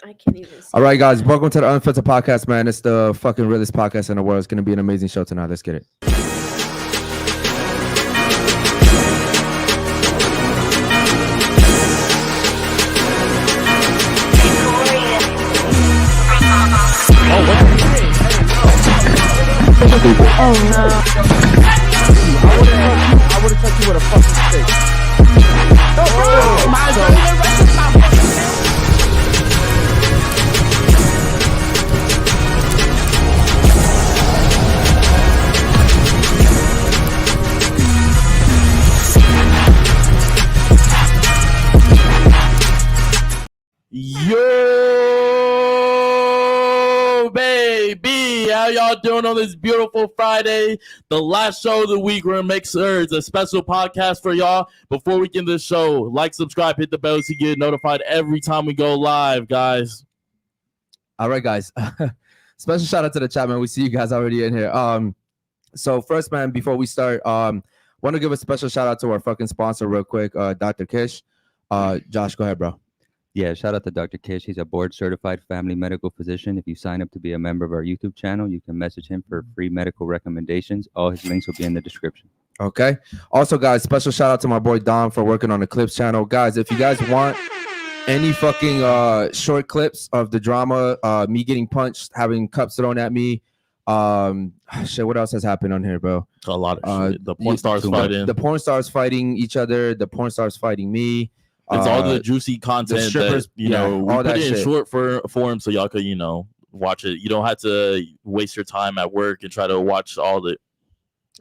I can't even see. All right, guys, welcome to the Unfiltered Podcast, man. It's the fucking realest podcast in the world. It's going to be an amazing show tonight. Let's get it. Oh no. I would have touched you with a fucking stick. Yo, baby, how y'all doing on this beautiful Friday? The last show of the week. We're gonna make sure it's a special podcast for y'all. Before we get into the show, like, subscribe, hit the bell so you get notified every time we go live, guys. All right, guys. Special shout out to the chat, man. We see you guys already in here. So first, man, before we start, want to give a special shout out to our fucking sponsor real quick, Dr. Kish. Josh, go ahead, bro. Yeah, shout out to Dr. Kish. He's a board-certified family medical physician. If you sign up to be a member of our YouTube channel, you can message him for free medical recommendations. All his links will be in the description. Okay. Also, guys, special shout out to my boy Dom for working on the clips channel. Guys, if you guys want any fucking short clips of the drama, me getting punched, having cups thrown at me, shit, what else has happened on here, bro? A lot of shit. The porn stars fighting. The porn stars fighting each other. The porn stars fighting me. It's all the juicy content strippers, that, you know, we all put that it in shit. short form so y'all could, you know, watch it. You don't have to waste your time at work and try to watch all the.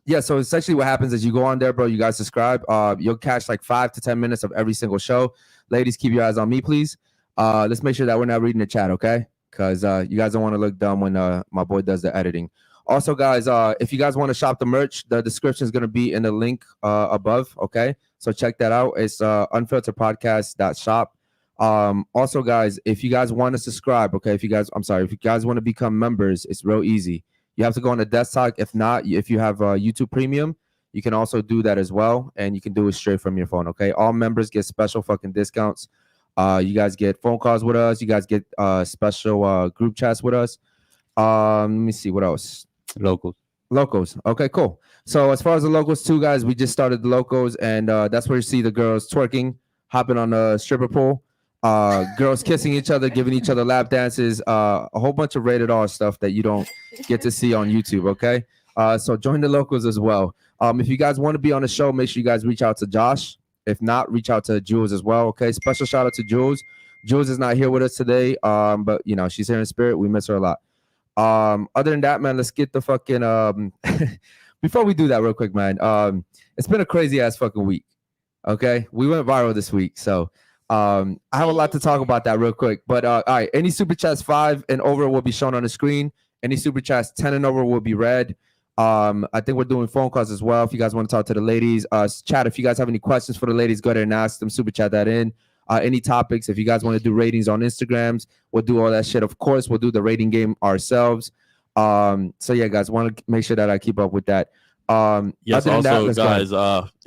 Yeah, so essentially what happens is you go on there, bro. You guys subscribe. You'll catch like 5 to 10 minutes of every single show. Ladies, keep your eyes on me, please. Let's make sure that we're not reading the chat, okay? Because you guys don't want to look dumb when my boy does the editing. Also, guys, if you guys want to shop the merch, the description is going to be in the link above, okay? So check that out. It's unfilteredpodcast.shop. Also, guys, if you guys want to subscribe, okay, if you guys want to become members, it's real easy. You have to go on the desktop. If not, if you have YouTube Premium, you can also do that as well, and you can do it straight from your phone, okay? All members get special fucking discounts. You guys get phone calls with us. You guys get special group chats with us. Let me see what else. Locals. Okay, cool. So as far as the locals too, guys, we just started the locals, and that's where you see the girls twerking, hopping on the stripper pole, girls kissing each other, giving each other lap dances, a whole bunch of rated R stuff that you don't get to see on YouTube. Okay, so join the locals as well. If you guys want to be on the show, make sure you guys reach out to Josh. If not, reach out to Jules as well. Okay, special shout out to Jules. Jules is not here with us today, but you know she's here in spirit. We miss her a lot. Other than that, man, let's get the fucking before we do that real quick, man. It's been a crazy ass fucking week. Okay, we went viral this week, so I have a lot to talk about that real quick. But all right, any super chats 5 and over will be shown on the screen. Any super chats 10 and over will be read. I think we're doing phone calls as well. If you guys want to talk to the ladies, chat. If you guys have any questions for the ladies, go ahead and ask them. Super chat that in. Any topics, if you guys want to do ratings on Instagrams, we'll do all that shit. Of course, we'll do the rating game ourselves. So yeah, guys, want to make sure that I keep up with that. Yes, also, guys,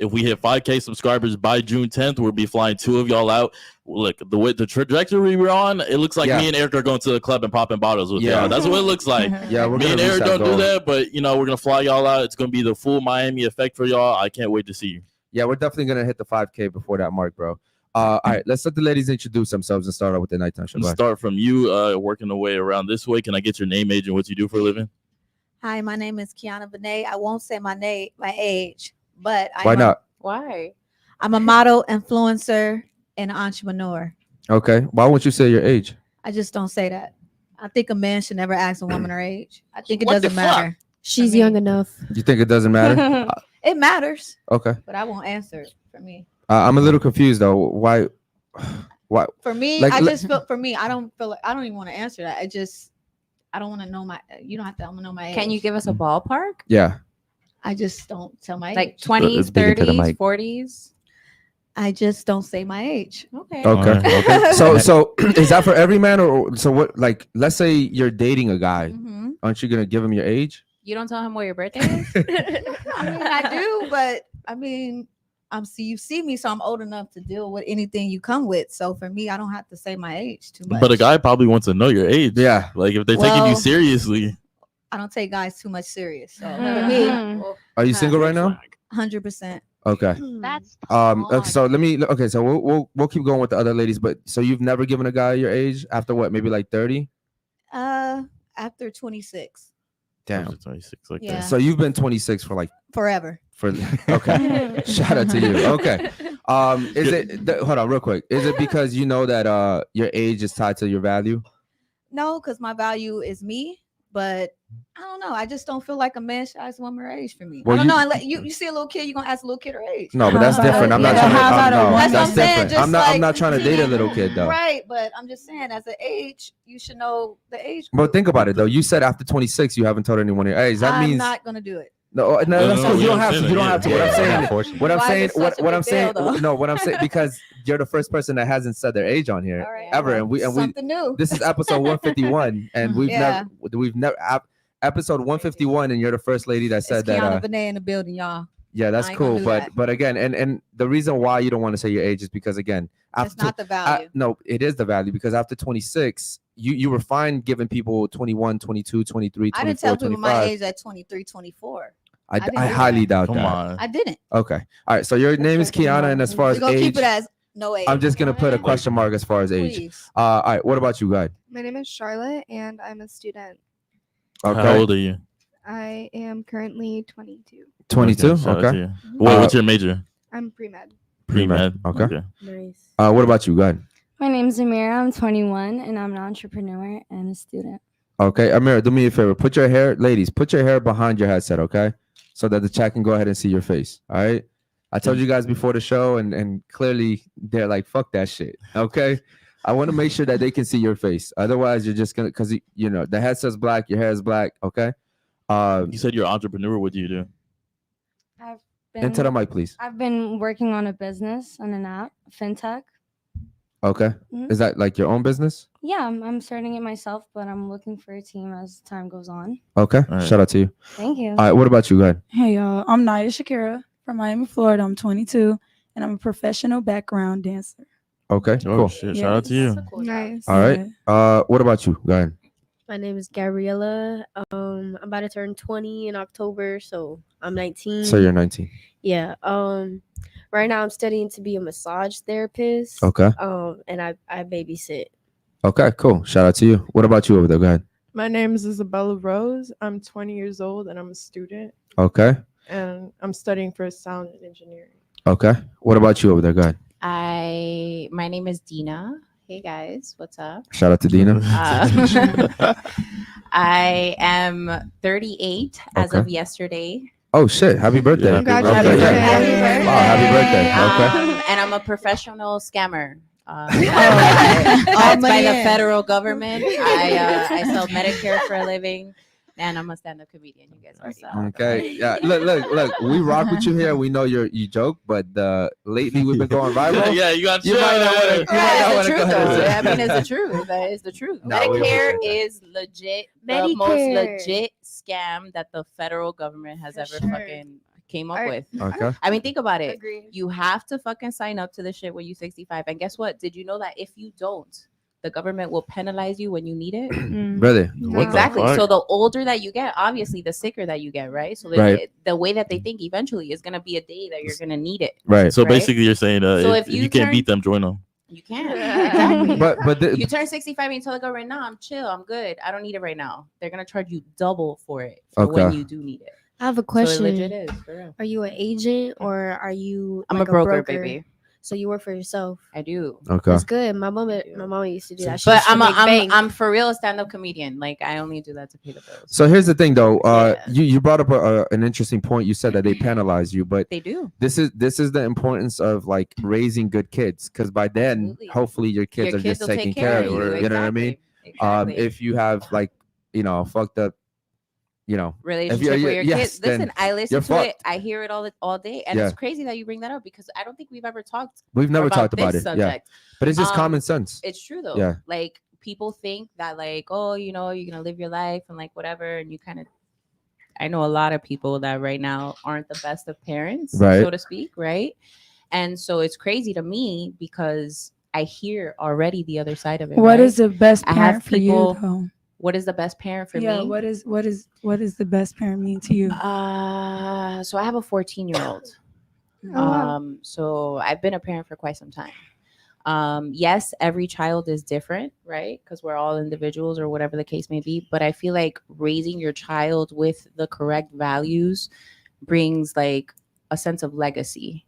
if we hit 5K subscribers by June 10th, we'll be flying 2 of y'all out. Look, the way the trajectory we're on, it looks like me and Eric are going to the club and popping bottles with y'all. That's what it looks like. Yeah, me and Eric don't do that, but you know, we're gonna fly y'all out. It's gonna be the full Miami effect for y'all. I can't wait to see you. Yeah, we're definitely gonna hit the 5K before that mark, bro. All right, let's let the ladies introduce themselves and start out with the nighttime show. Start from you, working the way around this way. Can I get your name, age, and what you do for a living? Hi, my name is Kiana Benet. I won't say my age, but Why not? Why? I'm a model, influencer, and entrepreneur. Okay. Why won't you say your age? I just don't say that. I think a man should never ask a woman her age. I think it doesn't matter. She's young enough. You think it doesn't matter? It matters. Okay. But I won't answer it for me. I'm a little confused though. Why? For me, Like, I just feel. For me, I don't feel like I don't even want to answer that. I don't want to know my. You don't have to. I want to know my age. Can you give us a ballpark? Yeah. I just don't tell my Like age. 20s, Speak into the 30s, mic. 40s? I just don't say my age. Okay. Okay. Okay. So is that for every man, or so what? Like, let's say you're dating a guy. Mhm. Aren't you gonna give him your age? You don't tell him what your birthday is? I mean, I do, but I mean, you see me, so I'm old enough to deal with anything you come with. So for me, I don't have to say my age too much. But a guy probably wants to know your age. Yeah. Like if they're taking you Well, seriously. I don't take guys too much serious. So for Mhm. me, Are you single right now? 100%. Okay. That's Okay, so we'll keep going with the other ladies, but so you've never given a guy your age after what, maybe like 30? After 26, Damn. 26 like Yeah. that. So you've been 26 for like forever. okay. Shout out to you. Okay. Is it hold on real quick. Is it because you know that your age is tied to your value? No, because my value is me. But I don't know. I just don't feel like a man should ask a woman her age for me. Well, I don't you- know. Unless you see a little kid, you're gonna ask a little kid her age. No, but that's How about- different. I'm not yeah, trying to how about a no, woman? that's That's what I'm saying, different. just I'm like- not trying to date a little kid though. Right, but I'm just saying, as an age, you should know the age. But group. think about it though. You said after 26 you haven't told anyone your age. That I'm means not gonna do it. no, that's no, you we don't don't have say to. that. You don't have to. What I'm Yeah, saying, unfortunately. what I'm Why is saying, it such a what I'm big saying, deal, though? no, what I'm saying, because you're the first person that hasn't said their age on here All right, ever, well, and we something new. this is episode 151, and Yeah. we've never episode 151, and you're the first lady that said It's that. Kiana Benet in the building, y'all. Yeah, that's I ain't gonna cool, do but that. but again, and the reason why you don't want to say your age is because again, It's not the value. no, it is the value because after 26, you were fine giving people 21, 22, 23, I 24, didn't tell people my 25. age at 23, 24. I didn't I do highly that. doubt Come that. on. I didn't. Okay, all right. So your name is Kiana, and as far as We're gonna age, keep it as no age. I'm just gonna put a question mark as far as age. Please. All right. What about you, guys? My name is Charlotte, and I'm a student. Okay, How old are you? I am currently 22. 22. shout out Okay. to you. Wait, what's your major? I'm pre-med. Pre-med. Okay. Nice. What about you, guys? My name's Amira. I'm 21 and I'm an entrepreneur and a student. Okay, Amira, do me a favor. Put your hair, ladies, put your hair behind your headset, okay? So that the chat can go ahead and see your face. All right. I told you guys before the show, and clearly they're like, fuck that shit. Okay. I want to make sure that they can see your face. Otherwise, you're just gonna because you know the headset's black, your hair is black. Okay. You said you're an entrepreneur. What do you do? I've Into the mic, please. I've been working on a business on an app, fintech. Okay. Mhm. Is that like your own business? Yeah, I'm starting it myself, but I'm looking for a team as time goes on. Okay. All right. Shout out to you. Thank you. All right. What about you, guys? Hey y'all, I'm Naya Shakira from Miami, Florida. I'm 22 and I'm a professional background dancer. Okay. Oh Cool. shit! Shout out to you. Nice. All right. What about you, guys? My name is Gabriella. I'm about to turn 20 in October, so I'm 19. So you're 19. Yeah. Right now I'm studying to be a massage therapist. Okay. And I babysit. Okay. Cool. Shout out to you. What about you over there? Go ahead. My name is Isabella Rose. I'm 20 years old and I'm a student Okay. and I'm studying for sound and engineering. Okay. What about you over there? Go ahead. My name is Dina. Hey guys, what's up? Shout out to Dina. I am 38 as Okay. of yesterday. Oh shit! Happy birthday! Yeah, Congratulations. Okay, yeah. Happy birthday. Wow, happy birthday. Okay. And I'm a professional scammer. All That's by money the in. federal government. I sell Medicare for a living, and I'm a stand-up comedian. You guys already know. Okay. Yeah. Look. We rock with you here. We know you joke, but lately we've been going viral. Yeah, you got. You might not wanna- you might not Yeah, wanna it's the go truth, ahead and though. say- I mean, it's the truth. That is the truth. No, we Medicare appreciate is legit the most Medicare. legit scam that the federal government has For ever sure. fucking came up Alright. with. Okay. I mean, think about it. Agreed. You have to fucking sign up to the shit when you're 65. And guess what? Did you know that if you don't, the government will penalize you when you need it? Really? No. Exactly. fuck? So the older that you get, obviously, the sicker that you get, right? So Right. the way that they think eventually is going to be a day that you're going to need it. Right. So Right? basically, you're saying So if if you you can't turn- beat them, join them. You can't. Exactly. But You turn 65 and you tell the government, no, I'm chill, I'm good. I don't need it right now. They're going to charge you double for it for when Okay. you do need it. I have a So it question. legit is, for real. Are you an agent or are you I'm like a broker, baby. So you work for yourself. I do. okay. That's good. My mama used to do that. She But used to I'm make bank. I'm for real a stand-up comedian. Like I only do that to pay the bills. So here's the thing, though. Yeah. You brought up an interesting point. You said that they penalize you, but They do. this is the importance of like raising good kids, because by then, Absolutely. hopefully, your kids Your are kids just will taking take care of you. Exactly. You know what I mean? Exactly. If you have like fucked up, relationship you're- with your yes, kids. then Listen, I you're listen to it. fucked. I hear it all day, and Yeah. it's crazy that you bring that up because I don't think we've ever talked. we've never talked about this it. Yeah, subject. but it's just Um, common sense. It's true though. Yeah. Like people think that like, oh, you're gonna live your life and like whatever, and you kind of. I know a lot of people that right now aren't the best of parents, Right. so to speak, right? And so it's crazy to me because I hear already the other side of it. What right? is the best I parent have for you, people- though? What is the best parent for Yeah, me? what is the best parent mean to you? So I have a 14-year-old. Oh, wow. So I've been a parent for quite some time. Yes, every child is different, right? Because we're all individuals or whatever the case may be. But I feel like raising your child with the correct values brings like a sense of legacy,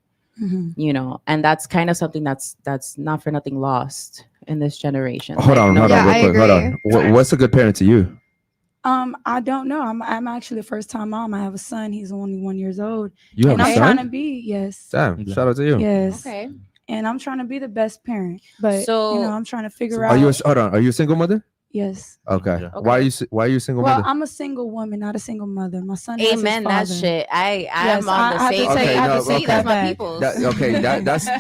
you know, and that's kind of something that's not for nothing lost in this generation. Hold on, Yeah, real I quick. Hold on. agree. What's a good parent to you? I don't know. I'm actually a first time mom. I have a son. He's only 1 year old. You have And a I'm son? trying to be, yes. Damn, shout out to you. Yes. Okay. And I'm trying to be the best parent. But So- you know, I'm trying to figure Are out. you hold on? Are you a single mother? Yes. Okay. Yeah. Why are you a single Well, mother? I'm a single woman, not a single mother. My son has his Amen. That father. shit. I'm Yes, on I the have to same Okay, page. I have to See, take that's that my back. people's.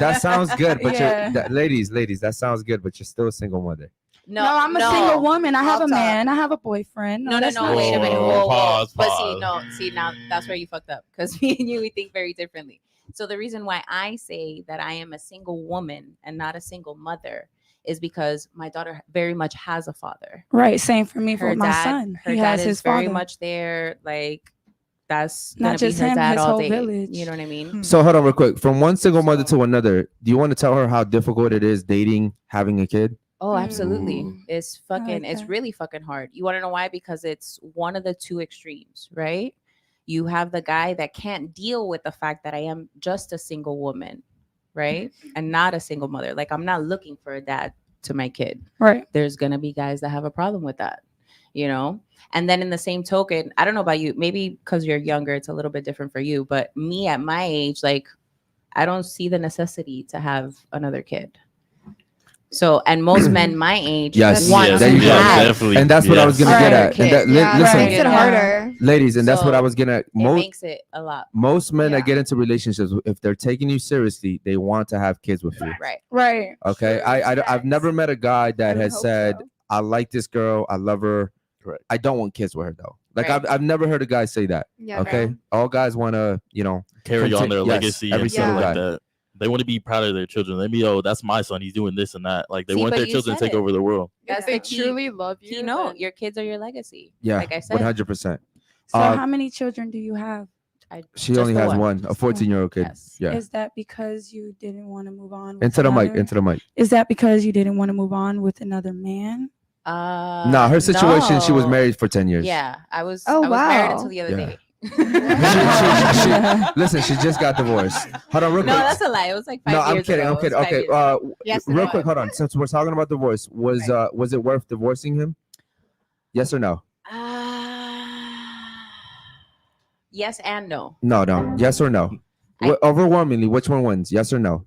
That sounds good, but Yeah. ladies, that sounds good, but you're still a single mother. No, I'm a single woman. I have a Off top. man. I have a boyfriend. No, that's not wait a minute. Whoa, Whoa, whoa. pause, But pause. see, now that's where you fucked up because me and you, we think very differently. So the reason why I say that I am a single woman and not a single mother is because my daughter very much has a father. Right. Same for me for Her my dad, son. her He dad has is his very father. much there. Like that's Not gonna just be her him, dad his all whole day. village. You know what I mean? So hold on, real quick. From one single mother to another, do you want to tell her how difficult it is dating, having a kid? Oh, absolutely. Mm. It's I fucking, like it's that. really fucking hard. You want to know why? Because it's one of the two extremes, right? You have the guy that can't deal with the fact that I am just a single woman, right? And not a single mother. Like, I'm not looking for a dad to my kid. Right. There's going to be guys that have a problem with that, you know? And then in the same token, I don't know about you, maybe because you're younger, it's a little bit different for you. But me at my age, like, I don't see the necessity to have another kid. So, and most men my age Yes. want There to you go. have definitely. And that's what I was gonna Right. get at. And that, Yeah, that listen, makes it Yeah. harder. ladies, and that's what I So, was gonna. It Most makes it a lot. most men Yeah. that get into relationships, if they're taking you seriously, they want to have kids with you. Right. Right. Okay. I've never met a guy that would has hope said, so. I like this girl, I love her. Correct. I don't want kids with her though. Like Right. I've never heard a guy say that. Yeah. Okay. All guys want to, Carry on their Yes, legacy every and stuff single like guy. that. They want to be proud of their children. They be, oh, that's my son. He's doing this and that. Like they See, want but their you children to said take it. over the world. That's If they the key. truly love you, You know, then- your kids are your legacy. yeah, Like I said, 100%. So Uh, how many children do you have? She just only the has one. one, a 14-year-old kid. Yes. Yeah. Is that because you didn't want to move on? With Into the mic. another- Into the mic. Is that because you didn't want to move on with another man? Nah, her situation. She was no. married for 10 years. Yeah, I was. Oh, I was married wow. until the other Yeah. day. Listen, she just got divorced. Hold on, real No, quick. that's a lie. It was like 5 No, years I'm kidding. ago. I'm It was kidding. 5 Okay. years ago. Yes, it real was. quick. Hold on. Since we're talking about divorce, was it worth divorcing him? Yes or no? Yes and no. No. Yes or no? I- Overwhelmingly, which one wins? Yes or no?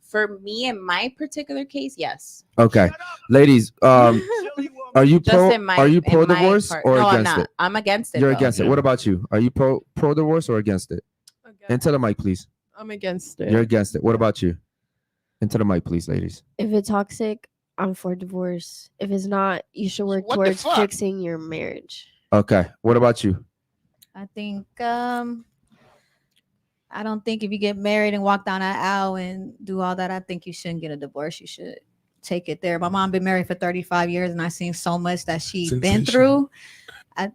For me, in my particular case, yes. Okay, ladies. Are you Just pro? in my. Are you in pro my divorce part. or no, I'm against not. it? I'm against it. You're though. against it. What about you? Are you pro divorce or against it? Into the mic, please. I'm against it. You're against it. What about you? Into the mic, please, ladies. If it's toxic, I'm for divorce. If it's not, you should work What the towards fuck? fixing your marriage. Okay. What about you? I think I don't think if you get married and walk down that aisle and do all that, I think you shouldn't get a divorce. You should take it there. My mom been married for 35 years and I've seen so much that she's been through.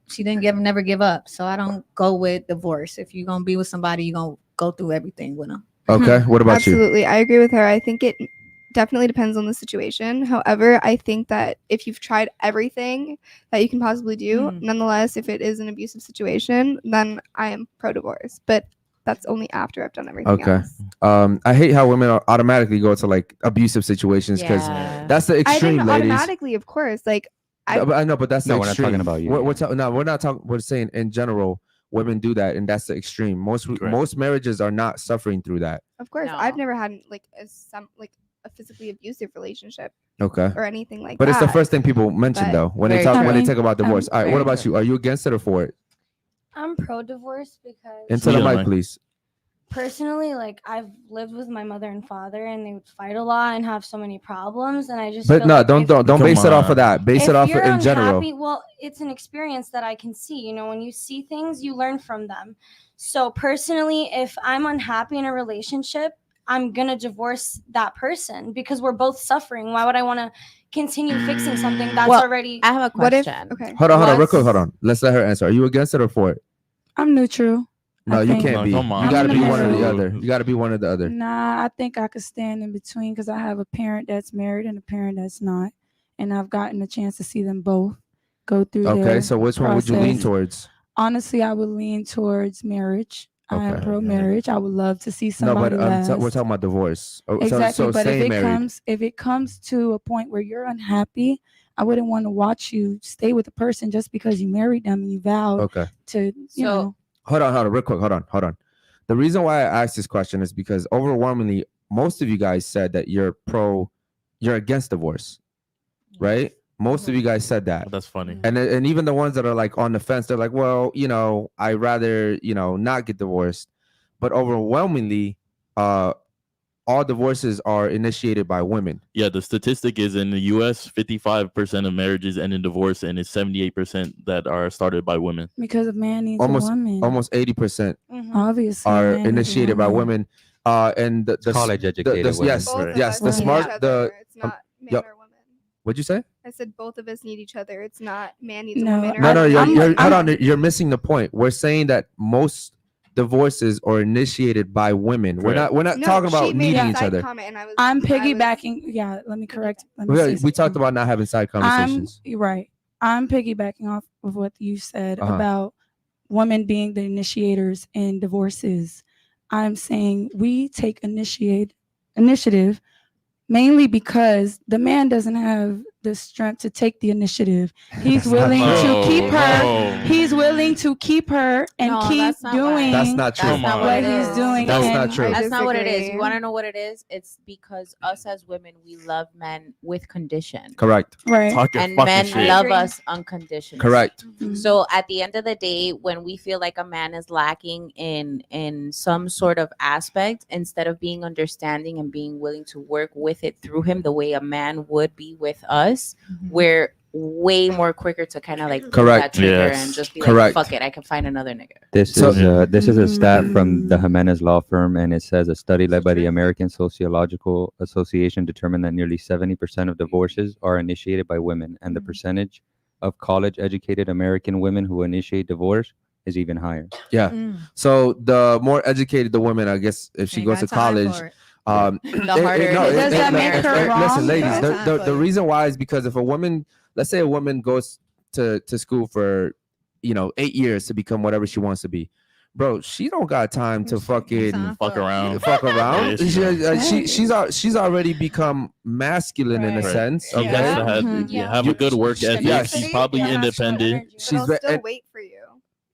She didn't never give up. So I don't go with divorce. If you're gonna be with somebody, you're gonna go through everything with them. Okay. What about you? Absolutely. I agree with her. I think it definitely depends on the situation. However, I think that if you've tried everything that you can possibly do, nonetheless, if it is an abusive situation, then I am pro divorce. But that's only after I've done everything Okay. else. I hate how women automatically go to like abusive situations because Yeah. that's the I extreme, didn't ladies. automatically, of course. Like I know, but that's the No, we're not extreme. talking about you. We're not talking. We're saying in general, women do that, and that's the extreme. Most marriages are not suffering through that. of course, No. I've never had like a physically abusive relationship Okay. or anything like But that. it's the first thing people mention But- though when they Very talk true. about divorce. All right, what Very about true. you? Are you against it or for it? I'm pro divorce because Into the Yeah, mic, man. please. personally, like I've lived with my mother and father, and they would fight a lot and have so many problems. And I just But feel no, like don't Come base it off of on. that. Base if it off you're in general. unhappy, well, it's an experience that I can see. You know, when you see things, you learn from them. So personally, if I'm unhappy in a relationship, I'm gonna divorce that person because we're both suffering. Why would I want to continue fixing something that's Well, already? I have a What if? question. Okay. Hold on, real quick, What's- hold on. Let's let her answer. Are you against it or for it? I'm neutral. No, I you think- can't No, be. come on. You got to I'm be in the one or the middle. other. You got to be one or the other. Nah, I think I could stand in between because I have a parent that's married and a parent that's not, and I've gotten a chance to see them both go through. Okay, their so which one would you lean process. towards? Honestly, I would lean towards marriage. I am Okay. pro marriage. I would love to see No, somebody but last. we're talking about divorce. Oh, Exactly, so but stay if married. it comes to a point where you're unhappy, I wouldn't want to watch you stay with a person just because you married them and you vowed Okay. to, you know. Hold on, real quick. Hold on. The reason why I asked this question is because overwhelmingly, most of you guys said that you're against divorce, right? Most of you guys said that. That's funny. And even the ones that are like on the fence, they're like, well, I rather, not get divorced. But overwhelmingly, all divorces are initiated by women. Yeah, the statistic is in the U.S., 55% of marriages end in divorce, and it's 78% that are started by women. Because a man needs Almost a woman. almost 80% Obviously, a are man needs a initiated by women. And the College educated women. yes, Both of yes, us the need smart each the other. It's not man yep. or woman. What'd you say? I said both of us need each other. It's not man needs No, a woman. Or No, woman. hold on. You're missing the point. We're saying that most divorces are initiated by women. We're Right. not No, talking she about made needing a each side other. comment and I'm piggybacking. Yeah, let me correct. Let me say We talked something. about not having side conversations. You're right. I'm piggybacking off of what you said Uh-huh. about women being the initiators in divorces. I'm saying we take initiative mainly because the man doesn't have the strength to take the initiative. He's willing to keep her. He's willing to keep her and No, keep that's not doing right. That's not true. That's not what it he's is. doing. That's and not true. That's not what it is. disagree. You want to know what it is? It's because us as women, we love men with condition. Correct. Right. Talking And fucking men shit. love agree. us unconditionally. Correct. So at the end of the day, when we feel like a man is lacking in some sort of aspect, instead of being understanding and being willing to work with it through him the way a man would be with us, we're way more quicker to kind of like pull Correct. that trigger Yes. and just be Correct. like, fuck it, I can find another nigga. This So- is a stat from the Jimenez law firm, and it says a study led by the American Sociological Association determined that nearly 70% of divorces are initiated by women, and the percentage of college-educated American women who initiate divorce is even higher. Yeah. So the more educated the woman, I guess, if she Ain't goes to got time college, for it. The harder it is. Does that make her wrong? Listen, ladies, No time for the it. reason why is because if a woman, let's say a woman goes to school for 8 years to become whatever she wants to be, bro, she don't got time to fucking Time Fuck for it. around. fuck around. Yeah, She's already become masculine in a Right. sense. She Okay, has to have, Yeah. have a good work ethic. Yes. She's probably independent. But she's I'll ve- still and- wait for you.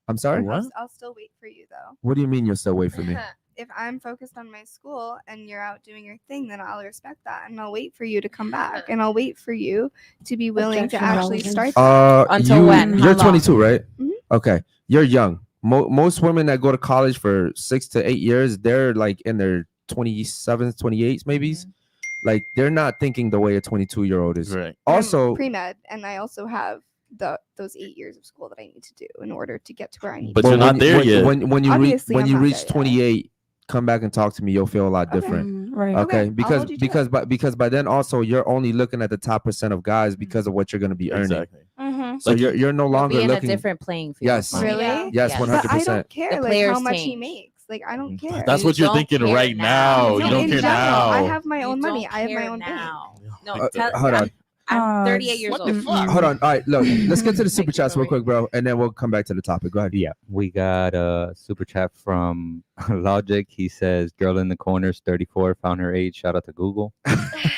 I'm sorry. What? I'll still wait for you though. What do you mean you'll still wait for me? If I'm focused on my school and you're out doing your thing, then I'll respect that and I'll wait for you to come back and I'll wait for you to be willing to actually start. Until when? How You're long? 22, right? Mhm. Okay, you're young. Most women that go to college for 6 to 8 years, they're like in their 27s, 28s, maybe. Like they're not thinking the way a 22-year-old is. Right. Also, pre-med, and I also have those 8 years of school that I need to do in order to get to where I need But to you're be. not there yet. When you reach Obviously, I'm not reach there yet. 28, come back and talk to me. You'll feel a lot Okay. different. Right. Okay, I'll because hold you to it. because by then also you're only looking at the top % of guys because of what you're going to be earning. Exactly. Mm-hmm. So Like, you're no You'll longer be in looking. a different playing field. Yes. Mom. Really? Yeah. Yes, Yes. 100%. But I don't care The like players how much he change. makes. Like I don't care. That's You what you're don't thinking care right now. now. You No, don't in care general, now. I have my You own money. don't I have my care own bank. now. No, Hold on. I'm 38 years What old. the fuck? Hold on. All right, look, let's get to the super Thank you, chats real Lori. quick, bro, and then we'll come back to the topic. Go ahead. Yeah, we got a super chat from Logic. He says, "Girl in the corners, 34, found her age. Shout out to Google." Oh shit!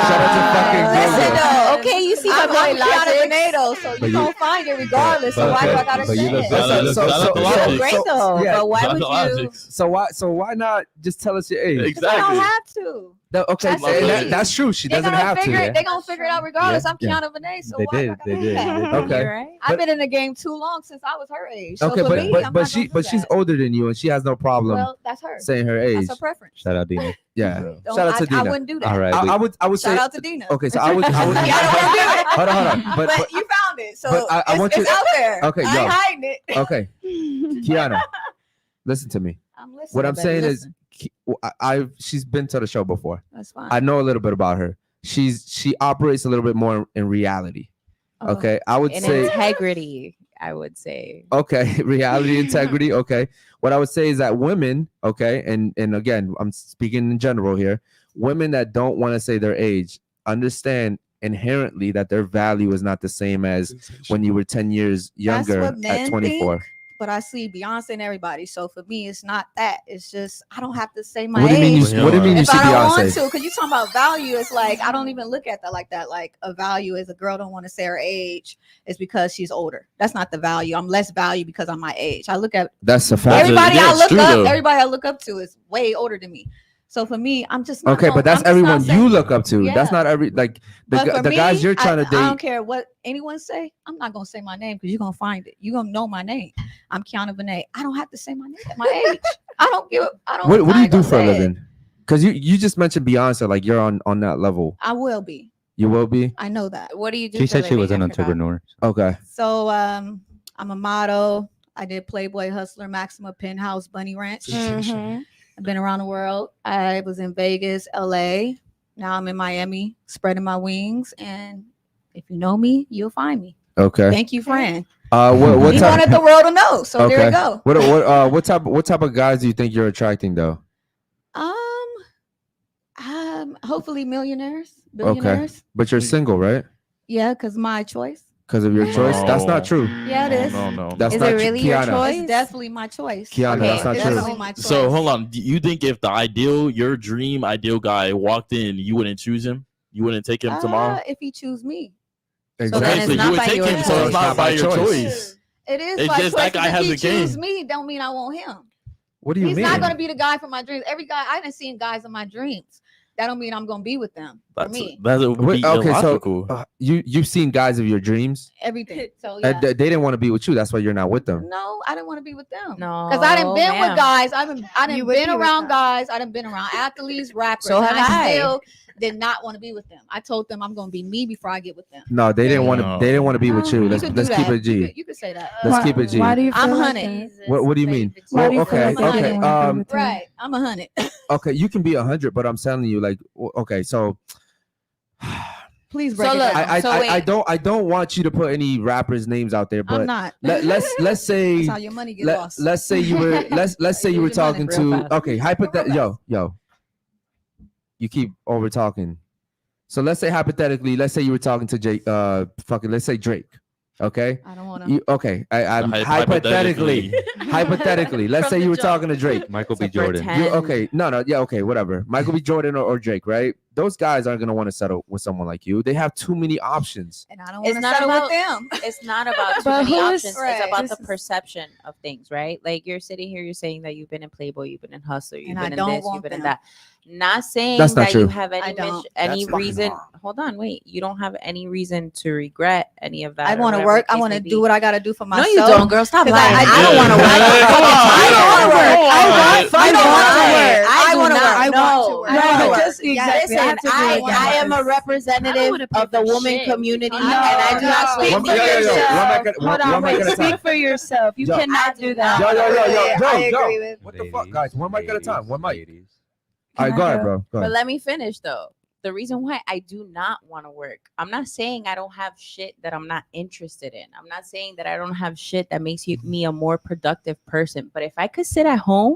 Shout out to fucking Listen, Google. though, okay, you see my boy Keanu Venado, so But you you- gonna find it regardless. So why do I gotta but you say look it? good. Shout out to so- Logic. Great so- though, yeah, but why Shout out would to you? Logic. So why not just tell us your age? Because I don't Exactly. have to. No, okay, That's and it. that's true. She They doesn't gonna have to. figure Yeah. it. They gonna figure it out regardless. I'm Yeah. Keanu Venado, so They why did. do I They gotta did. do that? They did. Okay. You're right. I've been in the game too long since I was her age. So Okay, for me, I'm but not gonna do she's that. older than you, and she has no problem Well, that's her. saying her age. That's her preference. Shout out, Dina. Yeah. Don't- Shout out to I Dina. wouldn't do that. All right. I would say. Shout out to Dina. Okay, so I would. Yeah, I don't wanna do it. Hold on. But But you found found it. So But I want it's you- out there. Okay, I yo. ain't hiding it. Okay, Kiana, listen to me. I'm listening. What I'm baby, saying listen. is, she's been to the show before. That's fine. I know a little bit about her. She operates a little bit more in reality. Oh. Okay, I would In say integrity, I would say. okay, reality, integrity. Okay, what I would say is that women, okay, and again, I'm speaking in general here. Women that don't want to say their age understand inherently that their value is not the same as when you were 10 years younger what men at 24. think. But I see Beyonce and everybody. So for me, it's not that. It's just I don't have to say my What do you mean? age. What do you mean you If see I don't want Beyonce? to, because you're talking about value, it's like I don't even look at that like that. Like a value is a girl don't want to say her age is because she's older. That's not the value. I'm less value because I'm my age. I look at That's a fact. everybody Yeah, I it's look true, up. though. Everybody I look up to is way older than me. So for me, I'm just not Okay, gonna- but that's I'm just not everyone saying- you look up to. That's Yeah. not every like But for the me, guys you're trying to I date. don't care what anyone say. I'm not gonna say my name because you're gonna find it. You're gonna know my name. I'm Kiana Benet. I don't have to say my name at my age. I don't give. I don't. What do I you ain't do gonna for a say it. living? Because you just mentioned Beyonce, like you're on that level. I will be. You will be. I know that. What do you do? She for said she was living? an I forgot. entrepreneur. Okay. So I'm a model. I did Playboy, Hustler, Maxima, Penthouse, Bunny Ranch. Mhm. I've been around the world. I was in Vegas, LA. Now I'm in Miami, spreading my wings. And if you know me, you'll find me. Okay. Thank you, friend. What You type? wanted the world to know, so there you go. What type of guys do you think you're attracting though? Hopefully millionaires, billionaires. But you're single, right? Yeah, because my choice. Because of your choice. That's not true. Yeah, it is. No. That's Is not it true. really your Kiana. choice? It's definitely my choice. Kiana, that's not it's true. definitely my choice. So hold on. Do you think if your dream ideal guy walked in, you wouldn't choose him? You wouldn't take him tomorrow? If you choose me, Exactly. then it's not you would by take your him, so choice. it's not by your choice. it is It's my just choice. that guy 'cause has if a he choose game. me, don't mean I want him. What do you He's mean? not gonna be the guy for my dreams. Every guy I done seen guys in my dreams. That don't mean I'm gonna be with them. For me, That would be Okay, illogical. so you've seen guys of your dreams. everything. So And yeah. they didn't want to be with you. That's why you're not with them. No, I didn't want to be with them. No, Because I done been ma'am. with guys. I done You would been be with around them. guys. I done been around athletes, rappers. So and have I. still did not want to be with them. I told them I'm gonna be me before I get with them. No, they didn't want to. No. They didn't want to be with you. You Let's could do keep that. it G. You could say that. Let's keep it G. Why do you feel I'm like hunted. that? What do you mean? Why do you okay, feel like okay. you didn't wanna be with him? Right. I'm 100. Okay, you can be 100, but I'm telling you, like, okay, so Please break So it look, down. I don't want you to put any rappers' names out there, I'm but not. let's say That's how your money get lost. let's say you were let's say you were Lose your money talking real to fast. okay, hypothetical yo, you keep over talking. So let's say hypothetically, let's say you were talking to Jake, let's say Drake, okay? I don't want to. You okay? I'm hypothetically, let's say you were talking to Drake. Michael B. So Jordan. pretend- You okay? No, yeah, okay, whatever. Michael B. Jordan or Drake, right? Those guys aren't gonna want to settle with someone like you. They have too many options. And I don't It's want to not settle about- with them. It's not about too But many who is- options. Right. It's about This the is- perception of things, right? Like you're sitting here, you're saying that you've been in Playboy, you've been in Hustler, you've And I been in don't this, you've want been in them. that. Not saying That's not that true. you have I any don't. any That's fucking reason. wrong. Hold on, wait. You don't have any reason to regret any of that. I or want to whatever work. the I case want may to be. do what I got to do for No, myself. you don't, girl. Stop 'Cause lying. I I do. don't want to work. I don't want to work. I don't want to lie. work. I I want to do work. not. I No, want to work. No, I want to but work. just exactly. Listen, have to agree with that. I am a representative wanna pay of the for woman shit. community, No, and I do no. not Speak speak for for yourself. one Hold on, mic wait. at a time. Speak for yourself. You Yo. cannot do that. Yo. I agree with. What the fuck, guys? One mic at a time. One mic. Ladies. All right, Can go I ahead, go? bro. Go But ahead. let me finish though. The reason why I do not want to work, I'm not saying I don't have shit that I'm not interested in. I'm not saying that I don't have shit that makes me a more productive person. But if I could sit at home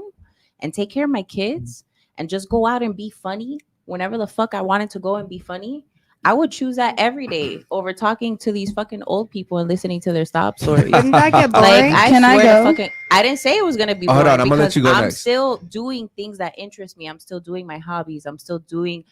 and take care of my kids and just go out and be funny whenever the fuck I wanted to go and be funny, I would choose that every day over talking to these fucking old people and listening to their sob stories. Wouldn't that get Like boring? I Can I swear to go? fucking, I didn't say it was gonna be Hold boring on, I'm gonna let because you go I'm next. still doing things that interest me. I'm still doing my hobbies. I'm still doing,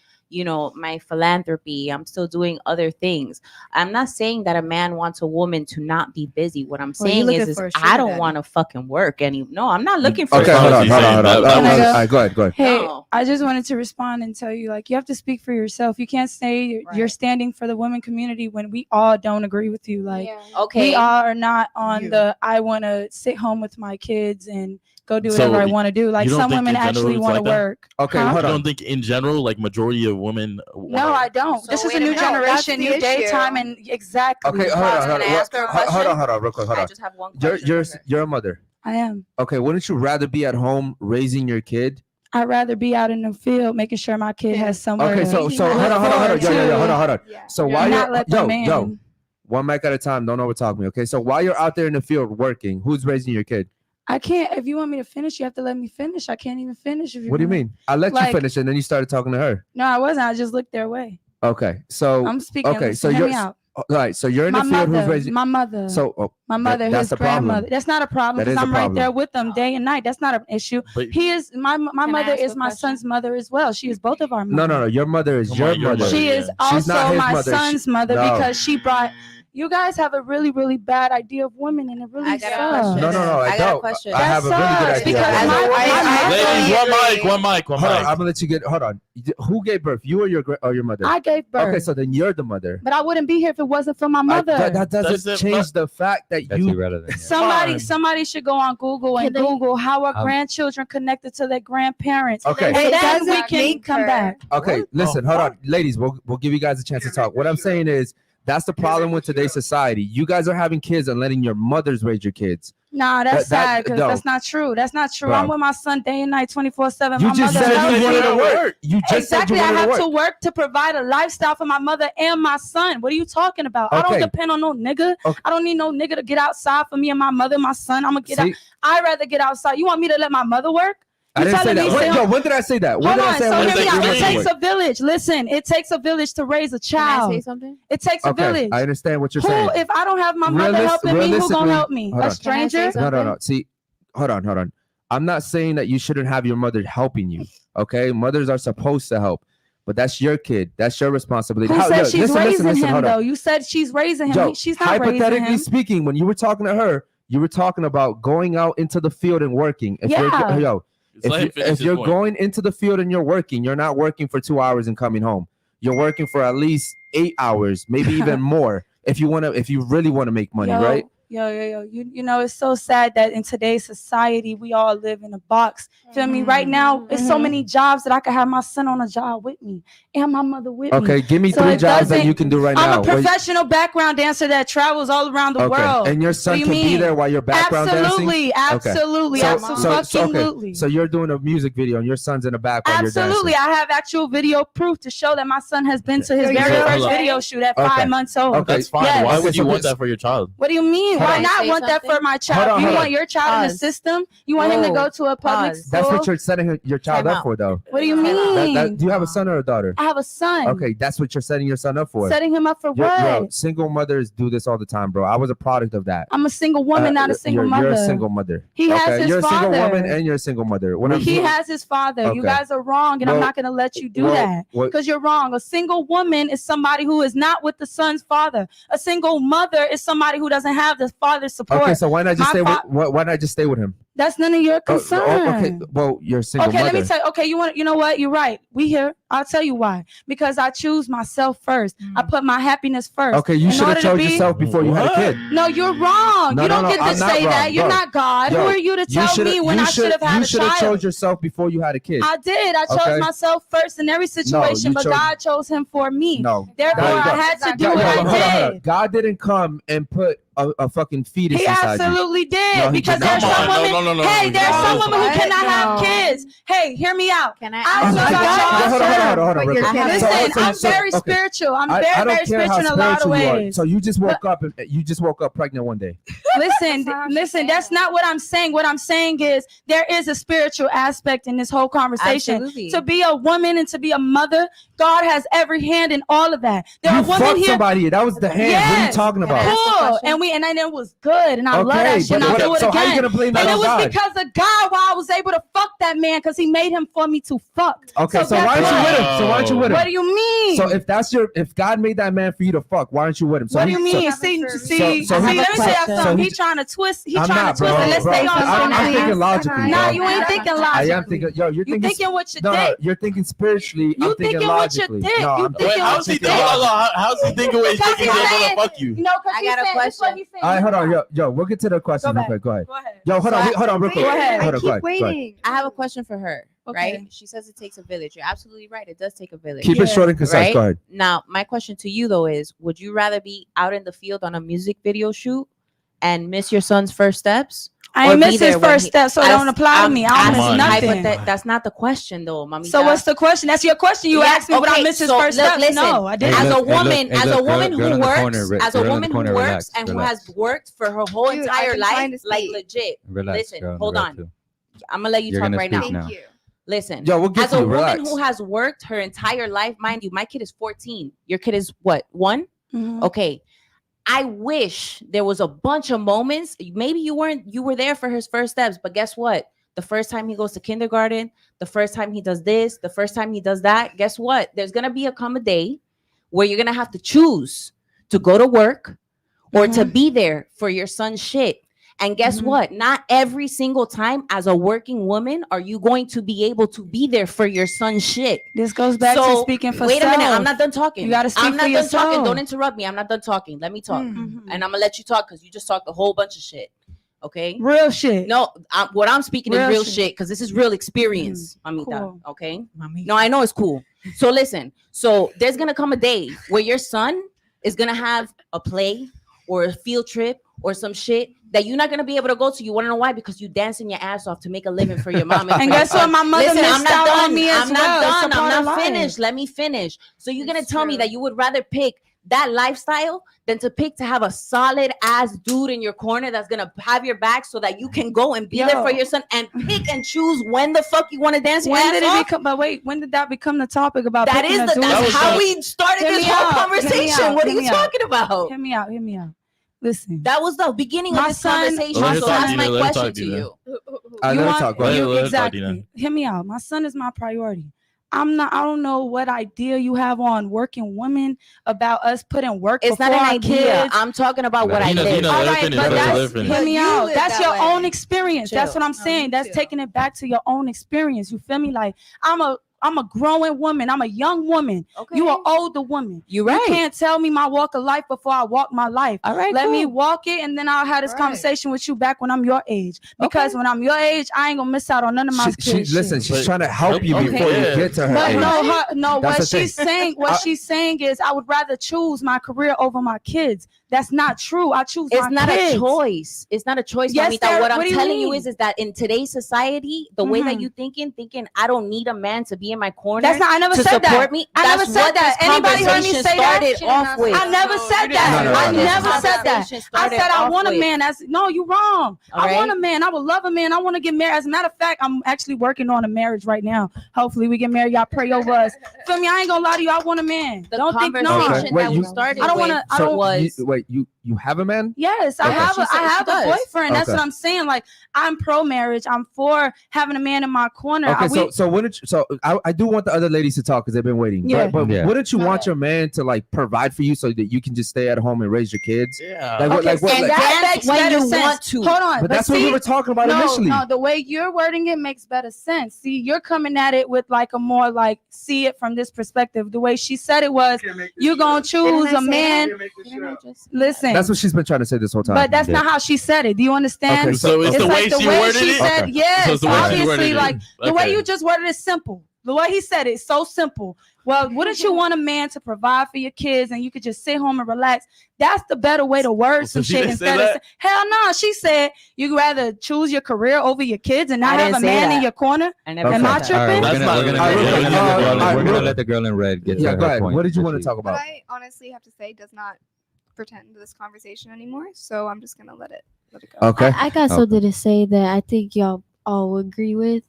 my philanthropy. I'm still doing other things. I'm not saying that a man wants a woman to not be busy. What I'm Well, you saying looking is for a I sugar don't daddy. want to fucking work any. No, I'm not looking for. Okay, a hold on. She's saying that- All Can I go? right, go ahead. Hey, No. I just wanted to respond and tell you, like, you have to speak for yourself. You can't say you're Right. standing for the women community when we all don't agree with you. Like, Yeah. Okay. we all are not on You. the I want to sit home with my kids and go do So, whatever I want to do. Like you don't some think women in general actually it's want to like that? work. Okay, Huh? hold You on. don't think in general, like majority of women? No, I don't. So This is wait a a new minute. No, that's generation, the new issue. daytime, and exactly. Okay, hold on, hold Can I ask her a on. Hold question? on, real quick, hold I on. just have one You're question. you're a mother. I am. Okay, wouldn't you rather be at home raising your kid? I'd rather be out in the field making sure my kid has somewhere. Okay, so to hold look on. forward Yo, to. hold on. Yeah. So And while not you're let the man. one mic at a time, don't overtalk me. Okay, so while you're out there in the field working, who's raising your kid? I can't. If you want me to finish, you have to let me finish. I can't even finish. If you're What do you gonna- mean? I let you Like- finish and then you started talking to her. No, I wasn't. I just looked their way. Okay, so I'm speaking. okay, so Hear you're me out. all right. So you're in My the field. mother. Who's raising? My mother. So my mother, that's his the problem. grandmother. That's not a problem That because is a I'm right there problem. with them day and night. That's not an issue. But He is my I mother ask is a my question? son's mother as well. She is both of our No, mothers. Your mother is Come your on, your mother. mother. She Yeah. is She's not also his my mother. son's mother No. because she brought. You guys have a really, really bad idea of women, and it really I got a sucks. question. No, I I got a don't. question. I have a That really good sucks, idea. because As a my wife, I mother- Ladies, one agree. mic. Hold on, I'm gonna let you get. Hold on. Who gave birth? You or your mother? I gave birth. Okay, so then you're the mother. But I wouldn't be here if it wasn't for my mother. That doesn't change the fact that That's you. irrelevant. Somebody should go on Google and Can they- Google how are grandchildren connected to their grandparents. Okay. And It then doesn't we can make come her. back. Okay, listen, hold on, ladies. We'll give you guys a chance to talk. What I'm saying is that's the problem with today's society. You guys are having kids and letting your mothers raise your kids. Nah, that's That- sad because no. that's not true. That's not true. Bro. I'm with my son day and night, 24/7. You My just mother said helps you wanted me. to work. You just Exactly. said I you wanted have to to work. work to provide a lifestyle for my mother and my son. What are you talking about? I Okay. don't depend on no nigga. Okay. I don't need no nigga to get outside for me and my mother, my son. I'm gonna get out. See, I'd rather get outside. You want me to let my mother work? I didn't say telling that. me When, stay yo, home- when did I say that? When Hold did I on. say I So wanted hear to me take out. you It to takes work? a village. Listen, it takes a village to raise a Can I child. say something? It takes a Okay, village. I understand what you're Who, saying. if I don't have my mother helping me, who realistically- gonna help me? hold A on. stranger? Can I say No. See, hold on. I'm not saying that you shouldn't have your mother helping you. Okay, mothers are supposed to help, but that's your kid. That's your responsibility. Who How- said yo, she's raising him hold on. though? You said she's raising him. Yo, She's not raising hypothetically him. speaking, when you were talking to her, you were talking about going out into the field and working. If Yeah. if you're going into the field and you're working, you're not working for 2 hours and coming home. You're working for at least 8 hours, maybe even more. If you really want to make money, right? Yo. You know, it's so sad that in today's society we all live in a box. Feel me? Right now, it's so many jobs that I could have my son on a job with me and my mother with me. Okay, give me So 3 it jobs that doesn't- you can do right now. I'm a professional background dancer that travels all around the world. And your son What do can you be mean? there while you're background Absolutely, dancing? absolutely, absolutely. So you're doing a music video and your son's in the back while Absolutely, you're dancing. I have actual video proof to show that my son has been to his So very you're- first Okay. video shoot at Okay. 5 months old. Okay. That's fine. Yes. Why Okay, would you so want this- that for your child? What do you mean? Hold Why on. not Say want that for something? my child? Hold on, you hold want on. your child in the Pause. system? You want him to Whoa. go to a public Pause. school? That's what you're setting your child Time up out. for, though. What do you Time out. mean? Do you have a son or a daughter? I have a son. Okay, that's what you're setting your son up for. Setting him up for Yo, what? single mothers do this all the time, bro. I was a product of that. I'm a single woman, not a single mother. You're a single mother. He has his You're a single father. woman and you're a single mother. When I'm He has his father. You Okay. guys are wrong, and I'm Well- not going to let you do well, that what- because you're wrong. A single woman is somebody who is not with the son's father. A single mother is somebody who doesn't have the father's support. Okay, so why not just My stay fa- with why not just stay with him? That's none of your concern. Okay, well, you're a single Okay, mother. let me tell you. Okay, you know what? You're right. We here. I'll tell you why. Because I choose myself first. I put my happiness first. Okay, you In should order have to chose be- yourself before you had a What? kid. No, you're wrong. No, you don't no, get to I'm not say wrong, that. You're bro. not God. Yo, Who are you to tell me when I should have had You a should have chose child? yourself before you had a kid. I did. I chose Okay. myself first in every situation, you but chose- God chose him for me. No. Therefore, God- I had to do God- what hold on, hold I on. did. God didn't come and put a fucking fetus He inside you. absolutely did. No, he because did not. there's some Come on, women. no. Hey, there's some women who What? cannot have No. kids. Hey, hear me out. Can I I ask don't know a about question? y'all. Hold on, But real you're quick. kidding. Listen, So- I'm so- very okay. spiritual. I'm I very, don't very care how spiritual in a lot of spiritual you are. ways. So you just woke up pregnant one day. Listen, That's not what I'm listen, saying. that's not what I'm saying. What I'm saying is there is a spiritual aspect in this whole conversation. Absolutely. To be a woman and to be a mother, God has every hand in all of that. There You are women fucked here. somebody. That was the hand. What are you Yes. talking Can I about? ask a Cool. question? And it was good. And I love that Okay, shit. And but I'll do it so how you again. gonna blame that And it on was God? because of God why I was able to fuck that man because he made him for me to fuck. Okay, so guess why aren't you what? with him? So why aren't you with him? What do you mean? mean? So if God made that man for you to fuck, why aren't you with him? So What do you he- mean? so- See, so let he- me tell you so something. he- He trying to twist. He I'm trying not, to twist bro, it. Let's bro. stay on I'm something. thinking logically, Nah, bro. you ain't thinking logically. I am thinking. Yo, you're You thinking with your no, dick. you're thinking spiritually. You I'm thinking thinking with your logically. dick. No, You I'm thinking Wait, with how's he your thinking? dick. Hold on. How's he thinking? Wait, thinking he's gonna fuck you? No, because I got a question. All right, hold on, yo, we'll get to the question real quick. Go ahead. Go ahead. Yo, hold on, real quick. Go ahead. Hold I on, keep go ahead. waiting. I have a question for her. Okay. Right? She says it takes a village. You're absolutely right. It does take a village. Keep it short and concise. Right? Go ahead. Now, my question to you though is: would you rather be out in the field on a music video shoot and miss your son's first steps? I or ain't be miss there his when first step, so it don't apply to me. I don't miss asking nothing. That's not the question though, mommy. So what's the question? That's your question. You Yeah, asked me would I okay, miss his so first look, step? listen. No, I didn't. As Hey, a look, hey, woman, look, as hey, a look, woman girl who in the works, corner, as a girl in the woman who corner, works relax, and who relax. has worked for her whole Dude, I've entire been trying life, to like speak. legit. Relax, Listen, girl, hold relax on. too. I'm gonna let you You're talk gonna right speak now. now. Thank you. Listen, Yo, we'll get as to a you. woman Relax. who has worked her entire life, mind you, my kid is 14. Your kid is what? 1? Mhm. Okay. I wish there was a bunch of moments. Maybe you were there for his first steps, but guess what? The first time he goes to kindergarten, the first time he does this, the first time he does that, guess what? There's gonna be a day where you're gonna have to choose to go to work or to be there for your son's shit. And guess what? Not every single time as a working woman are you going to be able to be there for your son's shit. This goes back to So, speaking for wait self. a minute, I'm not done talking. You gotta speak I'm for not done yourself. talking. Don't interrupt me. I'm not done talking. Let me talk. Mhm. And I'm gonna let you talk because you just talked a whole bunch of shit. Okay. Real shit. No, what I'm speaking Real is real shit. shit because this is real experience, mamita. Cool. Okay. No, I know it's cool. So listen. So there's gonna come a day where your son is gonna have a play or a field trip or some shit that you're not gonna be able to go to. You want to know why? Because you dancing your ass off to make a living for your mom. And for your guess what? son. My mother Listen, I'm missed not out done. on me as I'm not well. It's a done. part I'm of not life. finished. Let me finish. So you're gonna It's tell me true. that you would rather pick that lifestyle than to pick to have a solid ass dude in your corner that's gonna have your back so that you can go and be there for Yo. your son and pick and choose when the fuck you want to dance your When ass did it off? become? But wait, when did that become the topic about? That picking is a the dude? That that's was how the- we started Hear this me whole out. Hear me conversation. out. What are Hear you me out. talking about? Hear me out. Hear me out. Listen. That was the beginning My of this son- conversation. Let her So talk, that's Dina. my Let her question talk, to Dina. you. I You let her want- talk. Go ahead. Let her talk, exactly. Dina. Hear me out. My son is my priority. I don't know what idea you have on working women about us putting work It's before not an our idea. kids. I'm talking about what I Dina, live. Dina, All let her right, finish. but Let her that's finish. hear me You out. live That's that your way. own experience. That's Chill. what I'm saying. you That's chill. taking it back to your own experience. You feel me? Like I'm a growing woman. I'm a young woman. Okay. You an older woman. You're right. You can't tell me my walk of life before I walk my life. All right. Let cool. me walk it, and then I'll have this Right. conversation with you back when I'm your age. Because when I'm your age, I ain't gonna miss out on none of my She, kids' listen, shit. she's But- trying to help you Okay. before you Yeah. get to her But age. no, That's what the she's thing. saying, she's saying is, I would rather choose my career over my kids. That's not true. I choose It's my not kids. a choice. It's not a choice, Yes, mamita. there- What I'm what do you telling you mean? is that in today's society, the way that Mhm. you thinking I don't need a man to be in my corner. That's not. I never to said support that. me. I That's never said what that. this Anybody heard me conversation say that? started She did off not with. say I never No, said you that. didn't. I No, no, no, never no. said that. Conversation I started said I off want a with. man. No, you wrong. All I want right? a man. I would love a man. I want to get married. As a matter of fact, I'm actually working on a marriage right now. Hopefully, we get married. Y'all pray over us. Feel me? I ain't gonna lie to you. I want a man. The Don't think no. conversation Okay. Wait, that you- we started I don't wanna- with I don't- was you have a man? Yes, I Okay. have She a said I she have a does. boyfriend. That's Okay. what I'm saying. Like I'm pro marriage. I'm for having a man in my corner. Okay, so wouldn't you, I do want the other ladies to talk because they've been waiting. Yeah. But Yeah. wouldn't you Go want ahead. your man to like provide for you so that you can just stay at home and raise your kids? Yeah. Like, what, Okay, like, what, and like, that dance makes when better you sense. want to. Hold on, but that's what we see, were talking about initially. No, the way you're wording it makes better sense. See, you're coming at it with like a more like see it from this perspective. The way she said it was, you're gonna choose Didn't I a say man. Didn't I just- Listen, That's what she's been trying to say this whole time. but that's Yeah. not how she said it. Do you understand? Okay, So it's the way like she worded she it? said. Okay. Yes, So it's the way she obviously, worded it. like the way Okay. you just worded it is simple. The way he said it is so simple. Well, wouldn't you want a man to provide for your kids and you could just sit home and relax? That's the better way to word So some she shit didn't say instead of that? hell no. She said you'd rather choose your career over your kids and I not have didn't a say man in that. your corner. I never Okay. Am I said that. tripping? All right, That's not we're really- gonna Yeah, let yeah, we're yeah. gonna let the girl in red get yeah, to go her ahead. point. What did you want to Let's talk What about? I honestly have to say does not pretend to this conversation anymore. So I'm just gonna let it go. Okay, I got Okay. something to say that I think y'all all agree with,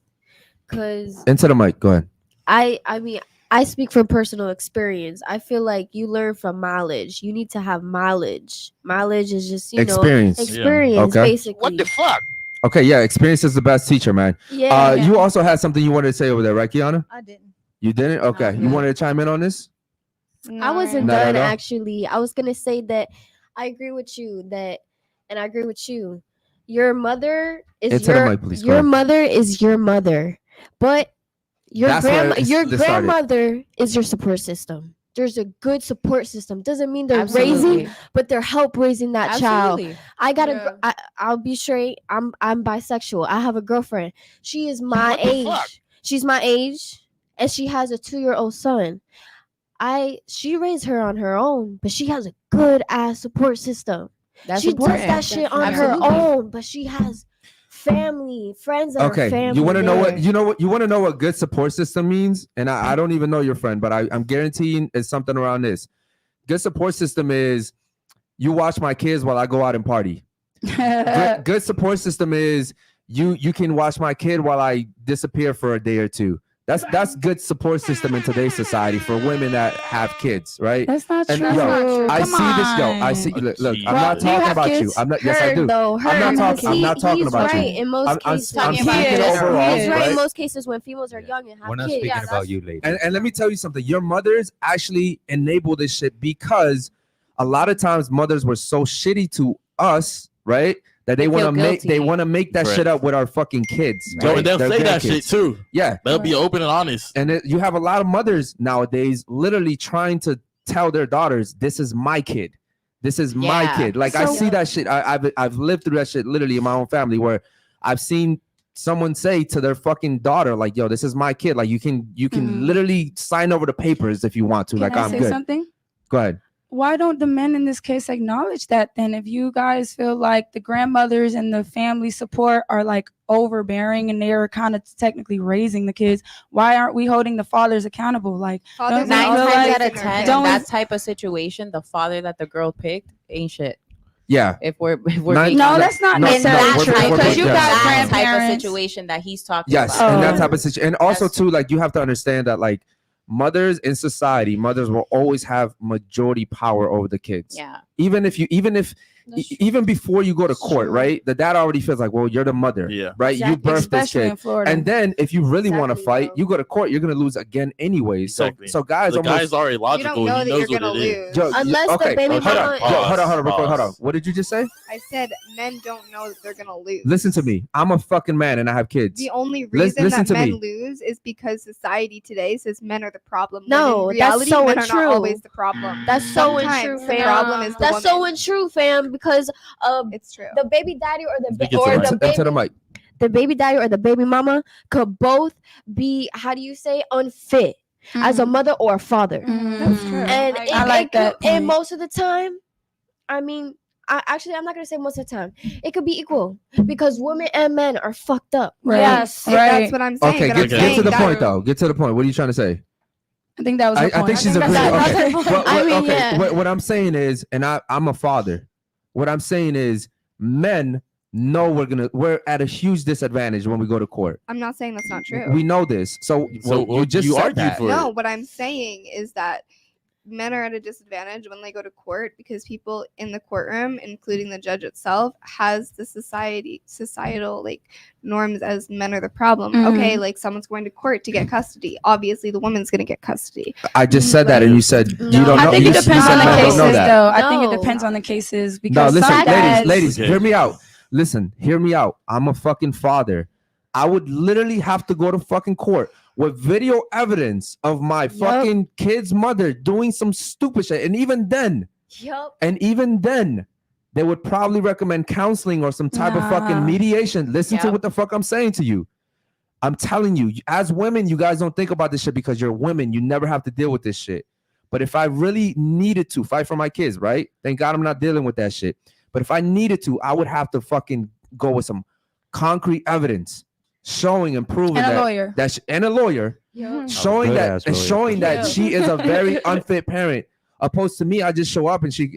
because into the mic. Go ahead. I mean I speak from personal experience. I feel like you learn from mileage. You need to have mileage. Mileage is just Experience. experience Okay. basically. Okay, yeah, experience is the best teacher, man. Yeah. You also had something you wanted to say over there, right, Kiana? I didn't. You didn't? Okay. You Yeah. wanted to chime in on this? I wasn't Not at done all? actually. I was gonna say that I agree with you and I agree with you. Your mother is Into the mic, please. Go your ahead. mother is your mother, but That's where your this started. grandmother is your support system. There's a good support system. Doesn't mean they're Absolutely. raising, but they're help raising that child. Absolutely. I gotta. Yeah. I'll be straight. I'm bisexual. I have a girlfriend. She is my What the age. fuck? She's my age, and she has a 2-year-old son. She raised her on her own, but she has a good ass support system. That's she important. does that shit on her Absolutely. own, but she has family, friends that are Okay, family. you want to know what there. you want to know what good support system means, and I don't even know your friend, but I'm guaranteeing it's something around this. Good support system is you watch my kids while I go out and party. Good support system is you can watch my kid while I disappear for a day or two. That's good support system in today's society for women that have kids, right? That's not And, true. yo, I Come see this, yo. I on. see. Look, Well, I'm not do you talking have about you. kids? I'm not. Yes, I Her, do. though, I'm not her, talking. I'm not talking he's about right you. in most I'm cases. speaking Yes, overall, He's right right? in most cases when females are young and have We're not kids. speaking about you, ladies. And let me tell you something. Your mothers actually enable this shit because a lot of times mothers were so shitty to us, right? That they They want to feel make guilty. that Right. shit up with our fucking kids. Yo, right? and they'll Their say that shit grandkids. too. Yeah. They'll be open and honest. And you have a lot of mothers nowadays literally trying to tell their daughters, this is my kid. This is my Yeah. kid. Like I So- see that shit. I've lived through that shit literally in my own family where I've seen someone say to their fucking daughter, like, yo, this is my kid. Like you can Mhm. literally sign over the papers if you want to. Can Like I I'm say good. something? Go ahead. Why don't the men in this case acknowledge that then? If you guys feel like the grandmothers and the family support are like overbearing and they're kind of technically raising the kids, why aren't we holding the fathers accountable? Like, Fathers don't we Nine feel times like- out of raising 10, our Don't in we- that type of situation, the father that the girl picked ain't shit. Yeah. If we're Nine- being no, honest. that's not No, in necessarily that we're- true type we're- because of, you yeah. got that type of grandparents. situation that he's talking Yes. about. And that Oh. type of situation. And also That's- too, like you have to understand that like mothers in society, mothers will always have majority power over the kids. Yeah. Even even before you go to court, right? The dad already feels like, well, you're the mother, Yeah. right? You Exactly. birthed this Especially kid. in Florida. And then if you really want to Exactly, fight, bro. you go to court, you're gonna lose again anyway. Exactly. So guys The almost guy's already You logical. don't know He that knows you're what gonna it is. lose. Yo, Unless the okay, baby hold on, mama- yo, hold on, real quick, hold on. Pause. What did you just say? I said men don't know that they're gonna lose. Listen to me. I'm a fucking man and I have kids. The only Listen reason that to men me. lose is because society today says men are the problem. when No, in that's reality, so men are untrue. not always the problem. That's so Sometimes untrue, the fam. problem is the That's so woman. untrue, fam. Because It's true. the baby daddy or the Speak ba- into or the the mic. baby Into the mic. the baby daddy or the baby mama could both be, how do you say, unfit as a mother or a father. That's true. And I like that and point. most of the time, I mean, I'm not gonna say most of the time. It could be equal because women and men are fucked up. Right. Yes. Right. That's what I'm saying. Okay, but get I'm to saying the that- point though. Get to the point. What are you trying to say? I think that was her I point. think she's think agreeing. that's- Okay. that's her point. I mean, okay. yeah. What I'm saying is, and I'm a father. What I'm saying is, men know we're at a huge disadvantage when we go to court. I'm not saying that's not true. We know this. So you just you said argued that. for No, it. what I'm saying is that men are at a disadvantage when they go to court because people in the courtroom, including the judge itself, has the societal like norms as men are the problem. Mhm. Okay, like someone's going to court to get custody. Obviously, the woman's going to get custody. I just said that, and you said you No. don't know. I think you it depends said on the men don't know cases, that. though. I think it No. depends on the cases No, because listen, some dads, ladies, Okay. hear me out. Listen, hear me out. I'm a fucking father. I would literally have to go to fucking court with video evidence of my fucking kid's mother doing some stupid shit. And even then, Yup. they would probably recommend counseling or some type of fucking Nah. mediation. Listen to Yep. what the fuck I'm saying to you. I'm telling you, as women, you guys don't think about this shit because you're women. You never have to deal with this shit. But if I really needed to fight for my kids, right? Thank God I'm not dealing with that shit. But if I needed to, I would have to fucking go with some concrete evidence showing and proving and a that lawyer. and a lawyer showing good that ass and lawyer. showing that Yeah. she is a very unfit parent. Opposed to me, I just show up and she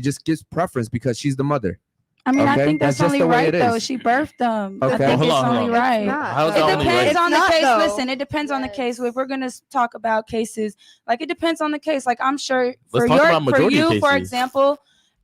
just gives preference because she's the mother. I mean, Okay, I think that's that's just only the way right it though. is. She birthed them. Okay. I think Hold it's on, hold only on. right. It's not, How's though. that It only depends right? on the It's not, case. though. Listen, it depends on the case. If we're gonna talk about cases, like it depends on the case. Like I'm sure for Let's talk about for majority you, for cases. example,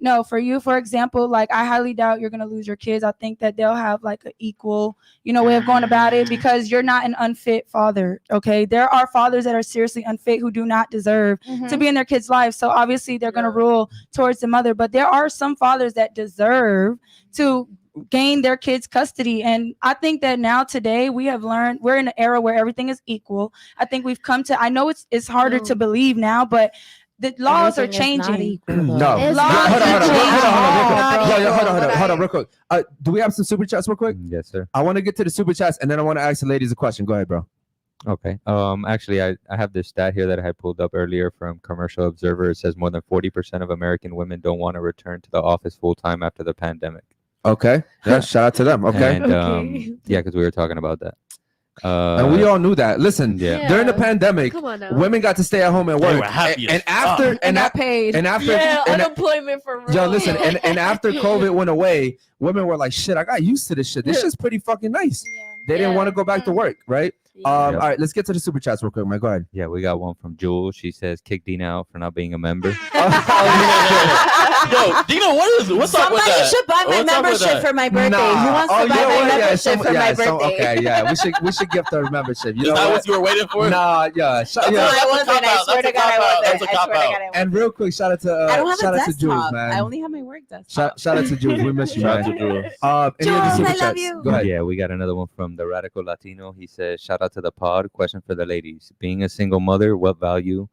no, for you, for example, like I highly doubt you're gonna lose your kids. I think that they'll have like an equal, way of going about it, because you're not an unfit father. Okay, there are fathers that are seriously unfit who do not deserve to be in their kids' lives. So obviously they're gonna rule towards the mother, but there are some fathers that deserve to gain their kids' custody. And I think that now today we have learned we're in an era where everything is equal. I think we've come to, I know it's harder to believe now, but the laws are changing. No. It's Hold not on, real quick. Do we have some super chats real quick? Yes, sir. I want to get to the super chats, and then I want to ask the ladies a question. Go ahead, bro. Okay. Actually, I have this stat here that I had pulled up earlier from Commercial Observer. It says more than 40% of American women don't want to return to the office full time after the pandemic. Okay. Yeah, shout out to them. Okay. And yeah, because we were talking about that. And we all knew that. Listen, Yeah. during the pandemic, Come on now. women got to stay at home and They work. were happy as And after, fuck. and got paid. and after, Yeah, and unemployment for real. yo, listen, and after COVID went away, women were like, "Shit, I got used to this shit. This shit's pretty fucking nice." They didn't want to go back to work, right? All right, let's get to the super chats real quick, man. Go ahead. Yeah, we got one from Jules. She says, "Kick Dina out for not being a member." Yo, Dina, what's up with Somebody that? should buy my What's up with membership that? for my birthday. Nah. Who wants Oh, to buy yeah, my well, yeah, membership some- for yeah, my some- birthday? okay, yeah, we should gift her membership. You Is know that what? what you were waiting for? Nah, yeah, That's No, yeah. I wasn't. I swear to God, I wasn't. That's a I swear to God, cop-out. I wasn't. And real quick, shout out to I don't have shout a out to Jules, desktop. man. I only have my work desktop. Shout out to Jules. We miss you, Shout out man. to Jules. Any other Jules, super I love chats? you. Go ahead. Yeah, we got another one from the Radical Latino. He says, "Shout out to the pod. Question for the ladies: being a single mother, what value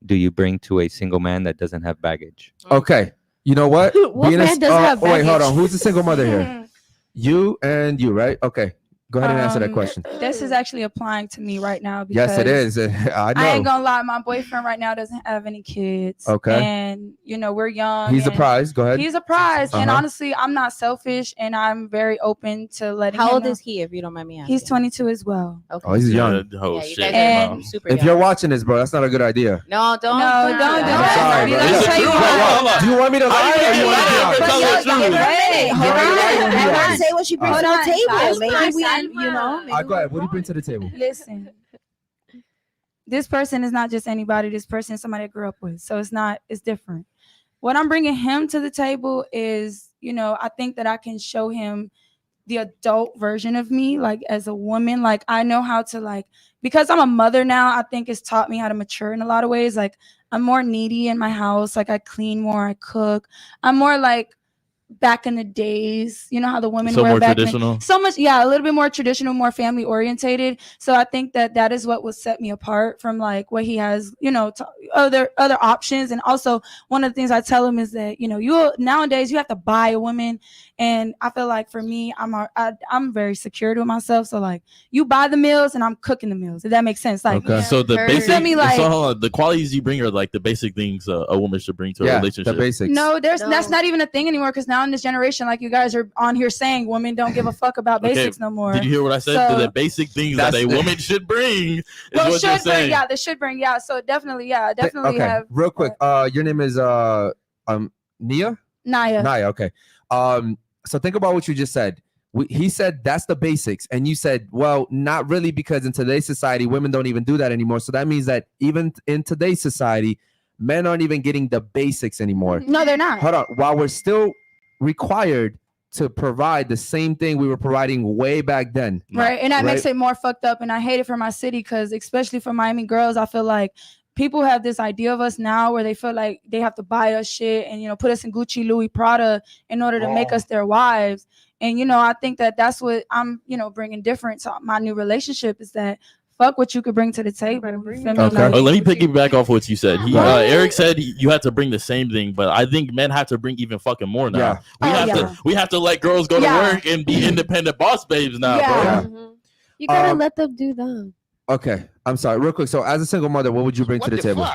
do you bring to a single man that doesn't have baggage?" Okay. You know what? What Being a- man doesn't have wait, hold baggage? on. Who's the single mother here? You and you, right? Okay. Go ahead and answer that question. This is actually applying to me right now because Yes, it is. I know. I ain't gonna lie, my boyfriend right now doesn't have any kids. Okay. And we're young. He's a and prize. Go ahead. He's a prize. And Uh-huh. honestly, I'm not selfish and I'm very open to letting How him old know. is he, if you don't mind me asking? He's 22 as well. Okay. Oh, he's young. Oh, Yeah, you shit. guys And- are super If young. you're watching this, bro, that's not a good idea. No, don't. No, don't do I'm that. sorry, bro. Let me Is it tell you true? why. Hold on. Do you want me to lie or do you want to be Yeah, honest? but tell the truth. Hold on. Yeah. Hold on. Say what she brings Hold to on. the table. Salma, Maybe we, Salma. maybe Go ahead. What do you bring to the table? Listen, this person is not just anybody. This person is somebody I grew up with. So it's different. What I'm bringing him to the table is, I think that I can show him the adult version of me, like as a woman. Like I know how to, like, because I'm a mother now, I think it's taught me how to mature in a lot of ways. Like I'm more needy in my house. Like I clean more, I cook. I'm more like back in the days, how the women So were more back traditional? so much, a little bit more traditional, more family orientated. So I think that is what will set me apart from like what he has, other options. And also one of the things I tell him is that nowadays you have to buy a woman, and I feel like for me, I'm very secure with myself. So like you buy the meals and I'm cooking the meals, if that makes sense. Like Okay. So the You basic, feel me, like- so hold on, the qualities you bring are like the basic things a woman should bring to a Yeah, relationship. the basics. No, that's No. not even a thing anymore, because now in this generation, like you guys are on here saying women don't give a fuck about Okay, basics no more. Did you hear what I said? So- The basic things that That's a the- woman should bring is Well, what you're should bring, saying. they should bring, So definitely, definitely Okay. have Real quick. Your name is Nia? Naya. Naya. Okay. So think about what you just said. He said that's the basics, and you said, well, not really, because in today's society, women don't even do that anymore. So that means that even in today's society, men aren't even getting the basics anymore. No, they're not. Hold on. While we're still required to provide the same thing we were providing way back then. Right. And that Right. makes it more fucked up. And I hate it for my city, because especially for Miami girls, I feel like people have this idea of us now where they feel like they have to buy us shit and, put us in Gucci, Louis, Prada in order to make us their wives. And, I think that that's what I'm, bringing different to my new relationship, is that fuck what you could bring to the table. You feel me? Okay. Oh, let me piggyback off what you said. Right. Eric said you have to bring the same thing, but I think men have to bring even fucking more now. Yeah. We have to let girls go to work and be independent boss babes now, Yeah. bro. Mhm. You gotta Um, let them do them. Okay. I'm sorry. Real quick. So as a single mother, what would you bring to the table?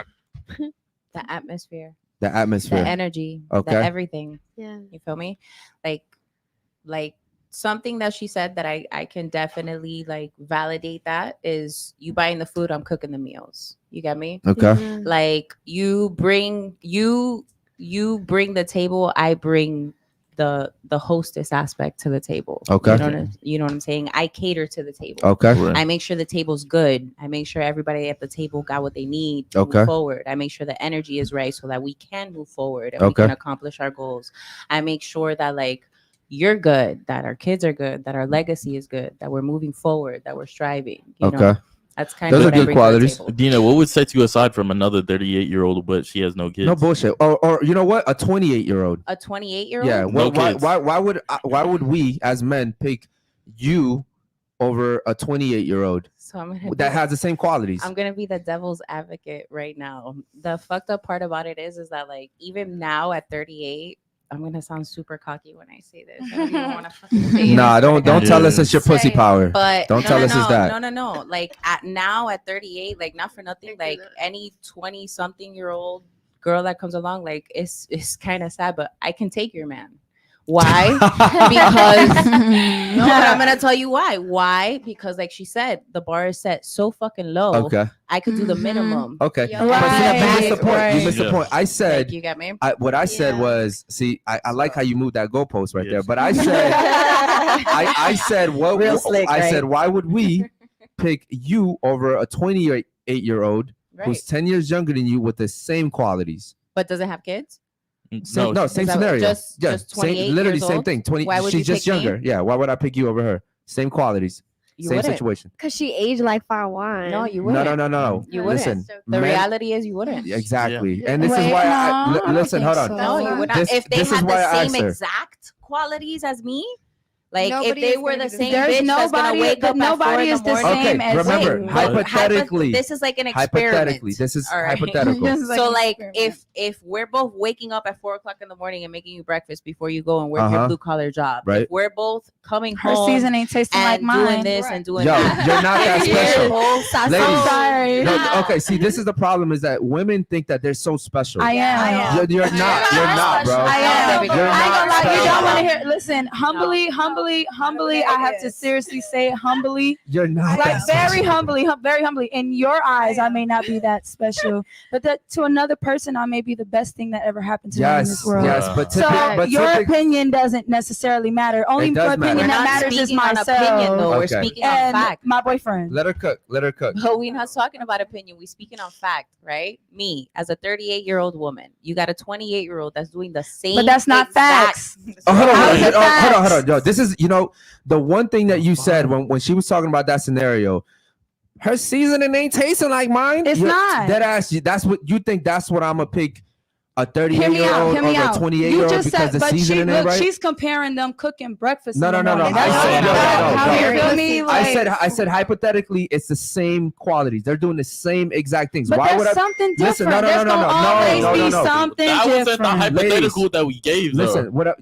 the atmosphere, The the atmosphere. energy, Okay. the everything. Yeah. You feel me? Like something that she said that I can definitely like validate that is you buying the food, I'm cooking the meals. You get me? Okay. Yeah. Like you bring the table, I bring the hostess aspect to the table. Okay. You know what I'm saying? I cater to the table. Okay. I make sure the table's good. I make sure everybody at the table got what they need to Okay. move forward. I make sure the energy is right so that we can move forward and Okay. we can accomplish our goals. I make sure that like you're good, that our kids are good, that our legacy is good, that we're moving forward, that we're striving. You know? That's kind Those of are what I good bring to the qualities. table. Dina, what would set you aside from another 38-year-old, but she has no kids? No bullshit. Or you know what? A 28-year-old. A 28-year-old? Yeah. No kids. Why would we as men pick you over a 28-year-old So I'm gonna that has the same qualities? I'm gonna be the devil's advocate right now. The fucked up part about it is that like even now at 38, I'm gonna sound super cocky when I say this. I don't even want to fucking say it. Nah, don't tell us it's your pussy Say it. power. But Don't tell us it's that. No. Like at 38, like not for nothing, like any 20-something-year-old girl that comes along, like it's kind of sad, but I can take your man. Why? Because no, but I'm gonna tell you why. Why? Because like she said, the bar is set so fucking low. Okay. I could do the minimum. Okay. Yeah. But see, you missed the Right, point. right. You missed the Yeah. point. I said Like, you got me. what I said Yeah. was, see, I like how you moved that goalpost right there. Yes. But I said, I said, what? Real slick, I right? said, why would we pick you over a 28-year-old Right. who's 10 years younger than you with the same qualities? But doesn't have kids. Same, no, same that scenario. just yeah, 28 same, literally years same old? thing. 20. Why would She's you just pick me? younger. Yeah. Why would I pick you over her? Same qualities. You same wouldn't. situation. Because she aged like fine wine. No, you No, wouldn't. no. You wouldn't. Listen, The men- reality is you wouldn't. Exactly. Yeah. And this is Wait, why no, I don't listen, hold think on. so. No, you would not. This- If they this is had why I the asked same her. exact qualities as me, like Nobody if they is were gonna the be the same same. There's bitch that's gonna nobody- wake up nobody at 4 in is the the morning. same Okay, as remember, you. hypothetically, this is like an experiment. hypothetically, this is All right. hypothetical. Just like So an like experiment. if we're both waking up at 4 o'clock in the morning and making you breakfast before you go and work Uh-huh. your blue collar job, Right. if we're both coming her home season ain't tasting like and doing mine. this and doing Yo, that, you're not that if you're special. both- I'm Ladies, sorry. No, okay, see, this is the problem is that women think that they're so special. I am. You're not. You're not, bro. I am. You're I ain't gonna lie. You don't special. want to hear. Listen, humbly. I have to seriously say, humbly, You're not. like that very special. humbly, very humbly. In your eyes, I may not be that special, but that to another person, I may be the best thing that ever happened to them in this world. Yes, but So but your typic- opinion doesn't necessarily matter. Only It does opinion matter. We're that not matters is speaking on myself opinion, though. We're Okay. speaking on and fact. my boyfriend. Let her cook. Let her cook. But we're not talking about opinion. We're speaking on fact, right? Me, as a 38-year-old woman, you got a 28-year-old that's doing the same. But that's not exact- facts. Oh, hold on, How's hold it on, facts? hold on. Yo, this is, the one thing that you said when she was talking about that scenario, her seasoning ain't tasting like mine. It's not. That ass, that's what you think. That's what I'm gonna pick a Hear me out. 38-year-old Hear me over a out. 28-year-old You just because said, the but seasoning she, ain't look, right. she's comparing them cooking breakfast. No, in the no, no, morning. no. I That's said- not no, fact. no, How no. you feel me? I said hypothetically, it's the same qualities. They're doing the same exact things. But Why there's would I? something different. Listen, no, no, There's no, gonna no, always no, be no, no. something That wasn't the different. hypothetical that we gave. Though.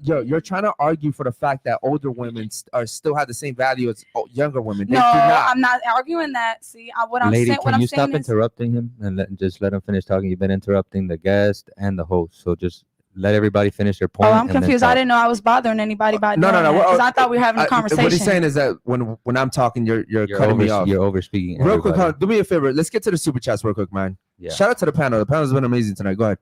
Listen, you're trying to argue for the fact that older women are still have the same value as younger women. They No, do not. I'm not arguing that. See, what I'm Lady, saying, what can I'm you saying stop is, interrupting him and just let him finish talking? You've been interrupting the guest and the host, so just let everybody finish their point. oh, I'm and then confused. I talk. didn't know I was bothering anybody by No, doing no, no. because I thought we were having a conversation. What he's saying is that when I'm talking, you're cutting me off. You're over speaking. Real quick, do me a favor. Let's get to the super chats real quick, man. Yeah. Shout out to the panel. The panel's been amazing tonight. Go ahead.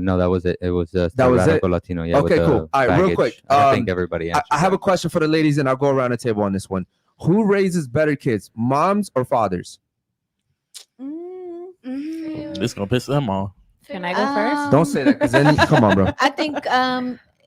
No, that was it. It was just That was it? Radical Latino. Yeah. Okay, with the cool. All right, real baggage. quick, I think everybody answered. I have a that. question for the ladies, and I'll go around the table on this one. Who raises better kids, moms or fathers? This gonna piss them off. Can I go first? Don't say that, because then come on, bro. I think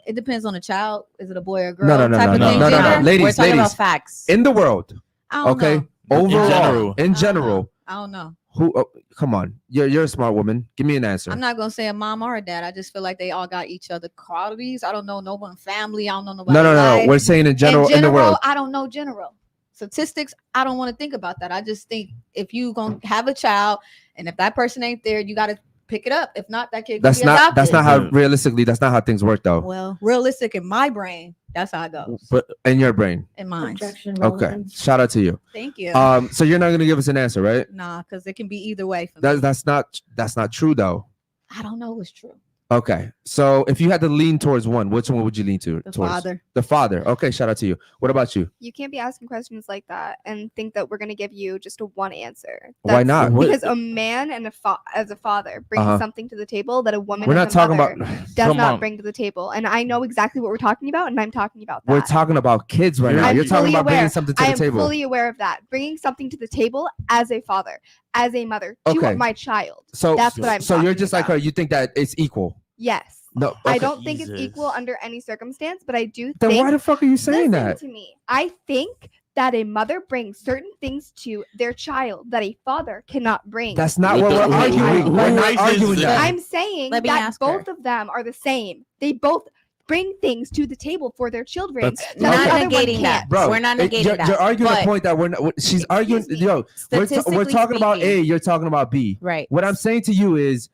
it depends on the child. Is it a boy or girl? No, no, no, type no, of no, thing, no, no, no. gender? Ladies, We're talking ladies. about facts. In the world, I don't okay, know. overall, in general. general, I don't know. who? Oh, come on, you're a smart woman. Give me an answer. I'm not gonna say a mom or a dad. I just feel like they all got each other qualities. I don't know no one family. I don't know nobody. No, no, no. life. We're saying in general, in the world. I don't know general statistics. I don't want to think about that. I just think if you gonna have a child, and if that person ain't there, you got to pick it up. If not, that kid. That's gonna be not. That's adopted. not how realistically. That's not how things work, though. Well, realistic in my brain. That's how it goes. But in your brain. In mine. Okay. Shout out to you. Thank you. So you're not gonna give us an answer, right? Nah, because it can be either way for me. That's not true though. I don't know what's true. Okay, so if you had to lean towards one, which one would you lean The towards? father. The father. Okay, shout out to you. What about you? You can't be asking questions like that and think that we're gonna give you just a one answer. Why not? What- Because a man and as a father brings Uh-huh. something to the table that a woman We're as not a talking mother about. does Come not on. bring to the table. And I know exactly what we're talking about, and I'm talking about that. We're talking about kids right now. I'm You're talking fully about bringing aware. something to I the am table. fully aware of that. Bringing something to the table as a father, as a mother, to Okay. my child. So That's what I'm So you're talking just like her. about. You think that it's equal? Yes. No. I okay. don't think it's equal Jesus. under any circumstance, but I do Then think. why the fuck are you saying listen that? to me. I think that a mother brings certain things to their child that a father cannot bring. That's not What what the- we're who- arguing. who We're not raises arguing it? that. I'm saying Let me that ask her. both of them are the same. They both bring things to the table for their children. That's- that Not the other one negating that. can't. Bro, We're not negating you're, that. You're arguing but a point that we're not. She's arguing. Excuse me. Yo, we're statistically talking about A. speaking- You're talking about B. Right. What I'm saying to you is,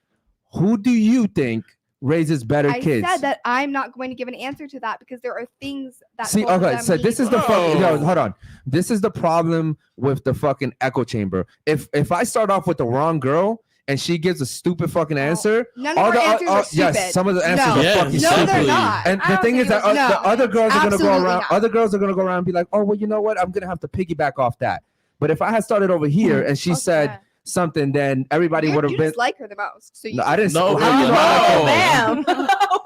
who do you think raises better I kids? said that I'm not going to give an answer to that because there are things that. See, both of okay, them so need. this is the fucking. Yo, Oh. hold on. This is the problem with the fucking echo chamber. If I start off with the wrong girl and she gives a stupid fucking answer, None of our answers are stupid. yes, some of the answers No. are Yeah, fucking No, stupid. they're Simply. not. And I the don't thing think is that it was- the other girls are gonna go Absolutely around. not. Other girls are gonna go around and be like, oh well, you know what? I'm gonna have to piggyback off that. But if I had started over here and she Fuck said that. something, then everybody would have You been. just like her the most. So you No, I didn't. No, how do you know I like her? no.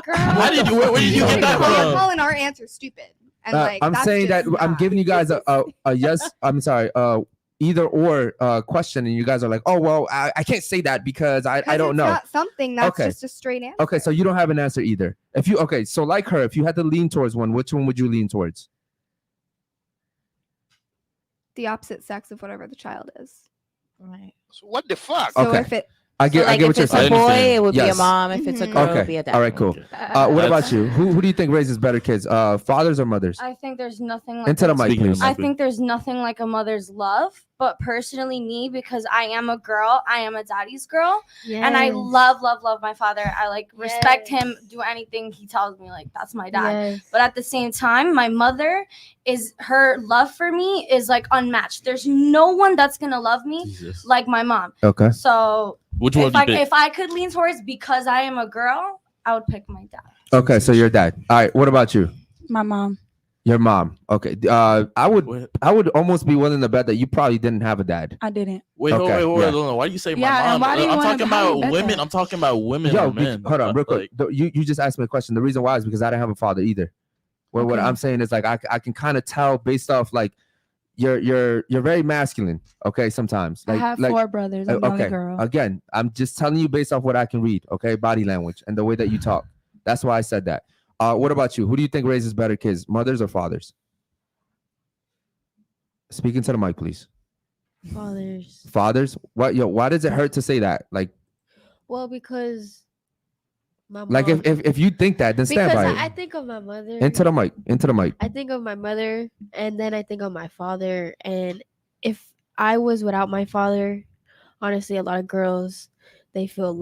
Girl, How did you? Where did you get that you're from? calling our answer stupid. And like, I'm that's saying that just I'm not- giving you guys a yes. I'm sorry. Either or question, and you guys are like, oh well, I can't say that because I 'Cause don't it's know. Not something that's Okay. just a straight answer. Okay, so you don't have an answer either. If you so like her, if you had to lean towards one, which one would you lean towards? The opposite sex of whatever the child is. Right. What the fuck? So Okay. if it, I get So, like, I get if what you're it's a saying. boy, understand. it would be Yes. a mom. If it's a Mhm. girl, it would Okay. be a dad. All right, cool. Okay. What about That's- you? Who do you think raises better kids? Fathers or mothers? I think there's nothing like Into the mic, Speaking of please. I think there's nothing like a mother's love, but personally me, because I am a girl, I am a daddy's girl, and I love my father. I like respect Yes. him, do anything he tells me, like that's my dad. Yes. But at the same time, my mother her love for me is like unmatched. There's no one that's gonna love me Jesus. like my mom. Okay. So Which one do you pick? if I could lean towards because I am a girl, I would pick my dad. Okay, so your dad. All right. What about you? My mom. Your mom. Okay. I would almost be willing to bet that you probably didn't have a dad. I didn't. Wait, hold Okay, on, yeah. hold on. Why do you say my Yeah, and mom? why do you I'm wanna- talking how do you about bet women. that? I'm talking about women Yo, or men. hold on, real Like, quick. You just asked me a question. The reason why is because I didn't have a father either. Well, what Okay. I'm saying is like I can kind of tell based off like you're very masculine. Okay, sometimes I have like 4 brothers. I'm the only okay. girl. Again, I'm just telling you based off what I can read. Okay, body language and the way that you talk. That's why I said that. What about you? Who do you think raises better kids, mothers or fathers? Speaking to the mic, please. Fathers. Fathers. What? Yo, why does it hurt to say that? Well, because my mom. Like if you think that, then stand because by it. I think of my mother. Into the mic. Into the mic. I think of my mother, and then I think of my father. And if I was without my father, honestly, a lot of girls, they feel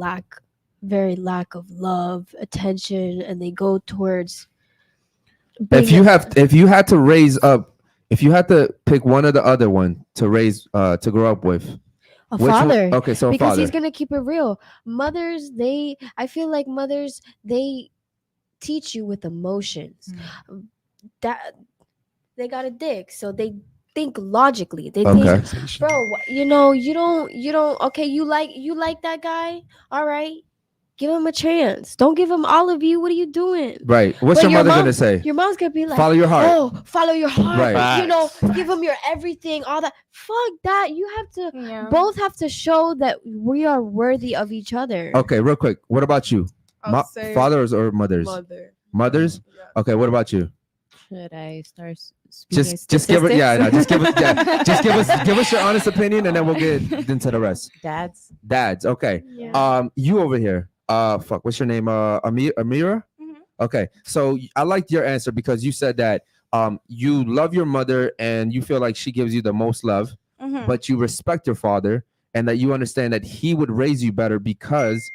very lack of love, attention, and they go towards. If you had to raise up, if you had to pick one or the other one to raise to grow up with, a which one- father, okay, so a because father. he's gonna keep it real. Mothers, I feel like mothers, they teach you with emotions. That they got a dick, so they think logically. They Okay. think, bro, you don't. Okay, you like that guy. All right, give him a chance. Don't give him all of you. What are you doing? Right. What's But your mother mom- gonna say? Your mom's gonna be like, Follow your heart. Oh, follow your heart. Right. You know, Facts. give him your everything, all that. Fuck that. You have to Yeah. both have to show that we are worthy of each other. Okay, real quick. What about you? I'll say Fathers or mothers? mother. Mothers? Yeah. Okay, what about you? Should I start speaking Just give it. Yeah, no, just give us. statistics? Yeah, just give us your honest opinion, and then we'll get into the rest. Dads. Dads. Okay. Yeah. You over here. Fuck. What's your name? Amira. Mhm. Okay. So I liked your answer because you said that you love your mother and you feel like she gives you the most love, Mhm. but you respect your father and that you understand that he would raise you better because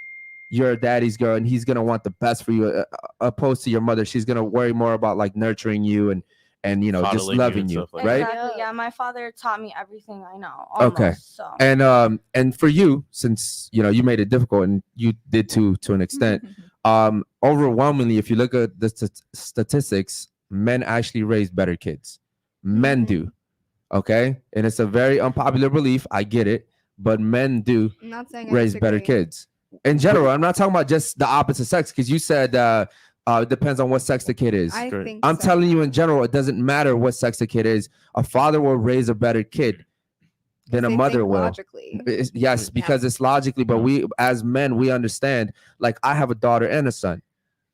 you're a daddy's girl and he's gonna want the best for you, opposed to your mother. She's gonna worry more about like nurturing you and just Coddling you loving and you, stuff like right? Exactly. Yeah, my father taught me everything I know. Okay. Almost, so. And for you, since you made it difficult, and you did to an extent, overwhelmingly, if you look at the statistics, men actually raise better kids. Men do. Okay, and it's a very unpopular belief. I get it, but men do I'm not saying I raise better disagree. kids in general. I'm not talking about just the opposite sex, because you said it depends on what sex the kid is. I think I'm so. telling you, in general, it doesn't matter what sex the kid is. A father will raise a better kid than a They mother think will. logically. Yes, because it's logically, but we as men, we understand, like, I have a daughter and a son.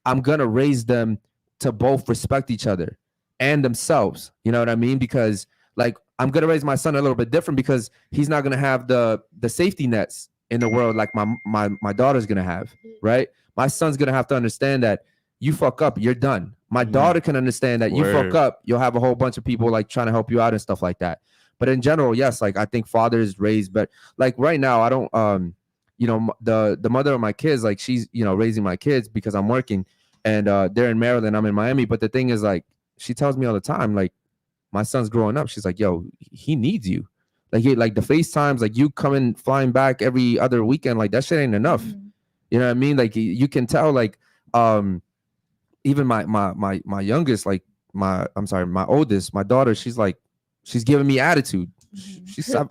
I'm gonna raise them to both respect each other and themselves. You know what I mean? Because, like, I'm gonna raise my son a little bit different, because he's not gonna have the safety nets in the world like my daughter's gonna have, right? My son's gonna have to understand that you fuck up, you're done. My daughter can understand that you fuck up, you'll have a whole bunch of people like trying to help you out and stuff like that. But in general, yes, like, I think fathers raise, but like right now, I don't the mother of my kids, like, she's raising my kids because I'm working, and they're in Maryland, I'm in Miami. But the thing is, like, she tells me all the time, like, my son's growing up, she's like, yo, he needs you. Like the FaceTimes, like, you coming flying back every other weekend, like, that shit ain't enough. You know what I mean? Like, you can tell, like, even my youngest, like, my oldest, my daughter, she's giving me attitude.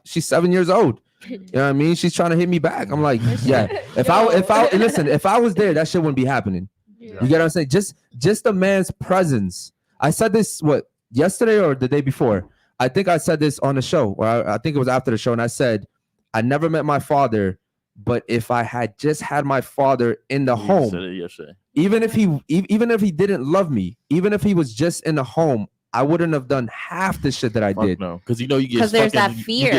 She's 7 years old. You know what I mean? She's trying to hit me back. I'm like, yeah. If I was there, that shit wouldn't be happening. You get what I'm saying? Just a man's presence. I said this yesterday or the day before. I think I said this on the show, or I think it was after the show, and I said, I never met my father, but if I had just had my father in the home, even if he didn't love me, even if he was just in the home, I wouldn't have done half the shit that I did. No, because you get because there's that fear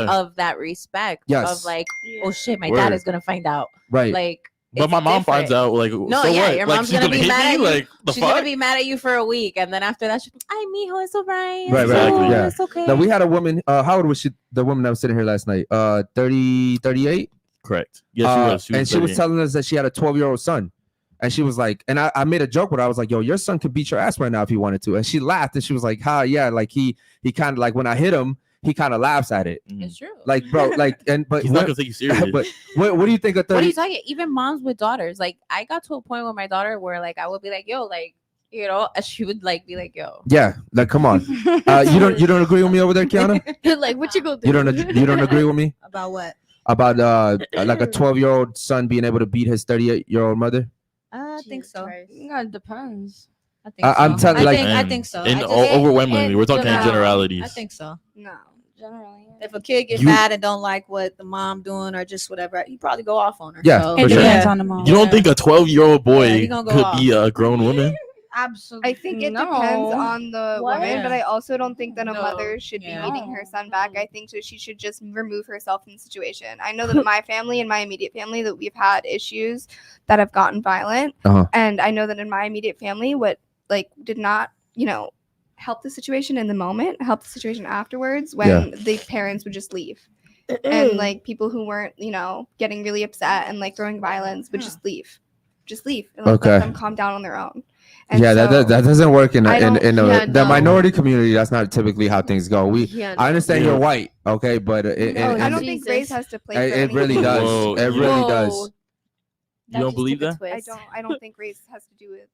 of that respect Yes. of like, oh shit, my dad is gonna find out, right? Like, but my mom finds out, like, no, so yeah, what? your Like, mom's she's gonna be mad at you. Like, the she's fuck? gonna be mad at you for a week, and then after that, she's like, "Ay, mijo, it's alright, Right, yeah. it's okay." Now, we had a woman. How old was she? The woman that was sitting here last night. 38. Correct. Yeah, she was. And she was telling us that she had a 12-year-old son. And she was like, and I made a joke with her. I was like, yo, your son could beat your ass right now if he wanted to. And she laughed, and she was like, yeah, like he kind of, like, when I hit him, he kind of laughs at it. It's true. Like, bro, like, but he's not gonna take you serious. But what do you think of 30? What are you talking? Even moms with daughters. Like, I got to a point with my daughter where, like, I would be like, yo, like, and she would like be like, yo. Yeah, like, come on. You don't agree with me over there, Kiana? Like, what you gonna do? You don't agree with me About what? about like a 12-year-old son being able to beat his 38-year-old mother? I think so. It depends. I think I'm telling, like, I think so. And I just- overwhelmingly, we're talking in no, generalities. I think so. No. Generally, If a kid gets mad and don't like what the mom doing or just whatever, you probably go off on her. Yeah, So, for It sure. depends on the mom. You don't think a 12-year-old boy Yeah, he gonna go could off. be a grown woman? absolutely. I think it no. depends on the What? woman, but I also don't think that a No. mother should Yeah. be beating her son back. I think that she should just remove herself from the situation. I know that my family and my immediate family, that we've had issues that have gotten violent, and I know that in my immediate family, what did not, help the situation in the moment, help the situation afterwards, when the parents would just leave. And like people who weren't, getting really upset and like throwing violence would just leave and let them calm down on their own. And yeah, so, that doesn't work in the no. minority community. That's not typically how things go. I understand you're white, okay, but I don't think race has to play. For it really anything. does. Whoa. It really does. You don't believe that? I don't think race has to do with.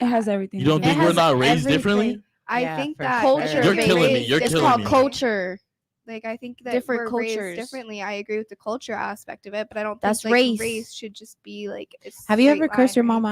It has everything. You don't to do think with we're it. not raised differently? I Yeah, think for that culture. You're race killing me. You're It's killing called me. culture. Like I think that Different we're raised cultures. differently. I agree with the culture aspect of it, but I don't That's think like, race. race should just be like. A Have you ever straight cursed your line or mama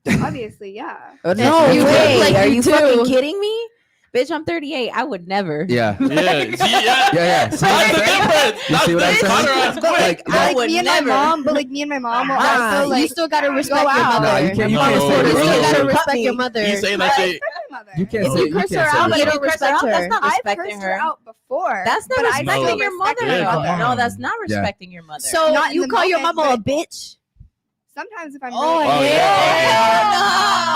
anything. out? Obviously, yeah. No, you way. look like Are you you do. fucking kidding me? Bitch, I'm 38. I would never. Yeah. Yeah. See, Yeah. That's the difference. You see what I'm That's saying? Connor ass quick. I Like would me and never. my mom, but like me and my mom will also You like. still gotta respect your out. mother. Nah, you can't No. say You that. still gotta No. respect your mother. He's saying that shit. You can't If say you you curse can't her say out, that. you don't respect her. That's not I've respecting cursed her her. out before. That's not but I respecting still your respect mother. my Yeah, mother. No, that's not Yeah. respecting your mother. So Not in you the call your moment, mama a but- bitch? Sometimes if I'm Oh, really Oh, angry, yeah.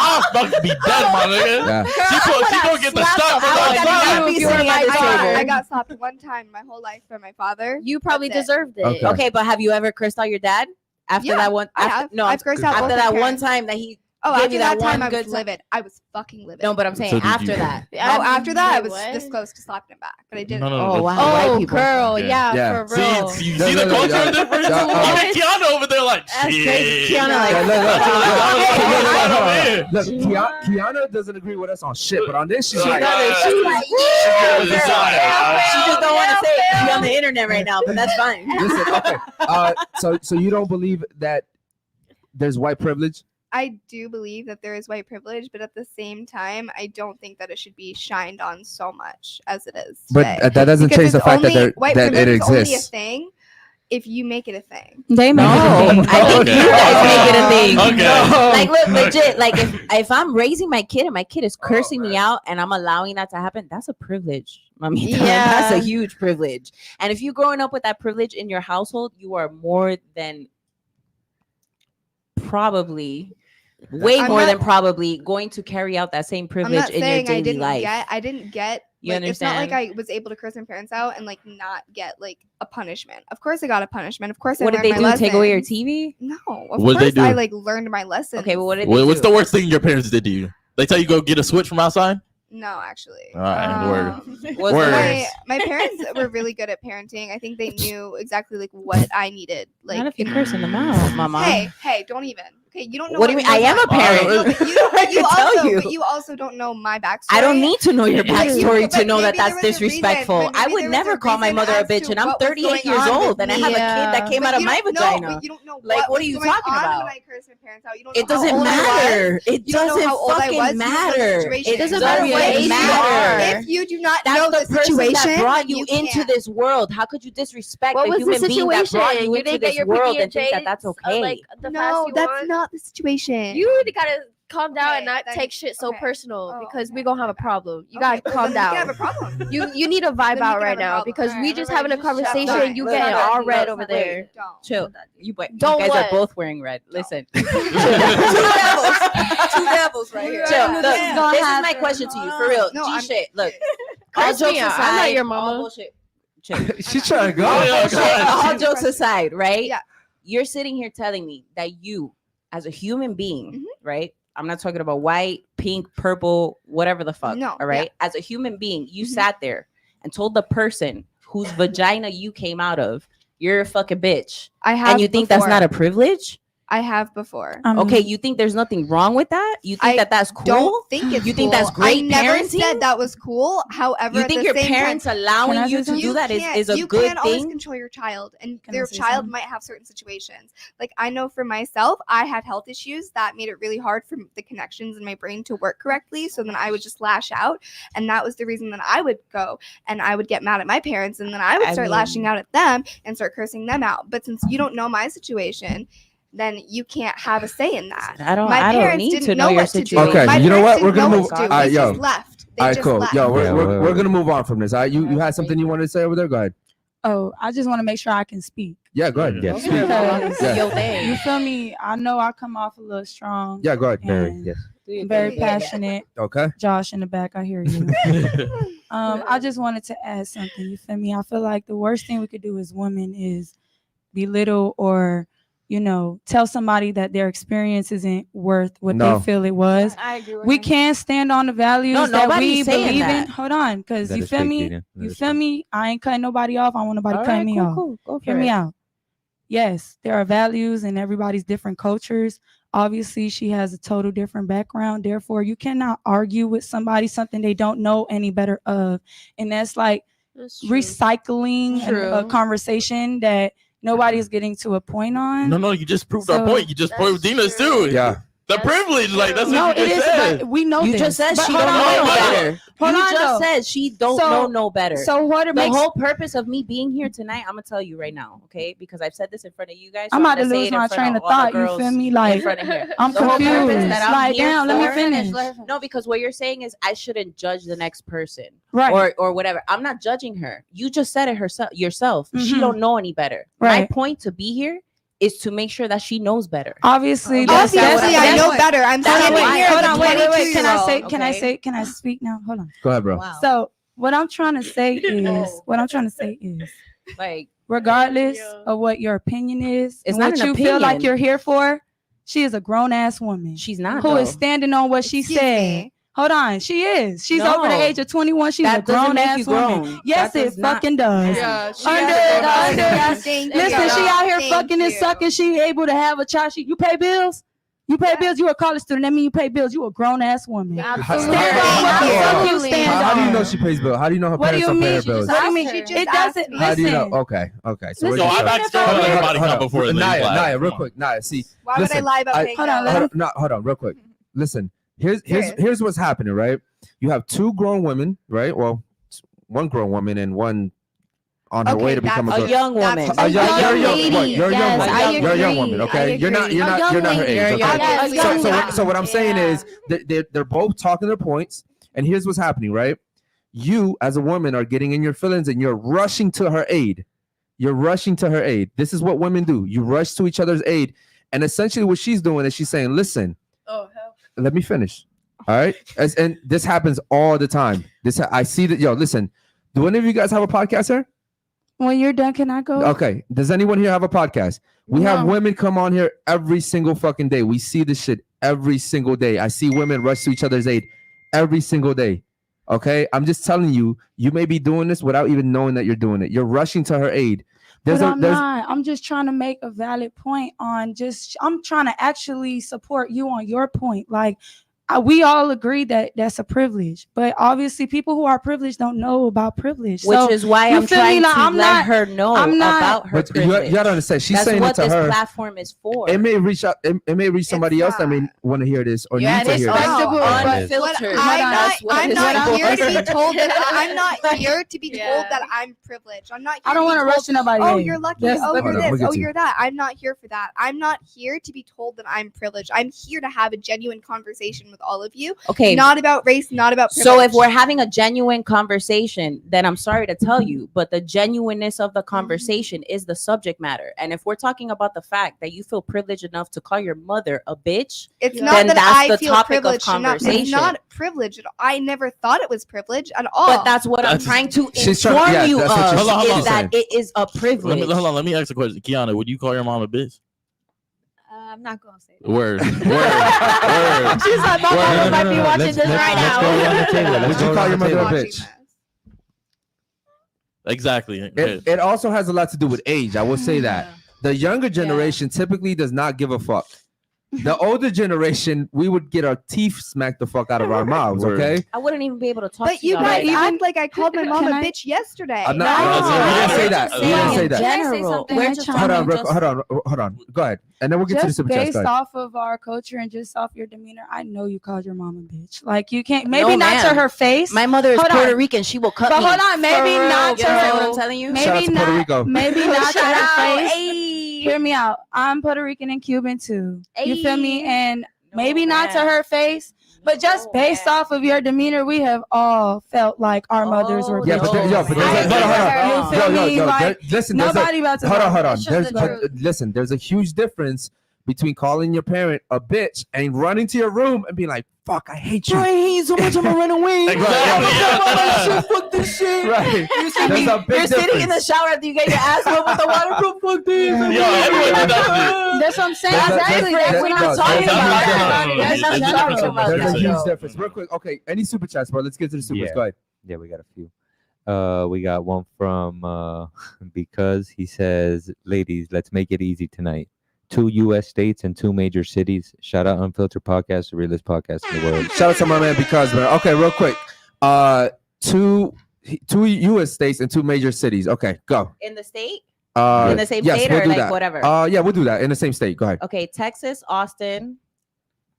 I'll fucking be dead, my nigga. Yeah. She gonna get the stuff I without would time. if you were my daughter. I got slapped one time my whole life by my father. You probably That's it. deserved it. Okay. Okay, but have you ever cursed out your dad after Yeah, that one? I after, have. No, I've cursed out after both that my one parents. time that he Oh, gave after you that that time, one I was good livid. I was fucking livid. No, but I'm saying So did after you- that. Oh, after that, I Wait, was what? this close to slapping it back, but I didn't. No, Oh, that's- wow. White Oh, people. girl, Yeah. yeah, Yeah. for real. See, you No, see no, the no, culture yeah. difference? Yeah, Look at Kiana over there like, That's shit. crazy. Kiana, like, Look, Hey, look, Kiana doesn't agree with us on shit, but on this, she's She like, does. She's like, yeah, girl. yeah. She just don't want to say it. She on the internet right now, but that's fine. listen, okay. So you don't believe that there's white privilege? I do believe that there is white privilege, but at the same time, I don't think that it should be shined on so much as it is today. But that doesn't Because change the it's fact that only- white that privilege it is only a exists. thing if you make it a thing. They make No, it a thing. I think you guys make it a thing. Okay. Like, look, legit. Like, if I'm raising my kid and my kid is cursing me out and I'm allowing that to happen, that's a privilege. I mean, that's a Yeah. huge privilege. And if you're growing up with that privilege in your household, you are more than probably, way I'm more not- than probably going to carry out that same I'm privilege not in your saying I daily didn't life. I didn't get. You Like, it's not like understand? I was able to curse my parents out and like not get like a punishment. Of course, I got a punishment. Of course, I What did learned they my do? Take away your lessons. TV? No, of What did they course I do? like learned my lessons. Okay, but what did they What's do? the worst thing your parents did to you? They tell you go get a switch from outside? No, actually. All right, word. What's the Word. worst? My parents were really good at parenting. I think they knew exactly like what I needed. Like, Not if you curse in the mouth, mama. hey, don't even. Okay, you don't know. What do you mean? I am a goes on. parent. No, but you, I can tell also, you. But you also don't know my backstory. I don't need to know your But you- backstory to but know that maybe that's there was a reason- disrespectful. but I maybe would there was never a call my reason mother a as bitch, to and I'm what was 38 going years on old, with and I me. have a kid that came But out of you my don't know- vagina. but you don't know Like, what was are you going talking on about? When I cursed my parents out. You don't know It doesn't how old I was. matter. It You don't know doesn't how old I fucking was. You don't know the matter. situation. It doesn't matter what age you matter. are. If you do not That's know the the person situation, that brought you then into can't. this world. How could you disrespect What the was the human being that brought situation? you You into didn't get this your world PB and think that that's okay? Like the No, fast you that's want. not the situation. You really gotta calm down Okay, and not then- take shit so okay. personal Oh, because okay, we're gonna have a okay. problem. You Okay, gotta well, calm then we can down. have a problem. You need to vibe we out can right have a now problem. because Alright, we just alright, having a just shut up. conversation. You Look, getting look, all look, red look, over wait. there. Don't. Chill. Don't. You Don't guys what? are both wearing red. Listen. Two devils right here. Chill. This Look, is gonna this is my happen. question to you, for real. No, G I'm- shit. Look, all Curse jokes me aside, out. I'm not your all mama. bullshit. Chill. She's trying to go. Oh, yeah, Bullshit, go ahead. all jokes aside, right? Yeah. You're sitting here telling me that you, as a human being, Mhm. right? I'm not talking about white, pink, purple, whatever the fuck. No, All right. As a human being, you Mhm. sat there and told the person whose vagina you came out of, you're a fucking bitch. I have. And you think that's not a privilege? I have before. Okay, you think there's nothing wrong with that? You think I that that's cool? Don't think it's You think cool. that's great I never parenting? said that was cool. However, You at think the your same parents time, allowing Can I you say to do something? that can't- is a you good can't always thing? control your child, and Can I their say child something? might have certain situations. Like I know for myself, I had health issues that made it really hard for the connections in my brain to work correctly. So then I would just lash out, and that was the reason that I would go and I would get mad at my parents, and then I would I start mean- lashing out at them and start cursing them out. But since you don't know my situation, then you can't have a say in that. I don't. My I don't parents need didn't to know know your what to do. situation. Okay, My you know parents what? We're didn't gonna know move- what to do. alright, They yo. just left. They All right, just cool. left. Yo, Yeah, we're gonna move on from this. All right, you had something you wanted to say over there? Go ahead. Oh, I just want to make sure I can speak. Yeah, go ahead. Yeah. Okay. Because Yeah. Your thing. you feel me? I know I come off a little strong. Yeah, go ahead. Very, and yes. I'm very passionate. Okay. Josh in the back, I hear you. I just wanted to add something. You feel me? I feel like the worst thing we could do as women is belittle or, tell somebody that their experience isn't worth what No. they feel it was. I agree with We her. can't stand on the values No, that we nobody's saying believe that. in. Hold on, because That you is feel fake, me? Gina. That You is feel fake. me? I ain't cutting nobody off. I want nobody All cutting right, me cool, off. cool. Go for Hear me it. out. Yes, there are values in everybody's different cultures. Obviously, she has a total different background. Therefore, you cannot argue with somebody something they don't know any better of. And that's like That's true. recycling a True. conversation that nobody's getting to a point on. No, you just proved our So- point. You just proved That's Dina's true. too. Yeah. The That's privilege, like that's No, what you it just is, said. but we know You this. just said But she hold don't on, know wait, no wait. better. Hold You on, just though. said she don't So- know no better. So what it The makes whole purpose of me being here tonight, I'm gonna tell you right now, okay? Because I've said this in front of you guys. so I'm about to gonna say lose it in my front train of all the thought. You girls feel me? in Like front of here. I'm The whole purpose confused. that I'm Like, here damn, let me for- finish. No, because what you're saying is I shouldn't judge the next person, Right. or whatever. I'm not judging her. You just said it yourself. She Mhm. don't know any better. My Right. point to be here is to make sure that she knows better. Obviously, Yes, that's Obviously, that's I know what- better. I'm that's standing what- here. hold as on, a wait. Can I 22-year-old. say? okay? Can I speak now? Hold on. Go ahead, bro. Wow. So what I'm trying to say is, Like, regardless Yeah. of what your opinion is It's and not what an you feel like opinion. you're here for, She is a grown ass woman. She's not. Who is though. standing on what she Excuse said. me. Hold on, she is. She's No. over the age of 21. She's a That doesn't grown make ass you woman. grown. Yes, That it does not- fucking does. Yeah, she Under, has to go under. back. Thank Listen, you. she out here Thank fucking and you. sucking. She able to have a child. You pay bills. You pay bills. You a college student. That mean you pay bills. You a grown ass woman. Absolutely. Stand on what the fuck you stand How do you on. know she pays bills? How do you know her What do parents you don't pay mean? her bills? What do you mean? She just It asked doesn't. me. How do you know? Listen. Okay. So Listen, we're So just- I've asked Hold on, everybody hold come on. before the ladies lie. Naya, real Come on. quick. Naya, see. Why would I Listen, lie about I- paying Hold on, bills? let hold on, real quick. Listen, here's Serious. what's happening, right? You have two grown women, right? Well, one grown woman and one on her Okay, way to become a that's girl. A young That's woman. just A a young, young you're young. lady. What? You're a young Yes, woman. I You're a young woman. agree. Okay, I you're not. agree. You're A not. young You're not her lady. age. You're a Okay. young Yes, lady. So what I'm saying is they're both talking their points, and here's what's happening, right? You as a woman are getting in your feelings, and you're rushing to her aid. You're rushing to her aid. This is what women do. You rush to each other's aid, and essentially what she's doing is she's saying, "Listen, let me finish." All right, and this happens all the time. I see that. Yo, listen. Do any of you guys have a podcast here? When you're done, can I go? Okay. Does anyone here have a podcast? We have No. women come on here every single fucking day. We see this shit every single day. I see women rush to each other's aid every single day. Okay. I'm just telling you, you may be doing this without even knowing that you're doing it. You're rushing to her aid. But I'm not. I'm just trying to make a valid point on I'm trying to actually support you on your point. Like, we all agree that that's a privilege, but obviously people who are privileged don't know about privilege. Which So, is why you I'm feel me? trying Like, to I'm let not- her know I'm not- about her But you privilege. gotta understand, she's That's saying what it to this her. platform is for. It may reach out. It may reach somebody It's else that may not. want to hear this or Yeah, need to it's hear this. respectable. unfiltered. That's what I'm it is not for. here to be told that I'm not here to be told that I'm privileged. I'm not here I don't want to rush nobody. Oh, in. you're lucky. That's Oh, the- you're Hold on, this. we'll Oh, get to you're that. I'm not here for that. I'm not here to be told that I'm privileged. I'm here to have a genuine conversation with all of you. Okay. Not about race, not about privilege. So if we're having a genuine conversation, then I'm sorry to tell you, but the genuineness of the conversation is the subject matter. And if we're talking about the fact that you feel privileged enough to call your mother a bitch, it's then not that that's I the feel topic of privileged. conversation. It's not privilege at all. I never thought it was privilege at all. But that's what I'm That's- trying to She's inform trying- yeah, you that's what of, she's- Hold on, hold is on. that it is a Let privilege. me hold on. Let me ask a question, Kiana. Would you call your mom a bitch? I'm not gonna say that. Word. Word. She's like, my Word. mama might be watching Let's- this let's- right let's now. go around the table. Let's Would go you call around your the mother a table. bitch? Exactly. Okay. It also has a lot to do with age. I will say that the younger generation typically does not give a fuck. The older generation, we would get our teeth smacked the fuck out of our mouths. Word. Okay. I wouldn't even be able to talk But to you y'all guys like that. act like I called my mom a Can I- bitch yesterday. I'm No, not. We didn't say that. We didn't say in that. general. Can I We're say just something? Hold on, talking just- hold on. Go ahead, and then we'll get to the Just super chat. based off of our culture and just off your demeanor, I know you called your mom a bitch. Like, you can't, maybe No, not to ma'am. her face. My mother is Hold Puerto on. Rican. She will cut But me. hold on, maybe For not real. to You her. know what I'm telling you? Shout out Maybe to Puerto not. Rico. Maybe not to Shout her out. face. Ayy. Hear me out. I'm Puerto Rican and Cuban too. You feel me? Ayy. And No, maybe not to ma'am. her face, but just No, based ma'am. off of your demeanor, we have all felt like our mothers were. Oh, Yeah, but there, bitches. yo, but there's I a, agree hold with on, her. hold You on. feel me? Like, Listen, Nobody about to. hold on. It's just the truth. Listen, there's a huge difference between calling your parent a bitch and running to your room and being like, "Fuck, I hate you." I hate you so much. I'm gonna run away. Exactly. Fuck this shit. Right. There's a big You're sitting in the difference. shower after you get your ass whooped with the waterproof. Fuck this. Yo, everyone did that That's what I'm saying. There's a- Exactly. there's- That's what there's- I'm talking there's- about. there's- That's there's- not talking about. There's a Yeah. huge difference. Real quick, okay. Any super chats, bro? Let's get to the supers. Yeah. Go ahead. Yeah, we got a few. We got one from because he says, "Ladies, let's make it easy tonight. 2 U.S. states and 2 major cities. Shout out Unfiltered Podcast, the realest podcast in the world." Shout out to my man because, man. Okay, real quick. Two U.S. states and 2 major cities. Okay, go. In the state? In the same state or do like that. whatever? Yeah, we'll do that in the same state. Go ahead. Okay, Texas, Austin,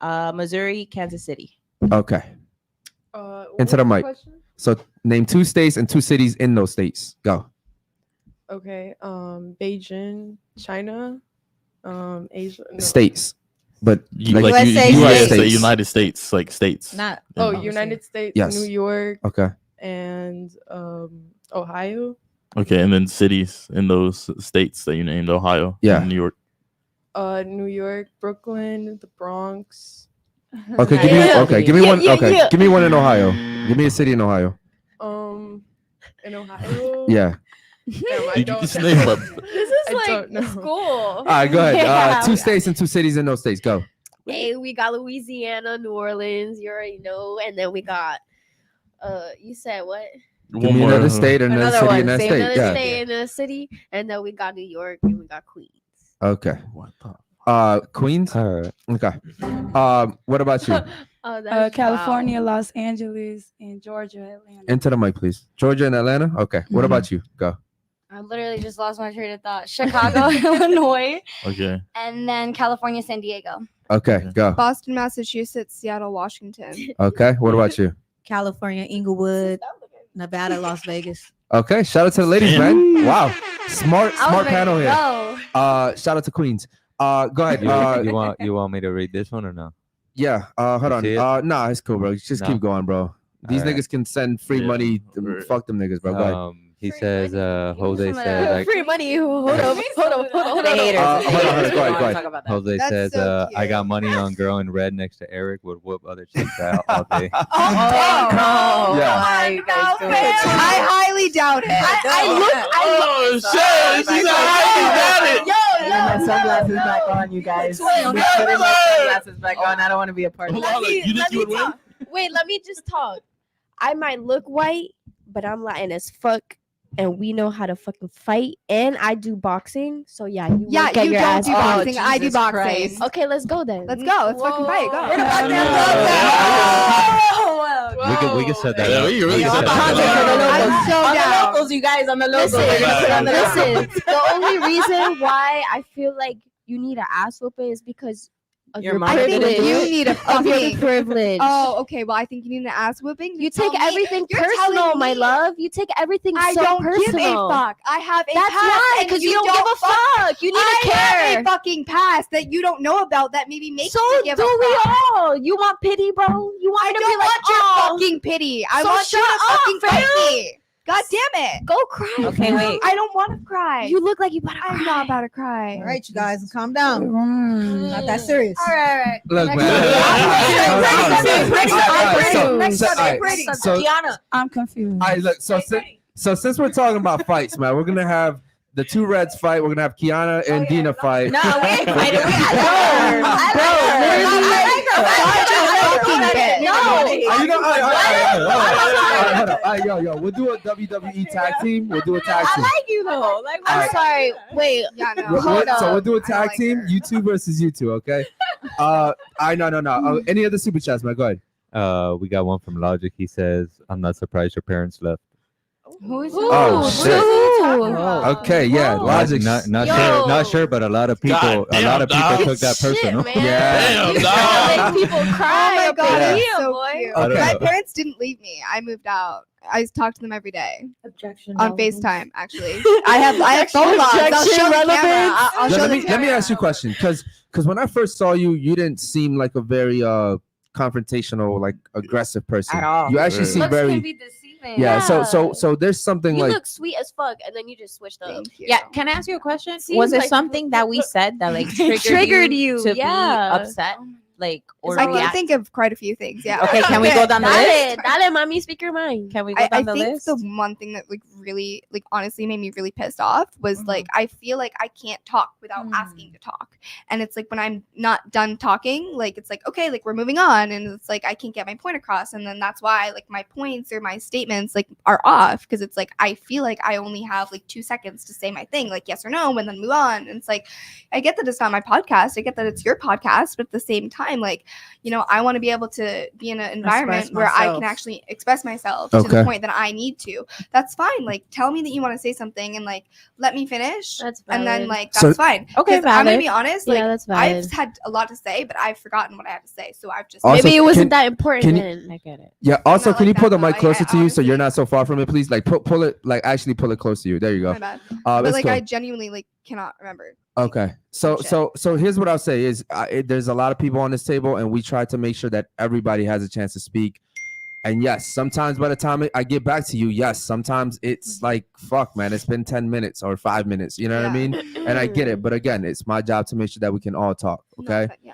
Missouri, Kansas City. Okay. What Into the was mic. question? So name 2 states and 2 cities in those states. Go. Okay. Beijing, China, Asia. No. States, but USA USA, states. United States, like states. Not. Oh, Obviously. United States, Yes. New York, Okay. and Ohio. Okay, and then cities in those states that you named: Ohio, Yeah. and New York. New York, Brooklyn, the Bronx. Okay, give me Yeah. okay, give me Yeah, one. yeah, Okay, yeah. give me one in Ohio. Give me a city in Ohio. In Ohio. Yeah. You can snake, but This is I like don't know. school. All right, go ahead. Yeah. 2 states and 2 cities and no states. Go. Hey, we got Louisiana, New Orleans. You already know, and then we got. You said what? Give me another state and another Another city one, and that say state. Another Yeah. state and a city, and then we got New York and we got Queens. Okay. What the? Queens. All right. Okay. What about you? Oh, that's California, Los Angeles, and Georgia, Atlanta. Into the mic, please. Georgia and Atlanta. Okay. What about you? Go. I literally just lost my train of thought. Chicago, Illinois, Okay. and then California, San Diego. Okay. Go. Boston, Massachusetts, Seattle, Washington. Okay. What about you? California, Inglewood, Nevada, Las Vegas. Okay. Shout out to the ladies, Damn. man. Wow. Smart I was ready panel to here. go. Shout out to Queens. Go ahead. You want me to read this one or no? Yeah. Hold see on. Nah, it's cool, bro. Just No. keep going, bro. These Alright. niggas can send free Yeah. money. Fuck them niggas, bro. Go ahead. He Free says, money. Jose Give me says, some like, free money. Hold up. The haters. hold on, the haters. go ahead, We go wanna ahead. talk about that. Jose That's says, so I got cute. money on girl in red next to Eric would whoop other chicks out all day. Oh, no. Yeah. Why you guys doing this? I highly doubt it. Oh shit! She's already Putting my sunglasses back on, you guys. Putting my sunglasses back on. I don't want to be a part of Hold that. on, you think you would win? Wait, let me just talk. I might look white, but I'm Latin as fuck, and we know how to fucking fight. And I do boxing, so yeah, you Yeah, will get you your don't ass do beat. boxing. I do Jesus boxing. Christ. Okay, let's go then. Let's go. Let's fucking fight. Go. What about We can set that Yeah, up. we really can set set that that up. up. I'm so On the down. locals, you guys, on the locals. Listen, We're gonna put on the locals. listen. The only reason why I feel like you need an ass whooping is because of Your your mom I think privilege. you need a of your fucking. privilege. Oh, okay. Well, I think you need an ass whipping. You take everything you're personal, telling my me love. You take everything I so don't personal. give a fuck. I have a That's pass, why, and because you don't give a fuck. You need I to care. have a fucking pass that you don't know about that maybe makes So me give do a we fuck. all. You want pity, bro? You want I me to don't be like, want your oh, fucking pity. I So want you shut to up, fucking fight fam. me. God damn it. go cry. Okay, wait. I don't want to cry. You look like you about to cry. I'm not about to cry. All right, you guys, calm down. Mm. Not that serious. All right. Look, Next man. Next up, Alright, pretty. so- Kiana. I'm confused. All right, look. So since we're talking about fights, man, we're gonna have the two Reds fight. We're gonna have Kiana and Dina fight. No, we ain't fighting. We You know, hold on. Yo, we'll do a WWE tag team. We'll do a tag I team. like you though. Like, I'm sorry. Wait. Yeah, no. We'll- Hold so we'll do a I tag like team. her. You two versus you two. Okay. No. Any other super chats, man? Go ahead. We got one from Logic. He says, I'm not surprised your parents left. Who is Oh, shit. Okay, yeah, Whoa. Logic. Not sure, but a lot of people, God a lot of damn, people dog. took that personal. Shit, man. Yeah. Damn, You dog. gotta make people cry. Oh my up god, in Yeah. it's here, so boy. cute. Okay. My parents didn't leave me. I moved out. I talk to them every day objection. on FaceTime. Actually, I have phone logs. I'll show the camera. I'll show Let the me camera. ask you a question, because when I first saw you, you didn't seem like a very confrontational, like aggressive person At all. You actually seem Looks can very be deceiving. yeah. So there's something You like look sweet as fuck, and then you just switched up. Thank you. Yeah, can I ask you a question? Seems Was it like- something that we said that like Triggered you, to yeah. be upset? Like, or I can react? think of quite a few things. Yeah. Okay, can we go down the list? Dale, mommy, speak your mind. Can we go I down the think list? the one thing that like really like honestly made me really pissed off was like I feel like I can't talk without asking to talk, and it's like when I'm not done talking, like it's like okay, like we're moving on, and it's like I can't get my point across, and then that's why like my points or my statements like are off because it's like I feel like I only have like 2 seconds to say my thing, like yes or no, and then move on. And it's like I get that it's not my podcast, I get that it's your podcast, but at the same time, like I want to be able to be in an environment where I can myself. actually express myself to Okay. the point that I need to. That's fine. Like, tell me that you want to say something and like let me finish. That's and then valid. like So- that's fine. Okay, 'Cause I'm gonna valid. be honest. Like, Yeah, that's valid. I've had a lot to say, but I've forgotten what I had to say. So I've just Also, Maybe it can- wasn't that important can you- then. I get it. yeah. Also, Not can like you pull that, the mic though. closer to you so you're honestly- not so far from it, please? Like pull it, like actually pull it close to you. There you go. my bad. It's But like cool. I genuinely like cannot remember. Okay. So here's what I'll say is there's a lot of people on this table, and we try to make sure that everybody has a chance to speak. And yes, sometimes by the time I get back to you, yes, sometimes it's like fuck, man, it's been 10 minutes or 5 minutes. You know what I Yeah. mean? And I get it, but again, it's my job to make sure that we can all talk. No, Okay. but yeah.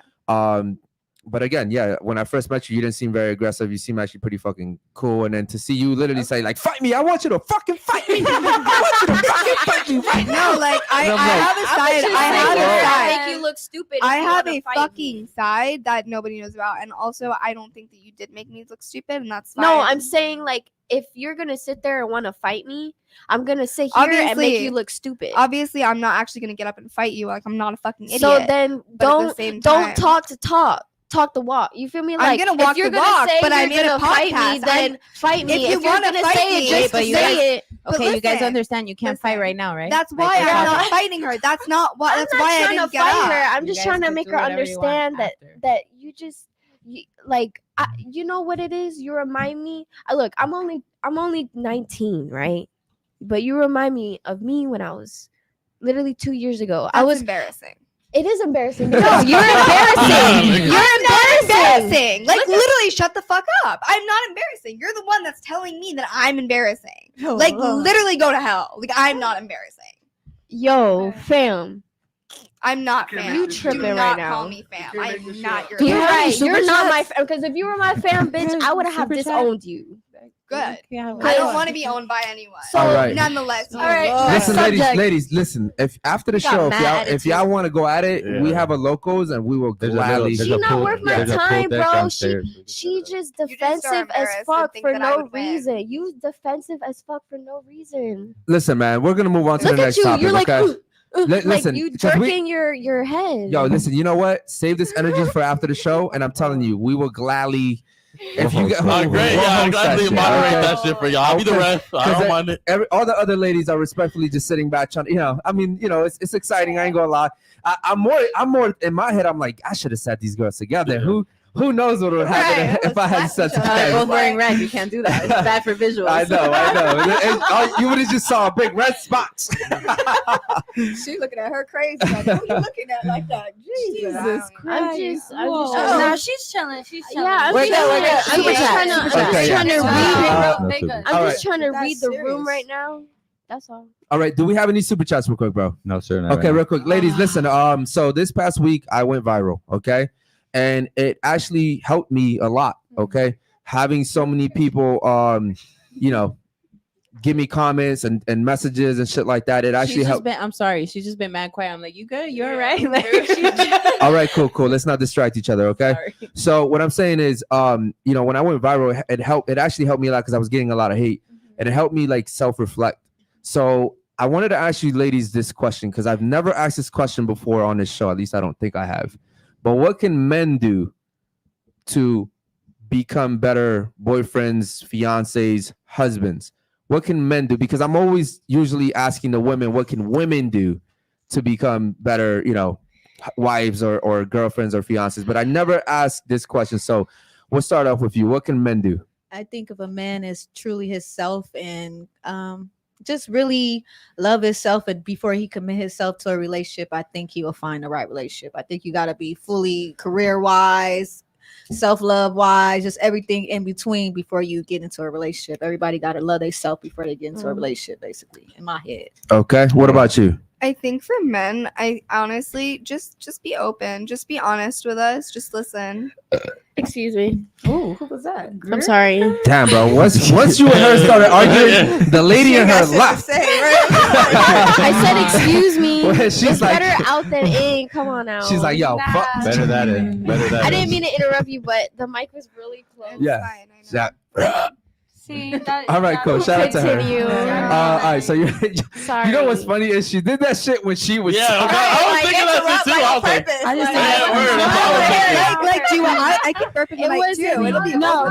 but again, yeah, when I first met you, you didn't seem very aggressive. You seem actually pretty fucking cool. And then to see you literally say like, "Fight me! I want you to fucking fight me! I want you to fucking fight me right now!" No, like I And I'm have like, a side. I have a side. Make you look stupid. I if you have wanna a fight fucking me. side that nobody knows about, and also I don't think that you did make me look stupid, and that's fine. No, I'm saying like if you're gonna sit there and want to fight me, I'm gonna sit here and make Obviously- you look stupid. obviously I'm not actually gonna get up and fight you. Like I'm not a fucking idiot. So then but at the don't same don't time- talk to talk. Talk the walk. You feel me? I'm Like gonna walk if you're the gonna walk, say but you're I made a gonna fight me, podcast. then fight me. If you If you're wanna gonna fight say me- it, just but to you say it. But Okay, you guys listen, understand you can't fight listen. right now, right? That's why Like, I'm we're not talking- fighting her. That's not what. I'm That's not why I trying didn't to get fight up. her. I'm You just guys trying to could make do her whatever you want understand that after. you just like you know what it is. You remind me. Look, I'm only 19, right? But you remind me of me when I was literally 2 years ago. I That's was. embarrassing. It is embarrassing. No, You're embarrassing. You're embarrassing. Like literally, shut the fuck up. I'm not embarrassing. You're the one that's telling me that I'm embarrassing. Like literally, go to hell. Like I'm not embarrassing. Yo, fam. I'm not fam. You tripping Do right not now. call me fam. I'm not your. You're fam. right. You're not my fam. Because if you were my fam, bitch, I would have Super chat? disowned you. Good. Yeah, I don't want to be owned by anyone. So, All right. Nonetheless, All right. Listen, Subject. ladies, listen. If after the Got show, mad if y'all want to go at it, we Yeah. have a locals and we will There's a gladly. little, She there's a not pool, worth my there's a pool time, deck bro. downstairs. She just just are defensive as embarrassed and fuck think for that I no would win. reason. You defensive as fuck for no reason. Listen, man, we're gonna move on to Look the at next you. topic. You're like, okay? like Listen, you 'cause we- jerking your head. Yo, listen. You know what? Save this energy for after the show, and I'm telling you, we will gladly. If you get, Oh, great. we'll Yeah, I'm host glad that to shit, moderate okay? that shit for y'all. I'll be the Okay. ref. I don't mind it. All the other ladies are respectfully just sitting back, trying. I mean, it's exciting. I ain't gonna lie. I'm more in my head. I'm like, I should have set these girls together. Who knows what would happen Right, if I had set them They're both together? wearing red. You can't do that. It's bad for visuals. I know. You would have just saw a big red spot. She looking at her crazy. Like, who you looking at like that? Jesus I'm just Oh, trying no, to. she's chilling. She's chilling. Yeah, I'm Wait, just no, trying super to. I'm just chat, trying to. super I'm chat. just trying to Okay, read. yeah. They good. I'm All just trying to That's read the room serious. right now. That's all. All right. Do we have any super chats, real quick, bro? No, sir. not Okay, right real quick, ladies, listen. So this past week I went viral, okay, and it actually helped me a lot, okay, having so many people, give me comments and messages and shit like that. It actually helped. I'm sorry. She's just been mad quiet. I'm like, you good? You all right? Like, she's All right, cool. Let's not distract each other, okay? sorry. So what I'm saying is, when I went viral, it actually helped me a lot because I was getting a lot of hate, and it helped me like self-reflect. So I wanted to ask you ladies this question because I've never asked this question before on this show. At least I don't think I have. But what can men do to become better boyfriends, fiancés, husbands? What can men do? Because I'm always usually asking the women, what can women do to become better, wives or girlfriends or fiancés? But I never ask this question. So we'll start off with you. What can men do? I think if a man is truly himself and just really love himself, and before he commit himself to a relationship, I think he will find the right relationship. I think you got to be fully career wise, self-love wise, just everything in between before you get into a relationship. Everybody got to love themselves before they get into a relationship, basically, in my head. Okay. What about you? I think for men, I honestly just be open, just be honest with us, just listen. Excuse me. Oh, who was that? I'm sorry. Damn, bro. Once you and her started arguing, the lady and her left. I said, excuse me. Well, she's It's like- better out than in. Come on now. She's like, yo, Nah. fuck. Better that in. Better that I in. didn't mean to interrupt you, but the mic was really close. Yeah. Fine, I know. Yeah. See, that, All right, cool. Shout out to her. Continue. All right, so Sorry. you know what's funny is she did that shit when she was. Yeah, okay. I was thinking that shit too. I was like, I just Yeah, word. No, Like, do you want? I can burp in the It mic was too. It'll be no.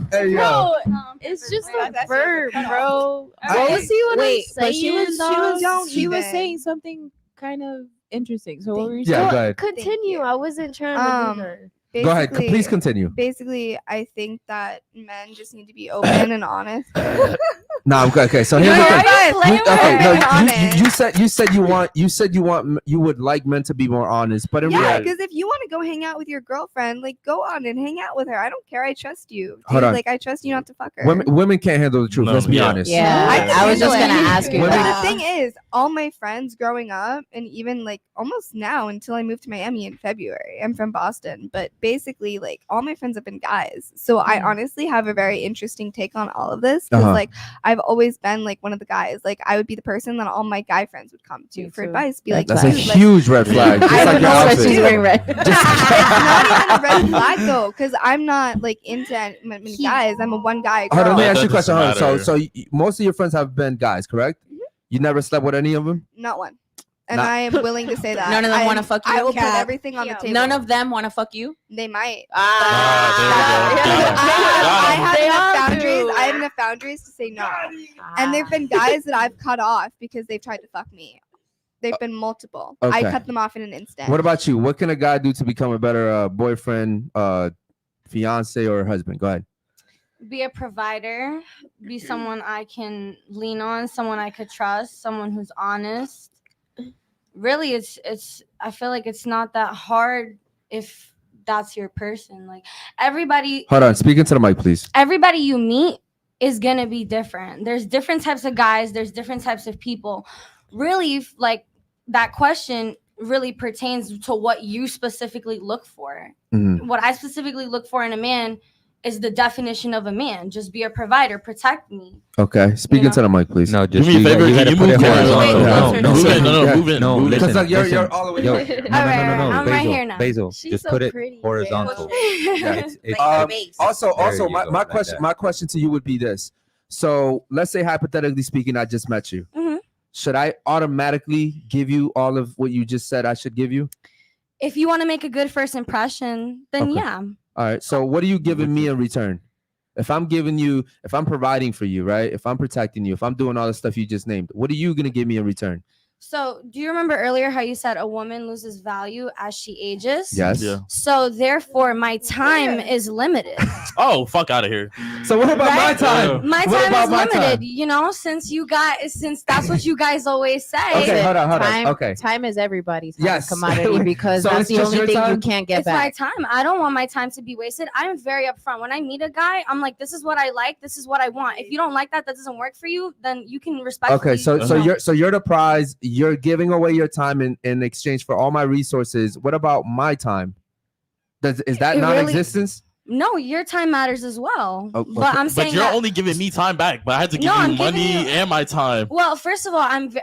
Hey, yo. Bro, No, it's just That's a verb, bro. Alright. You see what Wait, I'm saying? but she was Don't she was even. saying something kind of interesting. So what were you Yeah, saying? go ahead. Continue. you. I wasn't trying to do that. Go ahead. Please continue. Basically, I think that men just need to be open and honest. No, I'm good. Okay, so here's the thing. You would like men to be more honest, but in reality, because if you want to go hang out with your girlfriend, like go on and hang out with her. I don't care. I trust you. Dude. Hold on. Like I trust you not to fuck her. Women can't handle the truth. Let's be honest. Yeah, I was just gonna ask you. The thing is, all my friends growing up, and even like almost now until I moved to Miami in February. I'm from Boston, but basically, like all my friends have been guys. So I honestly have a very interesting take on all of this because, like, I've always been like one of the guys. Like I would be the person that all my guy friends would come to for advice. Be like, that's a huge red flag. Just I like know that she's wearing red. It's not even a red flag though, because I'm not like into many guys. I'm a one guy girl. Hold on, let me ask you a question. So most of your friends have been guys, correct? You never slept with any of them? Not one. And I am willing to say that. None of them want to fuck you? I will put everything on the table. None of them want to fuck you? They might. I have enough boundaries. I have enough boundaries to say no. And there've been guys that I've cut off because they've tried to fuck me. They've been multiple. Okay. I cut them off in an instant. What about you? What can a guy do to become a better boyfriend, fiance, or husband? Go ahead. Be a provider, be someone I can lean on, someone I could trust, someone who's honest. Really, it's I feel like it's not that hard if that's your person. Like everybody. Hold on, speak into the mic, please. Everybody you meet is gonna be different. There's different types of guys, there's different types of people. Really, like that question really pertains to what you specifically look for. What I specifically look for in a man is the definition of a man. Just be a provider, protect me. Okay, speak into the mic, please. No, just do me a favor. you Can you move move in. No, because you're all the way. No, I'm right here now. Basil, She's just so put it pretty, horizontal. Also, There you my go, like my question to you would be this. So let's say hypothetically speaking, I just met you. Should I automatically give you all of what you just said I should give you? If you want to make a good first impression, then yeah. All right. So what are you giving me in return? If I'm providing for you, right? If I'm protecting you, if I'm doing all the stuff you just named, what are you going to give me in return? So do you remember earlier how you said a woman loses value as she ages? Yes. Yeah. So therefore my time is limited. Oh, fuck out of here. So what about my time? My What time about is my limited, time? you know, since that's what you guys always say. Okay, hold on. Time, Okay. time is everybody's Yes. commodity because So that's it's the just only your thing you time? can't get It's my back. time. I don't want my time to be wasted. I'm very upfront. When I meet a guy, I'm like, this is what I like. This is what I want. If you don't like that doesn't work for you, then you can respectfully. Okay. So you're the prize. You're giving away your time in exchange for all my resources. What about my time? Is that It really- non-existence? No, your time matters as well. Oh, But I'm saying But you're that, only giving me time back. But I had to give No, you I'm giving money you- and my time well, first of all, and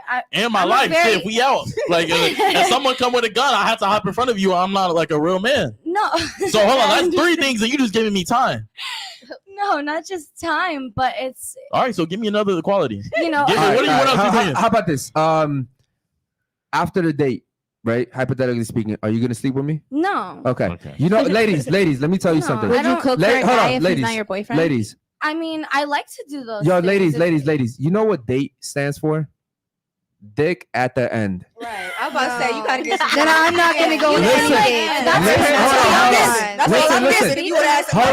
my I'm life. very- Shit, we out. Like if someone come with a gun, I have to hop in front of you. I'm not like a real man. no. So hold on, that's three things, and you just giving me time. No, not just time, but it's All right, so give me another quality. you know. Give me- what else you thinking? How about this? After the date, right? Hypothetically speaking, are you gonna sleep with me? No. Okay. You know, ladies, let me tell you No, something. I Would you don't- cook La- for a hold guy on, if ladies, he's not your boyfriend? Ladies, I mean, I like to do those. yo, things. ladies. You know what date stands for? Dick at the end. Right. I was about to say you gotta get. Then I'm not gonna go with Listen, any dates. that's listen, fair. hold on. That's Listen, what I'm listen. missing. If you would ask Hold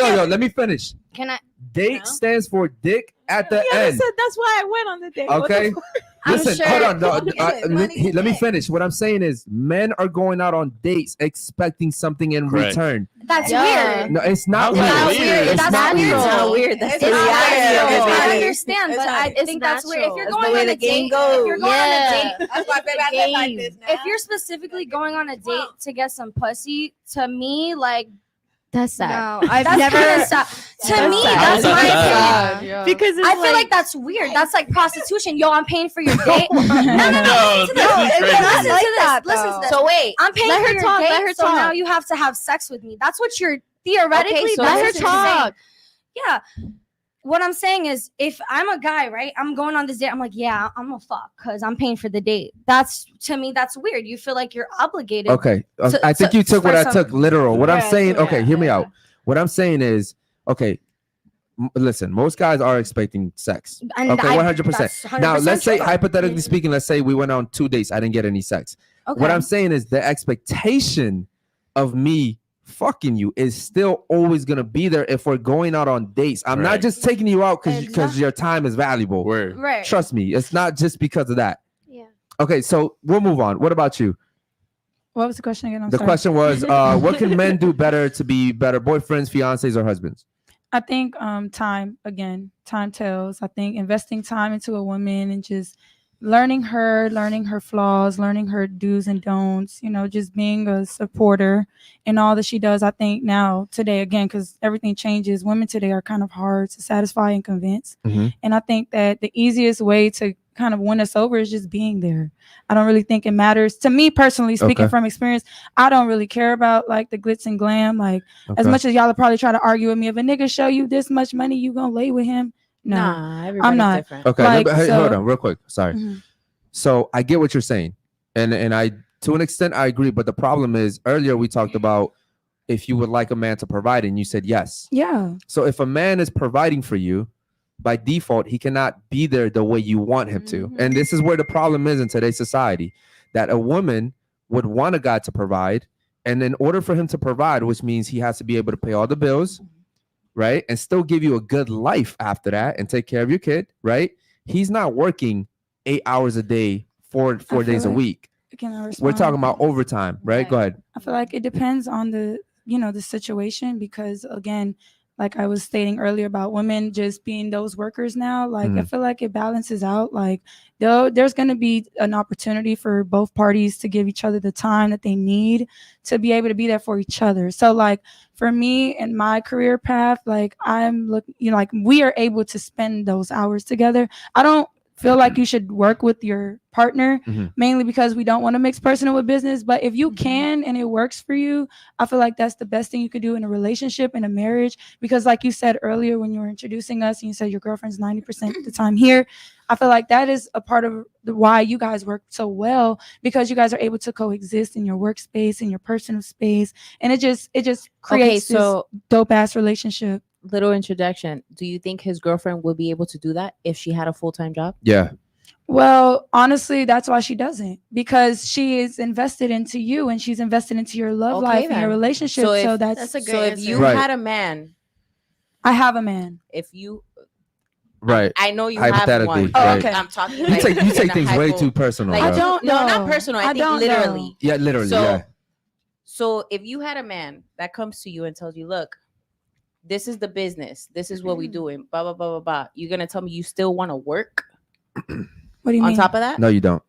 on, yo. Let me finish. Can I? Date stands for dick at the end. That's why I went on the date. Okay. I'm Listen, sure- hold on. No, Money. let me finish. What I'm saying is, men are going out on dates expecting something in Correct. return. That's Yeah. weird. No, it's not How's weird. that That's weird? weird. It's That's natural. weird. It's not weird. That's It's the not reality weird. of it. I baby. understand, but I It's think that's weird. If you're That's the going way on the a game date, goes. if you're going on a date, That's why baby, I live like this now. if you're specifically going on a date to get some pussy, to me, like That's sad. No, I've that's never. kind of sad. To me, sad. that's How's my that opinion. Because it's I feel like that's weird. That's like prostitution. Yo, I'm paying for your date. No, No, this is crazy. Listen like to that, this. Listen to though. this. So wait, I'm paying let for her your talk. date, Let her so talk. now you have to have sex with me. That's what you're theoretically. Okay, so that's let her what you're saying. talk. Yeah. What I'm saying is, if I'm a guy, right, I'm going on this date. I'm like, yeah, I'm gonna fuck because I'm paying for the date. That's to me, that's weird. You feel like you're obligated. Okay. So- I think so- you took what for I some- took literal. What I'm Yeah, saying, yeah, okay, hear me yeah. out. What I'm saying is, okay, listen, most guys are expecting sex. And Okay, 100%. that's 100% Now, let's say, true. hypothetically speaking, let's say we went on 2 dates. I didn't get any sex. Okay. What I'm saying is the expectation of me fucking you is still always gonna be there if we're going out on dates. I'm not Right. just taking you out because Exactly. your time is valuable. Word. Right. Trust me, it's not just because of that. Yeah. Okay, so we'll move on. What about you? What was the question again? I'm The sorry. question was, what can men do better to be better boyfriends, fiancés, or husbands? I think time tells. I think investing time into a woman and just learning her flaws, learning her do's and don'ts, just being a supporter in all that she does. I think now today, again, because everything changes, women today are kind of hard to satisfy and convince. Mhm. And I think that the easiest way to kind of win us over is just being there. I don't really think it matters to me personally, speaking Okay. from experience. I don't really care about like the glitz and glam. Like as Okay. much as y'all will probably try to argue with me, if a nigga show you this much money, you gonna lay with him? No, Nah, everybody's not. different. Okay, Like, hey, so- hold on, real quick. Sorry. Mhm. So I get what you're saying, and I to an extent I agree. But the problem is, earlier we talked about if you would like a man to provide, and you said yes. Yeah. So if a man is providing for you, by default, he cannot be there the way you want him to. Mhm. And this is where the problem is in today's society, that a woman would want a guy to provide, and in order for him to provide, which means he has to be able to pay all the bills, right, and still give you a good life after that and take care of your kid, right? He's not working 8 hours a day, four feel days a like- week. Can I We're respond? talking about overtime, right? Right. Go ahead. I feel like it depends on the situation, because again, like I was stating earlier about women just being those workers now, like I Mhm. feel like it balances out. Like there's going to be an opportunity for both parties to give each other the time that they need to be able to be there for each other. So like for me and my career path, like I'm looking, like we are able to spend those hours together. I don't feel like you should work with your partner, Mhm. mainly because we don't want to mix personal with business. But if you can and it works for you, I feel like that's the best thing you could do in a relationship, in a marriage. Because like you said earlier when you were introducing us and you said your girlfriend's 90% of the time here, I feel like that is a part of why you guys work so well, because you guys are able to coexist in your workspace, in your personal space. And it just creates so this dope ass relationship. little introduction. Do you think his girlfriend would be able to do that if she had a full-time job? Yeah. Well, honestly, that's why she doesn't, because she is invested into you and she's invested into your love Okay, life and your then. relationship. So So, if- that's That's a So great if you answer. Right. had a man, I have a man. if you Right. I know you have Hypothetically, one. Oh, right. okay. I'm talking You like take in a things way hypo- too personal, like, bro. I don't no, not know. personal. I think don't literally. know. Yeah, literally. So- yeah. So if you had a man that comes to you and tells you, look, this is the business, this is what we doing, blah blah blah blah blah, you're gonna tell me you still want to work What do you on mean? top of that? No, you don't.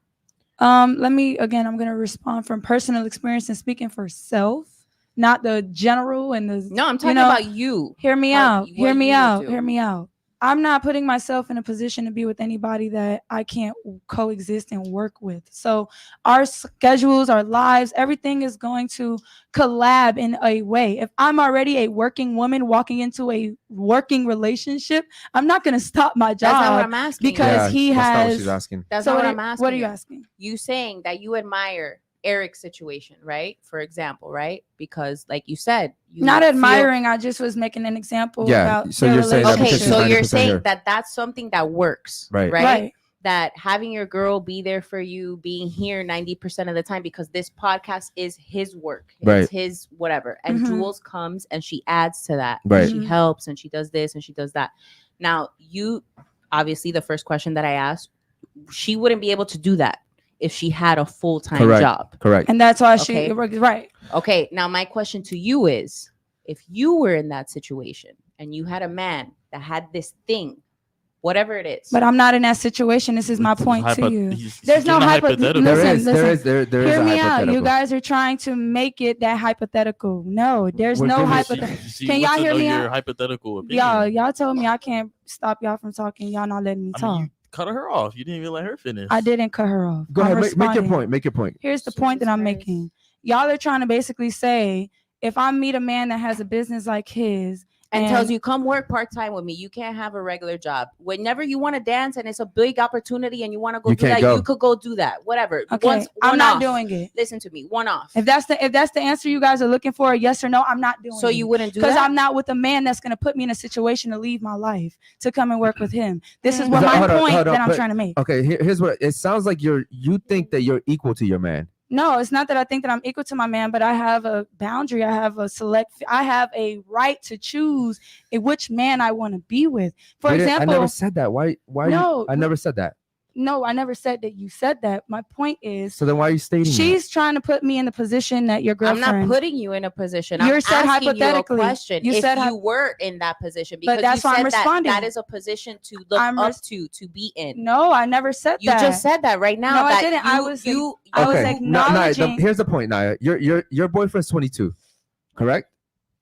I'm gonna respond from personal experience and speaking for self, not the general and the No, I'm talking know, about you. Hear me How- out. what Hear me you would out. do. Hear me out. I'm not putting myself in a position to be with anybody that I can't coexist and work with. So our schedules, our lives, everything is going to collab in a way. If I'm already a working woman walking into a working relationship, I'm not going to stop my job. That's not what I'm asking. because he that's not what has- she's asking. That's So not what what I'm asking. What are you asking? You saying that you admire Eric's situation, right? For example, right? Because like you said, you Not feel- admiring. I just was making an example Yeah, about so their you're saying that Okay, because she's so you're 90% saying here. that that's something that works, Right. right? That having your girl be there for you, being here 90% of the time, because this podcast is his work, Right. it's his whatever. And Mhm. Jules comes and she adds to that. Right. She Mhm. helps and she does this and she does that. Now, you obviously the first question that I asked, she wouldn't be able to do that if she had a full-time Correct. job. Correct. And that's why Okay. she right. Okay, now my question to you is, if you were in that situation and you had a man that had this thing, whatever it is, But I'm not in that situation. This is my point to you. There's no hypothetical. There listen, is, there listen. is, there is Hear a me out. hypothetical. You guys are trying to make it that hypothetical. No, there's We're no giving- hypothetical. She Can y'all wants to hear know me your out? hypothetical opinion. Y'all told me I can't stop y'all from talking. Y'all not letting me I talk. mean, you cut her off. You didn't even let her finish. I didn't cut her off. Go I'm ahead, make your responding. point. Make your point. Here's the Jesus point that I'm Christ. making. Y'all are trying to basically say, if I meet a man that has a business like his and tells you, come work part-time with me, you can't have a regular job. Whenever you want to dance and it's a big opportunity and you want to go You do can't that, go. you could go do that. Whatever. okay, I'm one not off. doing it. Listen to me, one off. If that's the answer you guys are looking for, a yes or no, I'm not doing it. So you wouldn't do Because that? I'm not with a man that's going to put me in a situation to leave my life to come and work with him. This is Mhm. what my Hold on, point hold on, that I'm but- trying to make. Okay, here's what it sounds like. You think that you're equal to your man. No, it's not that I think that I'm equal to my man, but I have a boundary. I have a right to choose which man I want to be with. For example, I never said that. Why? No, I never said that. No, I never said that you said that. My point is, so then why are you stating she's trying to put me in the position that your girlfriend. I'm not putting you in a position. You're I'm said asking hypothetically. You a question. You if said you were in that position, because but that's you why said I'm responding. that is a position to look up to be in. No, I never said you that. You just said that right now. No, that I didn't. I was acknowledging. Here's the point, Naya. Your boyfriend's 22, correct?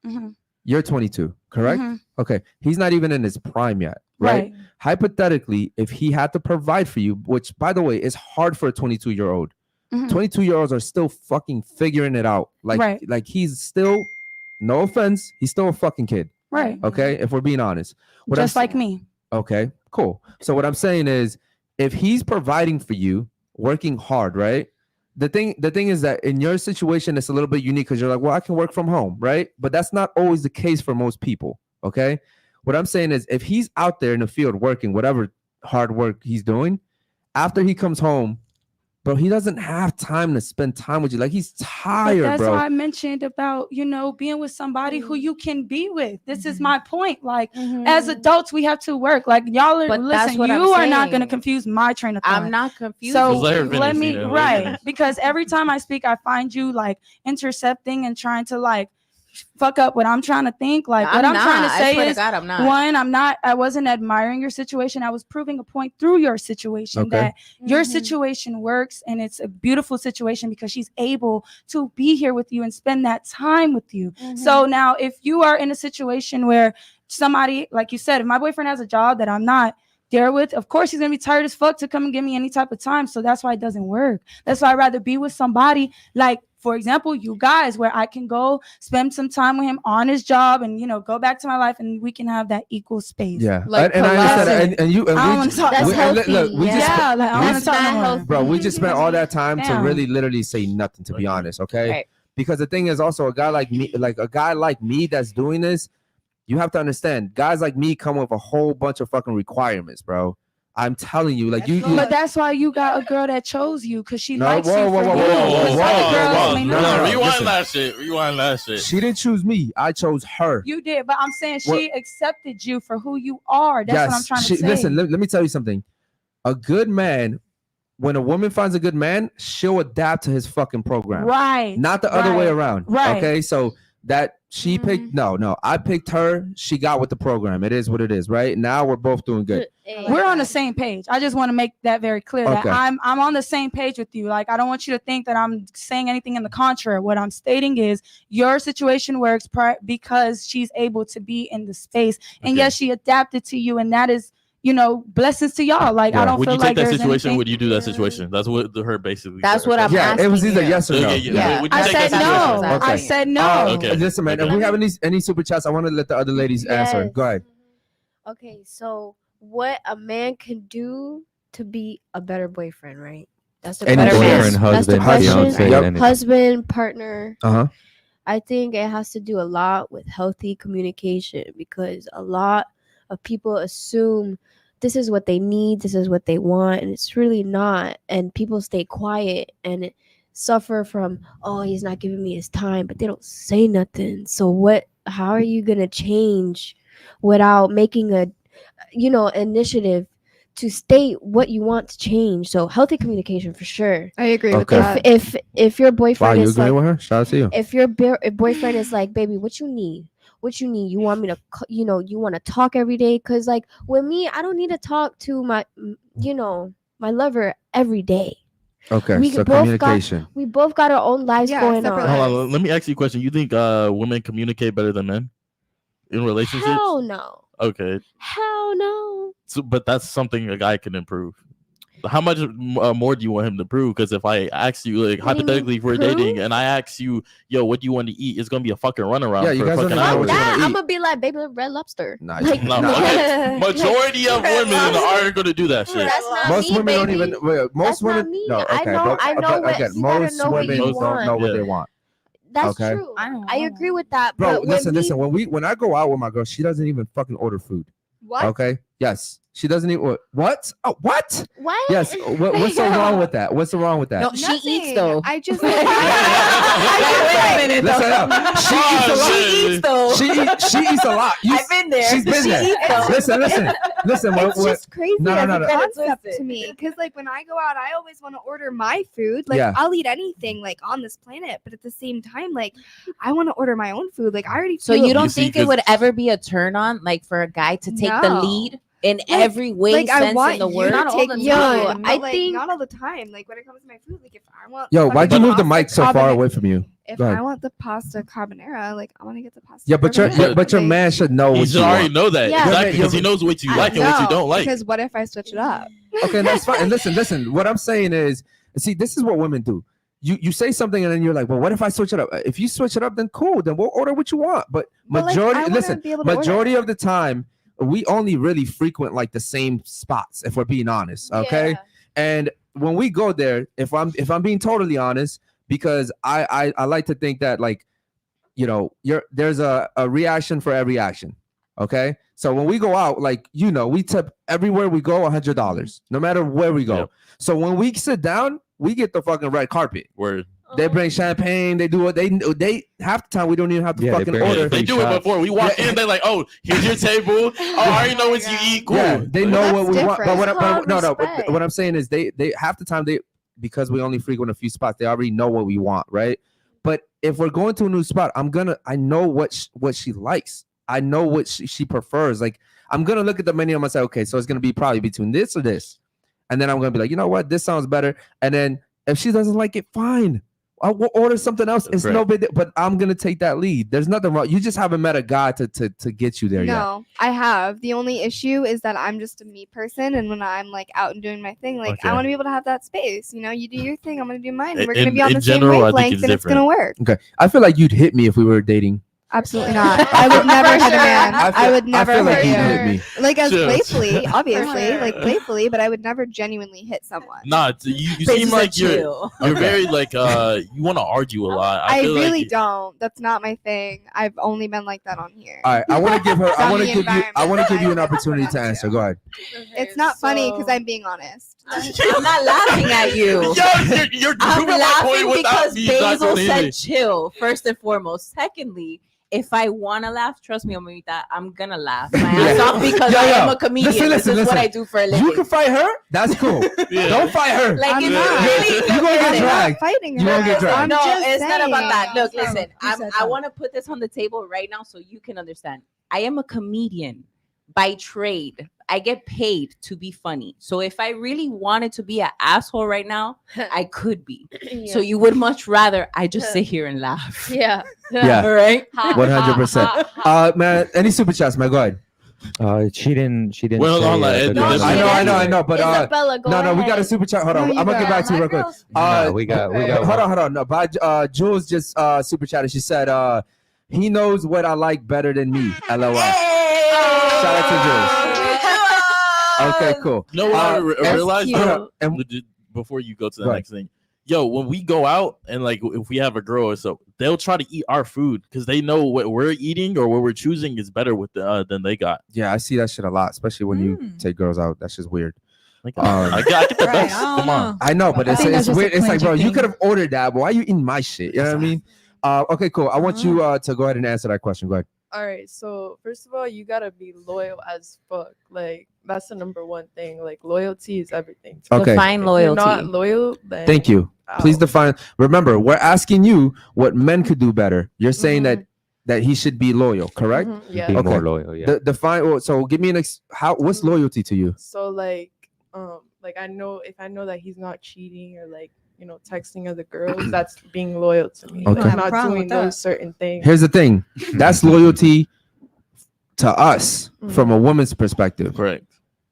Mm-hmm. You're 22, correct? Mm-hmm. Okay. He's not even in his prime yet, right? Hypothetically, if he had to provide for you, which by the way is hard for a 22-year-old. 22-year-olds are still fucking figuring it out. Like he's still, no offense, he's still a fucking kid. Right. Okay. If we're being honest. Just like me. Okay, cool. So what I'm saying is, if he's providing for you, working hard, right? The thing is that in your situation, it's a little bit unique because you're like, well, I can work from home, right? But that's not always the case for most people. Okay. What I'm saying is, if he's out there in the field working, whatever hard work he's doing, after he comes home, bro, he doesn't have time to spend time with you. Like, he's tired, but that's bro. why I mentioned about, being with somebody who you can be with. This is my point. Like, as adults, we have to work. Like, y'all are, listen, you are not going to confuse my train of thought. I'm not confused. So let me, right. Because every time I speak, I find you like intercepting and trying to like fuck up what I'm trying to think. Like, what I'm trying to say is, I wasn't admiring your situation. I was proving a point through your situation that your situation works, and it's a beautiful situation because she's able to be here with you and spend that time with you. So now if you are in a situation where somebody, like you said, if my boyfriend has a job that I'm not there with, of course he's gonna be tired as fuck to come and give me any type of time. So that's why it doesn't work. That's why I'd rather be with somebody like, for example, you guys, where I can go spend some time with him on his job and, go back to my life, and we can have that equal space. Yeah. Like, and I understand that. And you, and I don't want to talk. That's healthy. Look, we just I want to talk more. Bro, we just spent all that time to really literally say nothing, to be honest. Okay. Right. Because the thing is also, a guy like me that's doing this, you have to understand, guys like me come with a whole bunch of fucking requirements, bro. I'm telling you, like but that's why you got a girl that chose you, because she likes you. Rewind that shit. Rewind that shit. She didn't choose me. I chose her. You did, but I'm saying she accepted you for who you are. That's what I'm trying to say. Listen, let me tell you something. A good man, when a woman finds a good man, she'll adapt to his fucking program. Right. Not the other way around. Right. Okay, so that she picked, no, I picked her. She got with the program. It is what it is, right? Now we're both doing good. We're on the same page. I just want to make that very clear that I'm on the same page with you. Like, I don't want you to think that I'm saying anything in the contrary. What I'm stating is your situation works because she's able to be in the space. And yes, she adapted to you, and that is, blessings to y'all. Like, I don't feel like that situation. Would you do that situation? That's what her basically. That's what I'm asking. It was either yes or no. I said no. I said no. Okay. Listen, man. If we have any super chats, I want to let the other ladies answer. Go ahead. Okay, so what a man can do to be a better boyfriend, right? That's a better man. That's the question. Husband, partner. I think it has to do a lot with healthy communication, because a lot of people assume this is what they need, this is what they want, and it's really not. And people stay quiet and suffer from, oh, he's not giving me his time, but they don't say nothing. So how are you gonna change without making a initiative to state what you want to change? So healthy communication for sure. I agree with that. If your boyfriend is like, with her? Shout out to you. If your boyfriend is like, baby, what you need? You want me to, you want to talk every day? Because like with me, I don't need to talk to my lover every day. Okay, so communication. We both got our own lives going on. Hold on, let me ask you a question. You think women communicate better than men in relationships? Hell no. Okay. Hell no. So, but that's something a guy can improve. How much more do you want him to prove? Because if I ask you, like, hypothetically, if we're dating and I ask you, yo, what do you want to eat? It's gonna be a fucking runaround. Yeah, you guys fucking hours. I'm gonna be like, baby, Red Lobster. Nah, like, okay. Majority of women aren't gonna do that shit. That's not most me, women baby. don't even. Wait, most That's women. not me. No, okay. I know what again, you gotta most know what women you don't know what they want. That's true. I agree with that. Bro, but listen. When I go out with my girl, she doesn't even fucking order food. What? Okay. Yes. She doesn't eat what? Oh, what? What? Yes. What's so wrong with that? What's so wrong with that? No, she eats Nothing. though. I just. Wait a minute. Listen up. She eats a lot. She eats though. She eats a lot. I've been there. She's been She there. eats though. Listen. It's just crazy No, as no, a no. concept to me, because like when I go out, I always want to order my food. Like Yeah. I'll eat anything like on this planet, but at the same time, like I want to order my own food. Like I already. So feel you don't You see, think it 'cause- would ever be a turn on, like for a guy to take the No. lead in every way, like I sense want in the you word? Not to all take the yo, time. I I think think- not all the time. Like when it comes to my food, like if I want. Yo, why'd you fucking move the pasta mic so far carbonara- away from you? If Go ahead. I want the pasta carbonara, like I want to get the pasta. Yeah, but your carbonara. man should know He what should you already want. know that. Yeah. Exactly, Yeah, because he knows what you I like and what you know, don't like. Because what if I switch it up? Okay, that's fine. And listen. What I'm saying is, see, this is what women do. You say something and then you're like, well, what if I switch it up? If you switch it up, then cool. Then we'll order what you want. But But, like, majority, I wanna listen, be able to majority order. of the time, we only really frequent like the same spots. If we're being honest, okay. Yeah. And when we go there, if I'm being totally honest, because I like to think that like, you know, there's a reaction for every action. Okay. So when we go out, like, you know, we tip everywhere we go $100, no matter where we go. Yep. So when we sit down, we get the fucking red carpet. Word. They bring champagne. They do what they half the time we don't even have to Yeah, they fucking bring it. order. They do it shots. before we walk Yeah. in. They're like, "Oh, here's your table. Oh, I already know what you eat. Cool." Yeah, they Well, know that's what we want. But different. what, It's but called no, but respect. what I'm saying is they half the time they, because we only frequent a few spots, they already know what we want, right? But if we're going to a new spot, I know what she likes. I know what she prefers. Like I'm gonna look at the menu and I'm gonna say, okay, so it's gonna be probably between this or this, and then I'm gonna be like, you know what, this sounds better. And then if she doesn't like it, fine. I will order something else. It's no big deal, but I'm gonna take that lead. There's nothing wrong. You just haven't met a guy to get you there yet. No, I have. The only issue is that I'm just a me person, and when I'm like out and doing my thing, like Okay. I want to be able to have that space. You know, you do your thing, I'm gonna do mine. And we're In- gonna be on in the same general, I think wavelength, it's and it's gonna work. Okay, I feel like you'd hit me if we were dating. Absolutely not. I would never hit a man. I would never I feel like hit you'd you. hit me. Like as Sure. playfully, obviously, Sure. like playfully, but I would never genuinely hit someone. Nah, you Bases seem are like you're chill. very like you want to argue a lot. I feel really like don't. That's not my thing. I've only been like that on here. All right, I want to give her. I From want to the give you. I environment want to give you an that I opportunity put to on answer. you. Go ahead. It's not funny because I'm being honest. I'm not laughing at you. Yo, you're I'm proving my point laughing without because me not Basil going to hit said me. chill, first and foremost. Secondly, if I want to laugh, trust me, Amita, I'm going to laugh my ass Yeah. off because Yo, I yo. am a comedian. Listen, This is listen. what I do for a living. You can fight her. That's cool. Yeah. Don't fight her. Like, I'm it's not. really... You gonna get listen, dragged. I'm not fighting You her. won't get dragged. I'm No, just it's not about that. saying. Look, listen, Who said I that? want to put this on the table right now so you can understand. I am a comedian by trade. I get paid to be funny. So if I really wanted to be an asshole right now, I could be. So you would much rather I just sit here and laugh. Yeah. Yeah. All right. 100%. Man, any super chats, man? Go ahead. She didn't. Well, say, hold on, the Ed, girl- let's- I know. But Isabella, go no, we got a ahead. super chat. Hold on, No, you I'm gonna get go. back to you real quick. No, we got. Hold on. No, but Jules just super chatted. She said, he knows what I like better than me. LOL. Shout out to Jules. Okay, cool. No, what I that's realized cute. though, And legit, before you go to the Go next thing, yo, when we go out and like if we have a girl or so, they'll try to eat our food because they know what we're eating or what we're choosing is better with than they got. yeah, I see that shit a lot, especially when you take girls out. That's just weird. Like, Um, I get the Right, best. I don't Come on. know. I know, but I it's think that's just a weird. It's like, bro, clingy you thing. could have ordered that, but why you eating my shit? You know what I mean? Okay, cool. I want you to go ahead and answer that question. Go ahead. All right, so first of all, you gotta be loyal as fuck. Like that's the number one thing. Like loyalty is everything. Okay. Define If you're loyalty. not loyal, then Thank you. Please ow. define. Remember, we're asking you what men could do better. You're saying that he should be loyal, correct? Mhm, yeah. Be Okay. more loyal. Yeah. Define. So give me what's loyalty to you? So like I know if I know that he's not cheating or like texting other girls, that's being loyal to me. Okay. Like, Have a not problem doing with that. those certain things. Here's the thing. That's loyalty to us from a woman's perspective. Correct.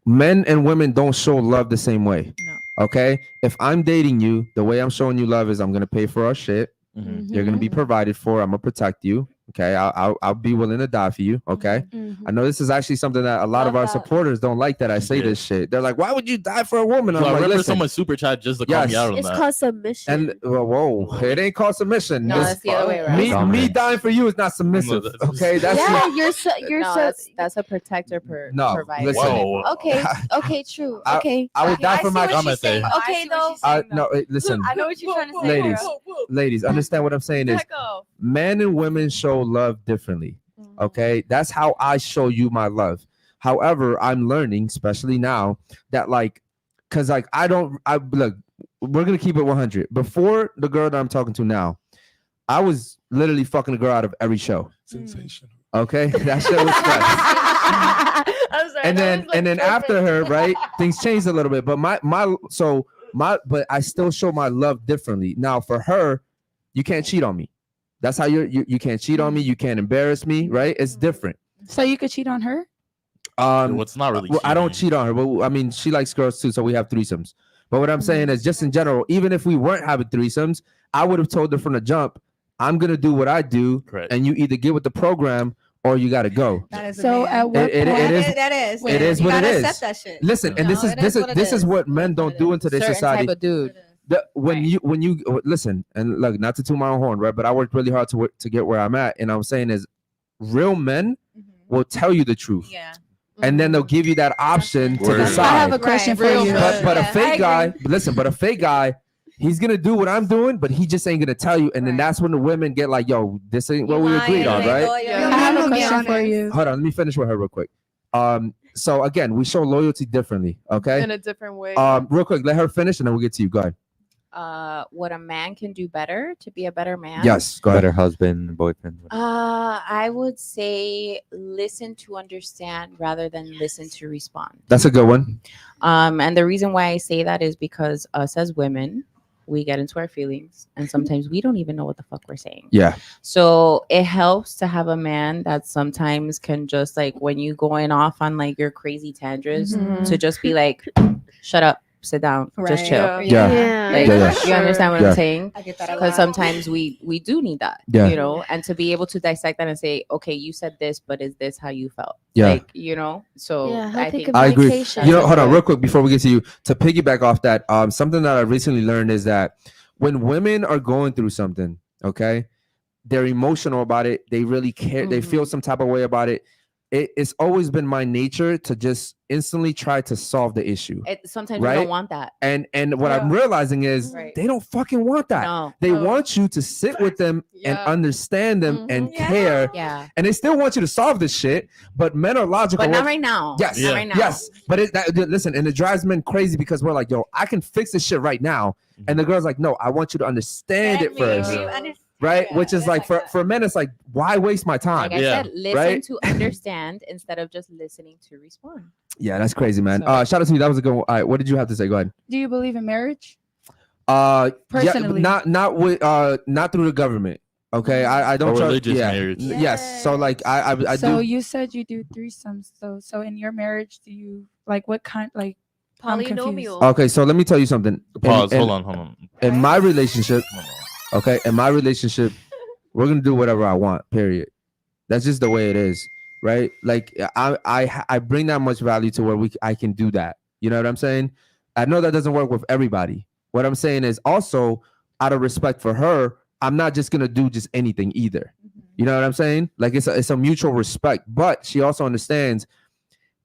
Men and women don't show love the same way. No. Okay. If I'm dating you, the way I'm showing you love is I'm gonna pay for our shit. Mhm. You're gonna be provided for. I'm gonna protect you. Okay, I'll be willing to die for you. Okay, I know this is actually something that a lot of Love our that. supporters don't like that I say this shit. They're like, "Why would you die for a woman?" So I'm I like, remember "Listen." someone super chat just to call me Yes. out on It's that. called submission. And whoa, it ain't called submission. No, It's- that's the other way around. me Dominance. dying for you is not submissive. No, that's- Okay, that's yeah, you're No, that's a protector No, provider. listen. Whoa. okay. Okay, true. I- Okay. I would die I for see my what she's comment saying. there. I Okay, see what though. she's saying, no, though. listen, I know what you're trying to say. ladies, girl. ladies, understand what I'm saying is Back off. men and women show love differently. Okay, that's how I show you my love. However, I'm learning, especially now, that like, cause like I look, we're gonna keep it 100. Before the girl that I'm talking to now, I was literally fucking a girl out of every show. Sensational. Okay, that shit was fun. I'm sorry. and then after her, right, things changed a little bit. But but I still show my love differently. Now for her, you can't cheat on me. That's how you can't cheat on me. You can't embarrass me, right? It's different. So you could cheat on her? Well, it's not really. Well, I don't cheating. cheat on her, but I mean, she likes girls too, so we have threesomes. But what I'm saying is, just in general, even if we weren't having threesomes, I would have told her from the jump, I'm gonna do what I do, Correct. and you either get with the program or you gotta go. That is a So man. at what It point? is. That is. It is You what it gotta is. accept that shit. Listen, and No, this is it this is what it this is what men It don't is do what in it is. today's Certain society. type of dude. When you listen, and look, not to toot my own horn, right? But I worked really hard to get where I'm at, and I'm saying is, real men will tell you the truth, Yeah. and then they'll give you that option to Word. decide. I have a question for Real you. men. but a Yeah, fake guy, listen, but a fake guy, he's gonna do what I'm doing, but he just ain't gonna tell you. And then that's when the women get like, "Yo, this ain't what we agreed on, right?" Yeah. I have a Be question for honest. you. Hold on, let me finish with her real quick. So again, we show loyalty differently. Okay. In a different way. Real quick, let her finish, and then we'll get to you. Go ahead. What a man can do better to be a better man. Yes, go ahead. Better husband, boyfriend. I would say listen to understand rather than listen to respond. That's a good one. And the reason why I say that is because us as women, we get into our feelings and sometimes we don't even know what the fuck we're saying. Yeah. So it helps to have a man that sometimes can just like when you going off on like your crazy tangents to just be like, shut up, sit down, just chill. Yeah. Yeah. Like, Yeah. you understand what Yeah. I'm saying? I get that a Because lot. sometimes we do need that, Yeah. you know, and to be able to dissect that and say, okay, you said this, but is this how you felt? Yeah. Like, you know, so Yeah, I healthy think I agree. communication. You know, hold on, real quick before we get to you. To piggyback off that, something that I recently learned is that when women are going through something, okay, they're emotional about it. They really care. They feel some type of way about it. It's always been my nature to just instantly try to solve the issue. sometimes we Right? don't want that. And what I'm realizing is Right. they don't fucking want that. No. They No. want you to sit with them and Yeah. understand them and Yeah. care. Yeah. And they still want you to solve this shit, but men are logical. But not right now. Yes, Yeah. Not right now. yes. But listen, and it drives men crazy because we're like, yo, I can fix this shit right now. And the girl's like, no, I want you to understand it first. Right? Which is like for men, it's like, why waste my time? Like I Yeah. said, listen Right? to understand instead of just listening to respond. Yeah, that's crazy, man. So- Shout out to you. That was a good one. All right, what did you have to say? Go ahead. Do you believe in marriage? Yeah, Personally. not with not through the government. Okay, I don't Or trust religious yeah. marriage. Yes. So like I So do. you said you do threesomes. So in your marriage, do you like what kind? Like I'm confused. Polynomial. Okay, so let me tell you something. Pause. In- Hold on. In my relationship, okay, in my relationship, we're gonna do whatever I want. Period. That's just the way it is, right? Like I bring that much value to where I can do that. You know what I'm saying? I know that doesn't work with everybody. What I'm saying is also out of respect for her, I'm not just gonna do just anything either. You know what I'm saying? Like it's a mutual respect, but she also understands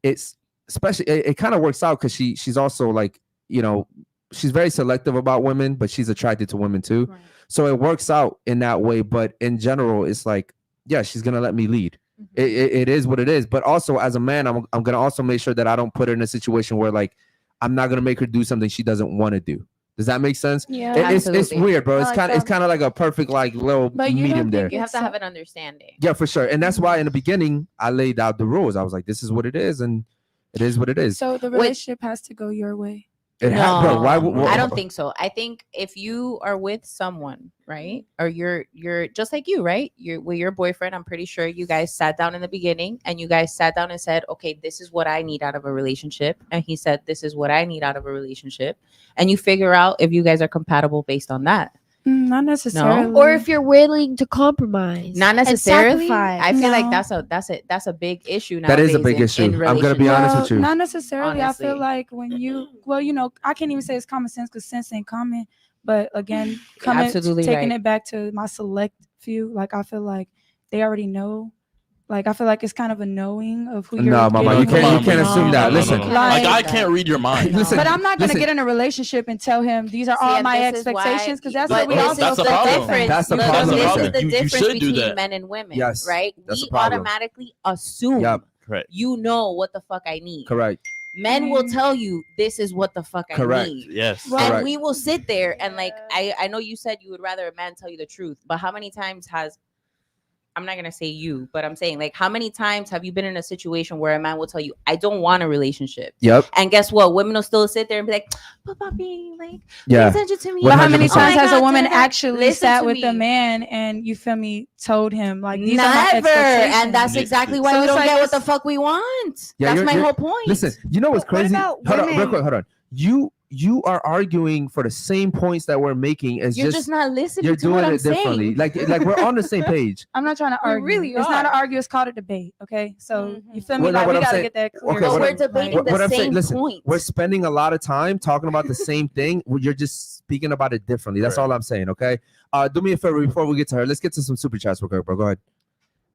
it's especially it kind of works out because she's also like, you know, she's very selective about women, but she's attracted to women too. Right. So it works out in that way. But in general, it's like, yeah, she's gonna let me lead. It is what it is. But also as a man, I'm gonna also make sure that I don't put her in a situation where like I'm not gonna make her do something she doesn't want to do. Does that make sense? Yeah. It's Absolutely. weird, bro. It's I like kind of that. like a perfect like little But you don't medium think there. You have It's to have so- an understanding. Yeah, for sure. And that's why in the beginning I laid out the rules. I was like, this is what it is, and it is what it is. So the relationship has to go your way. It ha- bro, why? I don't think so. I think if you are with someone, right, or you're just like you, right, you're with your boyfriend. I'm pretty sure you guys sat down in the beginning and you guys sat down and said, okay, this is what I need out of a relationship, and he said, this is what I need out of a relationship, and you figure out if you guys are compatible based on that. Not necessarily. Or if you're willing to compromise, Not and necessarily. sacrifice. I feel like No. that's a big issue now. That is a big issue. I'm gonna be honest with you. Not necessarily. I feel Honestly. like when you, well, you know, I can't even say it's common sense because sense ain't common. But again, Absolutely taking right. it back to my select few, like I feel like they already know. Like I feel like it's kind of a knowing of who you're. No, mama, you can't assume that. Listen, Like I can't read your mind. Listen, but I'm not gonna listen. get in a relationship and tell him these are See, all and my this is why- expectations because that's but what we this all is That's the the problem. difference. That's the Look, problem. This You is the should difference do between that. men and women, Yes, right? that's We the problem. automatically assume Yep. Correct. you know what the fuck I need. Correct. Men will tell you this is what the fuck Correct. I need. Yes. Well, And Correct. we will sit there and like I know you said you would rather a man tell you the truth, but how many times I'm not gonna say you, but I'm saying like how many times have you been in a situation where a man will tell you, I don't want a relationship? Yep. And guess what? Women will still sit there and be like, but papi, like, Yeah. pay attention to me. But how many 100%. times has a God, woman da-da-da. actually Listen sat to with me. the man and you feel me told him like these are my Never. expectations? And that's exactly why So we it's don't like get what it's- the fuck we want. Yeah, That's you're- my you're- whole point. Listen, you know what's But what crazy? about Hold on, real women? quick. Hold on. You are arguing for the same points that we're making. It's You're just not listening you're to doing what I'm it differently. saying. Like we're on the same page. I'm not trying to We argue. really It's not are. an argue. It's called a debate. Okay, so you feel me? Well, no, like what we I'm gotta saying- get that clear. okay, But what we're I'm- debating what the I'm saying, same listen, point. we're spending a lot of time talking about the same thing. You're just speaking about it differently. That's Right. all I'm saying. Okay. Do me a favor before we get to her. Let's get to some super chats real quick, bro. Go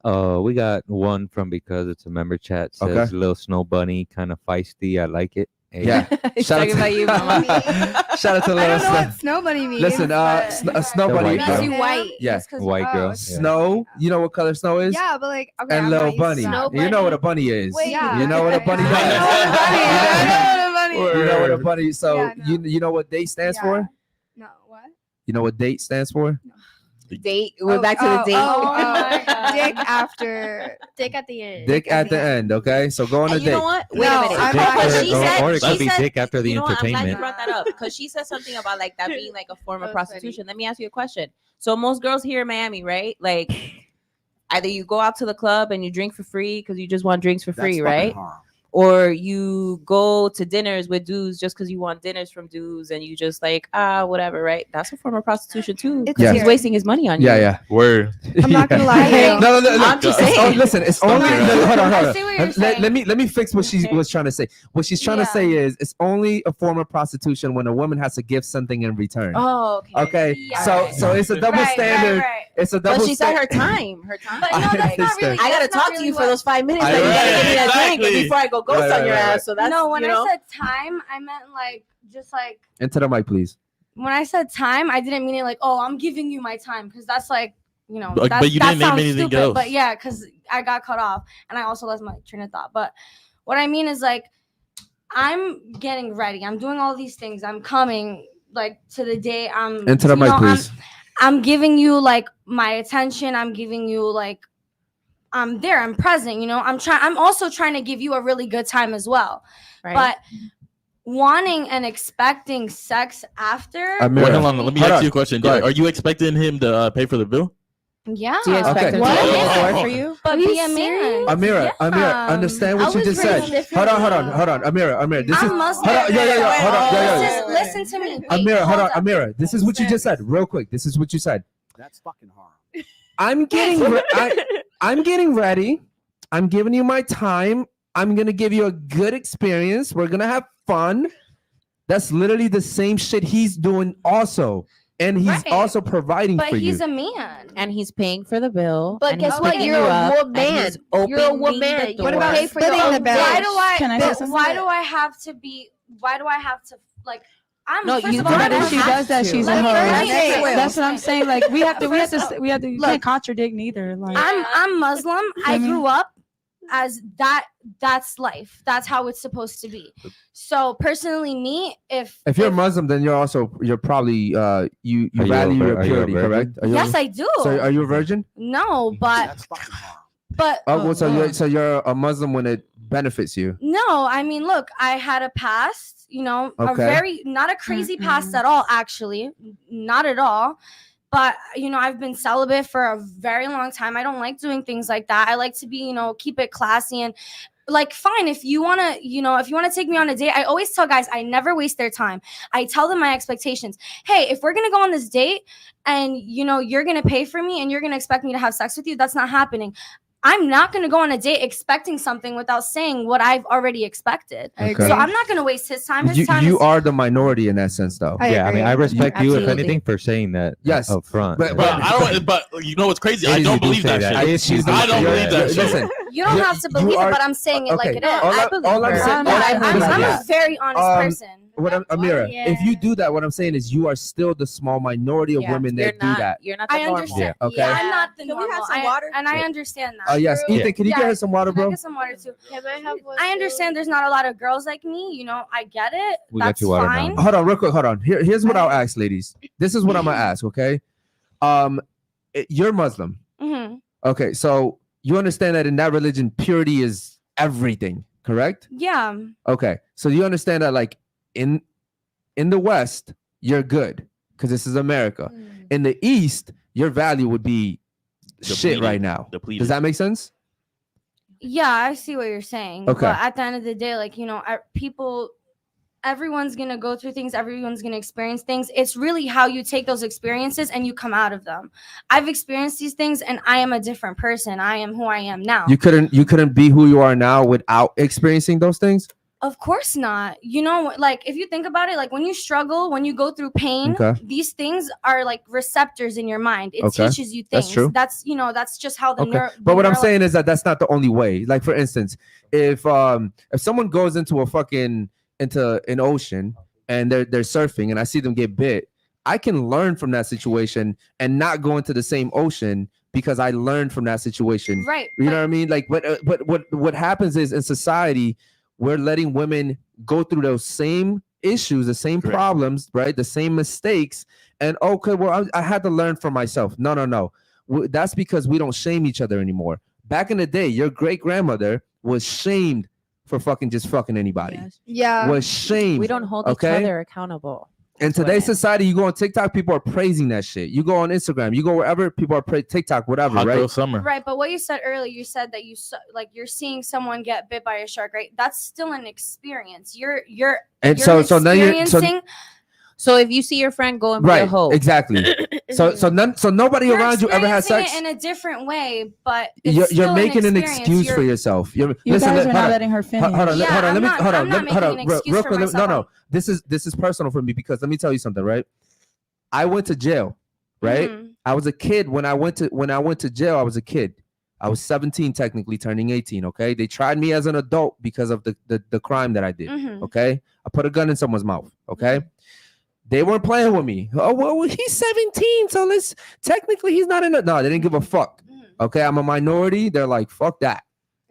ahead. We got one from because it's a member chat. Says Okay. little snow bunny, kind of feisty. I like it. Hey. Yeah. He's Shout out talking to- about you, mama. Shout out to I Little don't know Snow. what snow bunny means. Listen, but- a snow The bunny. white Because girl. you white. Yeah. Just 'cause White girl. Yeah. Snow. You know what color snow is? Yeah, but like, okay, And I'm little not used to bunny. that. You know what a bunny is. Wait, yeah. You know what a bunny I does. know what a bunny is. I know what a bunny is. You know what a bunny. So Yeah, I know. you know what date stands Yeah. for? No, what? You know what date stands for? date. We're back to the date. my God. Dick after. Dick at the end. Dick at the end. Okay, so go on a And you know date. what? Wait No, a minute. I'm Dick not- Because or- she or- said, or it could she be said, dick after the you know what, I'm glad you entertainment. brought that up because she said something about like that being like a form of That was prostitution. Let me ask you a question. So most girls here in Miami, right? Like either you go out to the club and you drink for free because you just want drinks for free, right? Or you go to dinners with dudes just because you want dinners from dudes and you just like whatever, right? That's a form of prostitution too. It's Because he's weird. wasting his money on you. Yeah, yeah. Word. I'm not gonna lie to you. No. I'm just It's saying. listen, it's Stop only. it. Hold on. I see what you're saying. Let me fix what she was trying to say. What she's trying to Yeah. say is it's only a form of prostitution when a woman has to give something in return. Oh, okay. Okay, Yeah. so it's a double standard. Right. It's a double. But she said her sta- time. Her time. But no, that's not really. I gotta that's not talk to really you for what- those 5 minutes. I Like, you know. gotta give me that drink Exactly. before I go ghost Right, on your right, right. ass. So that's No, when you know? I said time, I meant like just like Into the mic, please. when I said time, I didn't mean it like, oh, I'm giving you my time because that's like, you know, But that's, you that didn't name sounds anything stupid. else. But yeah, because I got cut off and I also lost my train of thought. But what I mean is like, I'm getting ready. I'm doing all these things. I'm coming like to the day. I'm Into the you mic, know, please. I'm giving you like my attention. I'm giving you like I'm there. I'm present. You know, I'm also trying to give you a really good time as well. Right. But wanting and expecting sex after, Amira. Wait, hold on. Let me Hold ask on. you a question. Go ahead. Are you expecting him to pay for the bill? yeah. do you expect Okay. him to What? open the Oh. door for you? But Are you be a man. serious? Amira, Yeah. Amira, understand what I you was just said. raised differently. Hold on. Amira, this is. I'm Muslim. Hold on, yeah. Hold on, yeah. Listen to me. Wait, Amira, hold on, up. Amira. This is what you just said, real quick. This is what you said. That's fucking horrible. I'm getting ready. I'm giving you my time. I'm gonna give you a good experience. We're gonna have fun. That's literally the same shit he's doing also, and he's Right. also providing But for he's you. a man. And he's paying for the bill. But and guess he's what? picking You're you a up, and woman. he's You're a opening woman. the You door. about pay for splitting the the bill? Why do I? Can I say something? Why do I have to be? Why do I have to like? I'm No, first you of all, don't I But have if she to. does that, she's a Let me hoe. finish. That's what I'm saying. Like we have to. You Look. can't contradict neither. Like I'm Muslim. I Mhm. grew up as that. That's life. That's how it's supposed to be. So personally, me, if If you're Muslim, then you're probably you Are you value a your vir- are you a purity, virgin? correct? Are you yes, a, I do. So are you a virgin? No, but That's fucking horrible. but Oh, well, Lord. so you're a Muslim when it benefits you. no. I mean, look, I had a past. You know, a Okay. very not a crazy past Mhm. at all. Actually, not at all. But, you know, I've been celibate for a very long time. I don't like doing things like that. I like to be, you know, keep it classy and like, fine, if you want to, you know, if you want to take me on a date, I always tell guys, I never waste their time. I tell them my expectations. Hey, if we're going to go on this date and, you know, you're going to pay for me and you're going to expect me to have sex with you, that's not happening. I'm not going to go on a date expecting something without saying what I've already expected. Okay. So I'm not going to waste his time. His time You is are the minority in that sense, though. I Yeah, I mean, I agree. respect you, if Absolutely. anything, for saying that Yes. up front. But- But I don't. But you know what's crazy? I Ladies, don't you do believe say that that. shit. Ladies, you do I say don't that. believe that shit. Listen, you don't have to you believe are- it, but I'm saying it like okay. it is. All I I'm believe saying, her. I'm yeah. a very honest person. Amira, Yeah. if you do that, what I'm saying is you are still the small minority of Yeah, women you're that do not, that. You're not the I normal. understand. Yeah, okay. Yeah, I'm not the Can we have normal. some water? I understand that. Oh yes, Ethan, can you Yeah. get her some water, Can I bro? get some water too? Can I have one? I understand there's not a lot of girls like me. You know, I get it. We got That's you water now. fine. Hold on, real quick. Hold on. Here's what I'll ask, ladies. This is what I'm gonna ask. Okay, you're Muslim. Hmm. Okay, so you understand that in that religion, purity is everything, correct? Yeah. Okay, so you understand that, like in the West, you're good because this is America. In the East, your value would be shit Depleted. right now. Depleted. Does that make sense? Yeah, I see what you're saying. Okay. But at the end of the day, like, you know, everyone's going to go through things. Everyone's going to experience things. It's really how you take those experiences and you come out of them. I've experienced these things and I am a different person. I am who I am now. You couldn't be who you are now without experiencing those things. Of course not. You know, like if you think about it, like when you struggle, when you go through pain, Okay. these things are like receptors in your mind. It Okay. teaches you That's things. true. That's just how the Okay, but what I'm saying is that that's not the only way. Like for instance, if someone goes into an ocean and they're surfing and I see them get bit, I can learn from that situation and not go into the same ocean because I learned from that situation. right. You know what I mean? Like, but what happens is in society, we're letting women go through those same issues, the same Correct. problems, right? The same mistakes. And okay, well, I had to learn from myself. No. That's because we don't shame each other anymore. Back in the day, your great grandmother was shamed for fucking anybody. Yeah. Was shamed. We don't hold Okay? each other accountable. In as today's women. society, you go on TikTok, people are praising that shit. You go on Instagram, you go wherever, people are TikTok, whatever, Hot right? girl summer. Right, but what you said earlier, you said that you're seeing someone get bit by a shark, right? That's still an experience. You're And you're so now you're experiencing. So if you see your friend go and be a right, hoe, exactly. So nobody You're around you ever had sex. experiencing it in a different way, but it's You're still making an experience. excuse for You're- yourself. You Listen, guys are hold not on. letting her finish. Hold on, Yeah, hold on. I'm Let me not- hold on. I'm not Hold on. making an excuse Real for quick. No. myself. This is personal for me because let me tell you something, right? I went to jail, right? Mhm. I was a kid when I went to jail. I was a kid. I was 17, technically turning 18. Okay, they tried me as an adult because of the crime that I did. Mhm. Okay, I put a gun in someone's mouth. Okay, they weren't playing with me. Oh well, he's 17, so technically he's not in it. No, they didn't give a fuck. Mhm. Okay, I'm a minority. They're like, fuck that.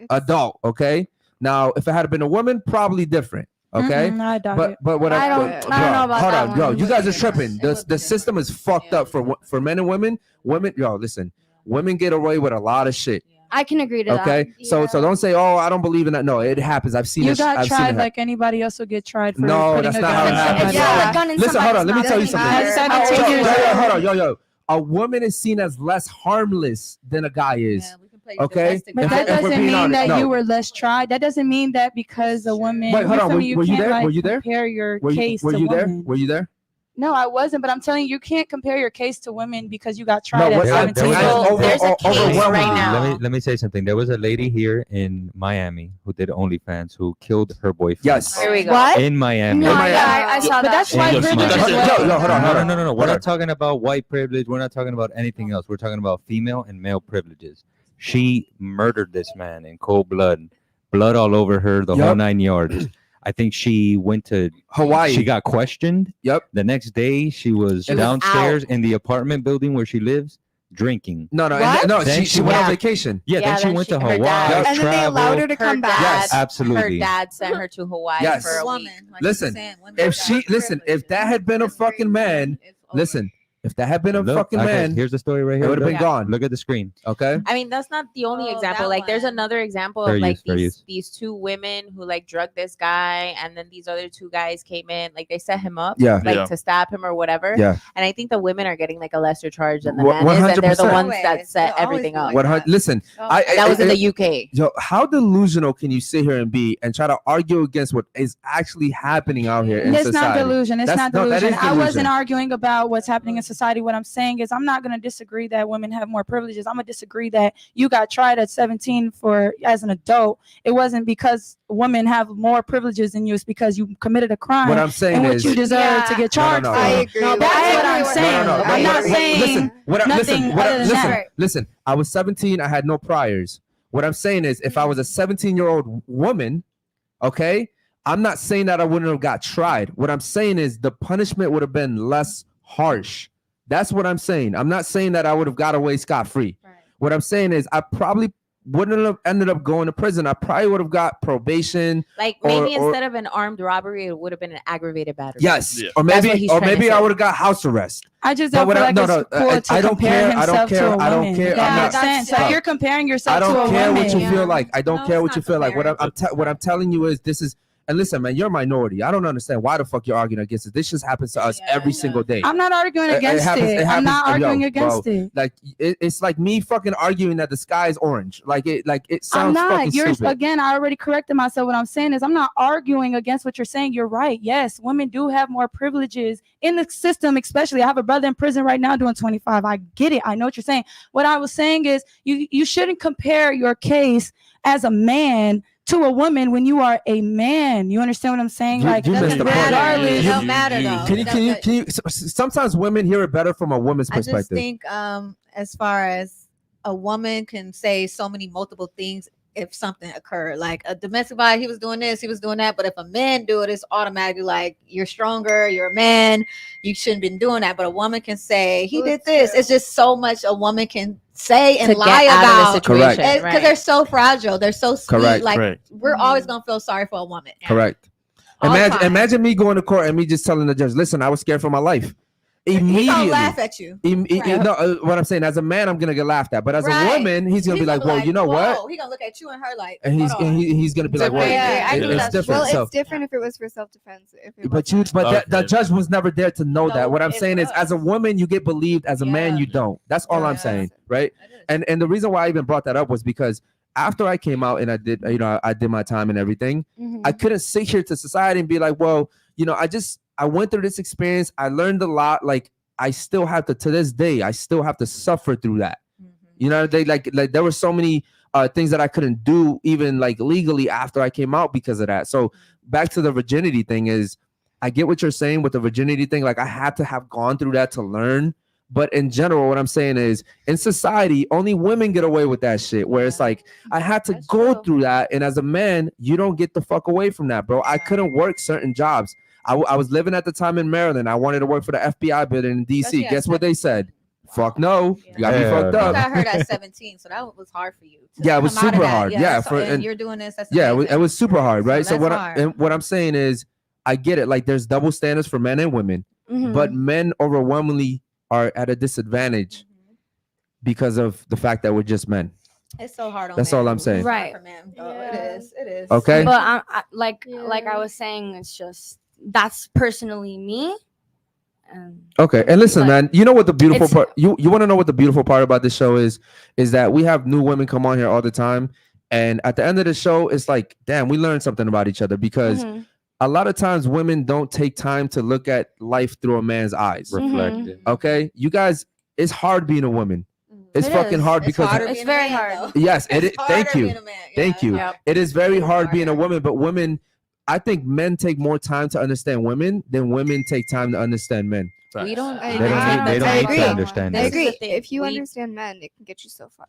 Adult. Okay, now if it had been a woman, probably different. Okay. I doubt But it. what I don't know about hold that on, yo, one. you guys are It tripping. The system is fucked up for men and women. Women, yo, listen, women get away with a lot of shit. I can agree to Okay, that. so don't say, oh, I don't believe in that. No, it happens. I've seen You it. got I've seen tried it like anybody else will get tried for No, putting that's a not gun how it in happens. somebody's Yeah, mouth. a gun in Listen, hold on. somebody's Let me mouth tell you doesn't something. matter. At How 17 old years you are. Yo. A woman is seen as less harmless than a guy is. Okay? But If that we're doesn't being mean honest, that no. you were less tried. That doesn't mean that because a woman. Wait, hold on. feel me? Were you can't, there? like, Were you there? Compare your Were case you to there? women. Were you there? No, I wasn't. But I'm telling you, you can't compare your case to women because you got No, tried what- at there was 17. a- there's a case overwhelmingly. right now. Let me say something. There was a lady here in Miami who did OnlyFans who killed her boyfriend. Yes. Here we go. What? In Miami. No, Am I- I saw But that. that's shit. white Yo, privilege yo, as yo, well. yo, hold on, hold on. No. We're Hold on. not talking about white privilege. We're not talking about anything else. We're talking about female and male privileges. She murdered this man in cold blood all over her, the whole Yup. 9 yards. I think she went to Hawaii. She got questioned. Yep. The next day, she was She was downstairs in the apartment building where she lives, drinking. No, What? no. Then She went on Yeah. vacation. Yeah, Yeah, then she then went she- to her Hawaii. dad- And then they allowed her traveled. to come back. Yes. Absolutely. Her dad sent her to Hawaii Yes. for a week. Listen, if that had been a fucking man, listen, If that had been a Look, fucking man, here's the story right it here. would have been Look. gone. Look at the screen. Okay. I mean, that's not the only Oh, example. that Like, there's one. another example Fair of like use, fair use. these two women who like drugged this guy, and then these other two guys came in, like they set him up, Yeah. like Yeah. to stab him or whatever. Yeah. And I think the women are getting like a lesser charge than the Wha- man is, and they're the 100%. ones that Always. set They'll always everything be up. like What? that. Listen, Oh, And that was in the UK. Yo, how delusional can you sit here and be and try to argue against what is actually happening out here in It's society? not delusion. It's That's- not no, that delusion. is I wasn't delusion. arguing about what's happening in society. What I'm saying is I'm not going to disagree that women have more privileges. I'm going to disagree that you got tried at 17 for as an adult. It wasn't because women have more privileges than you. It's because you committed a crime What I'm saying and what is, you deserve to get charged no. for. I agree. No, with that's that. what I'm saying. I'm not saying Listen, nothing other than that. listen. I was 17. I had no priors. What I'm saying is, if I was a 17-year-old woman, okay, I'm not saying that I wouldn't have got tried. What I'm saying is the punishment would have been less harsh. That's what I'm saying. I'm not saying that I would have got away scot-free. Right. What I'm saying is I probably wouldn't have ended up going to prison. I probably would have got probation. Like maybe instead of an armed robbery, it would have been an aggravated battery. Yes, Yeah. or That's what maybe, he's or trying to maybe I say. would have got house arrest. I just But don't what feel I- like no, it's no, cool I to don't compare care, I don't himself care, to a I don't woman. care, You I'm not- understand? So Stop. you're comparing yourself I to a don't care woman. what you Yeah. feel like. I don't No, care it's what you not feel like. What comparing. what I'm telling you is this is. And listen, man, you're a minority. I don't understand why the fuck you're arguing against it. This just happens to us every single day. I'm not arguing It against happens- it. it I'm not happens- yo, arguing against bro, it. Like it's like me fucking arguing that the sky is orange. Like it I'm sounds not. fucking You're stupid. again. I already corrected myself. What I'm saying is, I'm not arguing against what you're saying. You're right. Yes, women do have more privileges in the system. Especially, I have a brother in prison right now doing 25. I get it. I know what you're saying. What I was saying is, you shouldn't compare your case as a man to a woman when you are a man. You understand what I'm saying? You- Like, you missed the point. regardless. It don't matter You- though. Can you? Sometimes women hear it better from a woman's I just perspective. think as far as a woman can say so many multiple things if something occurred, like a domestic violence, he was doing this, he was doing that. But if a man do it, it's automatically like you're stronger, you're a man, you shouldn't been doing that. But a woman can say he did this. It's just so much a woman can say and To lie get out of about the situation, Correct. because they're so fragile, they're so sweet. Correct. Like Right. we're always gonna feel sorry for a woman. Correct. All the time. Imagine me going to court and me just telling the judge, "Listen, I was scared for my life." He gonna Immediately. laugh at you. Right. No, what I'm saying, as a man, I'm gonna get laughed at, but as Right. a woman, he's gonna be like, "Well, you know what?" Whoa. He gonna look at you and her like, And he's hold on. he's gonna be like, "Well, Yeah, I think it's that's- different." Well, So, it's different if it was for self-defense. If it but wasn't. the Okay. judge was never there to know No, that. What I'm it saying is, as a was. woman, you get believed. As a man, Yeah. you don't. That's all I'm Yeah. saying, right? And the reason why I even brought that up was because after I came out and I did, I did my time and everything, I couldn't sit here to society and be like, well, I went through this experience. I learned a lot. Like I still have to this day, I still have to suffer through that. You know, they like there were so many things that I couldn't do even like legally after I came out because of that. So back to the virginity thing is, I get what you're saying with the virginity thing. Like I had to have gone through that to learn. But in general, what I'm saying is in society, only women get away with that shit where it's like, I had to go through that. And as a man, you don't get the fuck away from that, bro. I couldn't work certain jobs. I was living at the time in Maryland. I wanted to work for the FBI building in DC. Especially at Guess what they said? Fuck no. You got me Yeah, fucked no. up. I heard at 17, so that was hard for you. to Yeah, it was come out of super that. hard. Yeah, so- for- and and- you're doing this. That's Yeah, it amazing. was super hard, right? So that's what I'm saying is, I get it. Like there's double standards for men and women, but men overwhelmingly are at a disadvantage because of the fact that we're just men. It's so hard on That's men. all I'm saying. It's hard Right. for men, though. Yeah. It is. It is. Okay. But like I was saying, it's just that's personally me. Okay, and listen, Like, man. You know what the beautiful it's- part? You want to know what the beautiful part about this show is that we have new women come on here all the time, and at the end of the show, it's like, damn, we learned something about each other because Mhm. a lot of times women don't take time to look at life through a man's eyes. Reflected. Okay, you guys, it's hard being a woman. It's It fucking is. hard It's because harder It's being a very man, hard. though. yes, it is. It's Thank harder you. being a man. Thank Yeah. you. Yep. It is very It's hard being a harder. woman, but women, I think men take more time to understand women than women take time to understand men. We don't. I They don't agree. need, they don't I need agree. to understand I This it. is the agree. thing. If you We- understand men, it can get you so far.